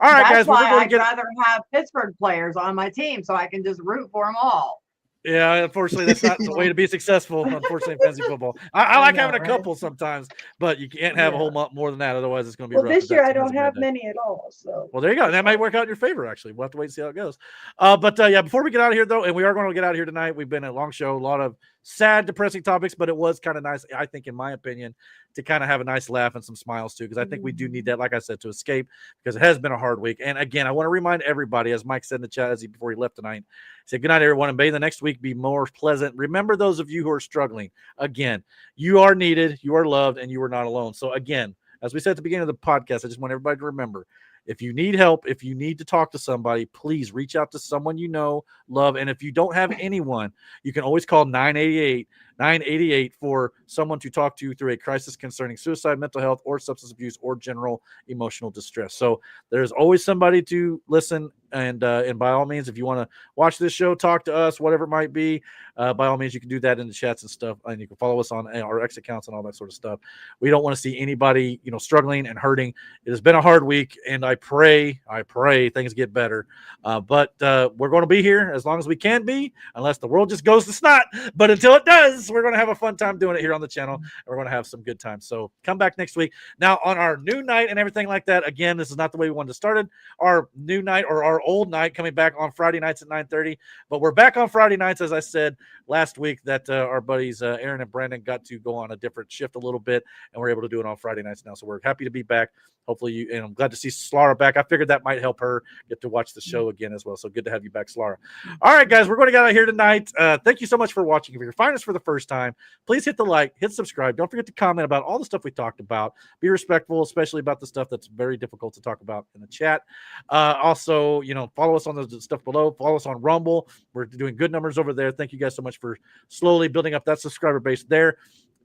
All right, That's guys. We're why going to I'd get rather have Pittsburgh players on my team so I can just root for them all. Yeah, unfortunately, that's not the way to be successful. Unfortunately, in fantasy football, I like having a couple sometimes, but you can't have a whole lot more than that. Otherwise, it's going to be rough. This year I don't have many at all. So well, there you go. That might work out in your favor. Actually, we'll have to wait and see how it goes. But yeah, before we get out of here, though, and we are going to get out of here tonight. We've been a long show, a lot of sad, depressing topics, but it was kind of nice, I think, in my opinion, to kind of have a nice laugh and some smiles too, because I think we do need that, like I said, to escape, because it has been a hard week. And again, I want to remind everybody, as Mike said in the chat before he left tonight, he said, good night, everyone, and may the next week be more pleasant. Remember those of you who are struggling. Again, you are needed, you are loved, and you are not alone. So again, as we said at the beginning of the podcast, I just want everybody to remember, if you need help, if you need to talk to somebody, please reach out to someone you know, love. And if you don't have anyone, you can always call 988 for someone to talk to through a crisis concerning suicide, mental health, or substance abuse, or general emotional distress. So there's always somebody to listen. And by all means, if you want to watch this show, talk to us, whatever it might be, by all means, you can do that in the chats and stuff. And you can follow us on our X accounts and all that sort of stuff. We don't want to see anybody, struggling and hurting. It has been a hard week, and I pray things get better. But we're going to be here as long as we can be, unless the world just goes to snot. But until it does, we're going to have a fun time doing it here on the channel, and we're going to have some good time. So come back next week. Now, on our new night and everything like that, again, this is not the way we wanted to start it. Our new night, or our old night, coming back on Friday nights at 9:30. But we're back on Friday nights, as I said last week, that our buddies Aaron and Brandon got to go on a different shift a little bit, and we're able to do it on Friday nights now. So we're happy to be back. Hopefully, and I'm glad to see Slara back. I figured that might help her get to watch the show again as well. So good to have you back, Slara. All right, guys, we're going to get out of here tonight. Thank you so much for watching. If you're finding us for the first time, please hit the like, hit subscribe. Don't forget to comment about all the stuff we talked about. Be respectful, especially about the stuff that's very difficult to talk about in the chat. Also, follow us on the stuff below. Follow us on Rumble. We're doing good numbers over there. Thank you guys so much for slowly building up that subscriber base there.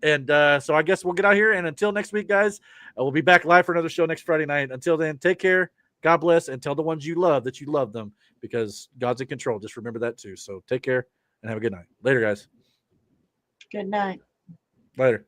And so I guess we'll get out here. And until next week, guys, we'll be back live for another show next Friday night. Until then, take care. God bless. And tell the ones you love that you love them, because God's in control. Just remember that too. So take care and have a good night. Later, guys. Good night. Later.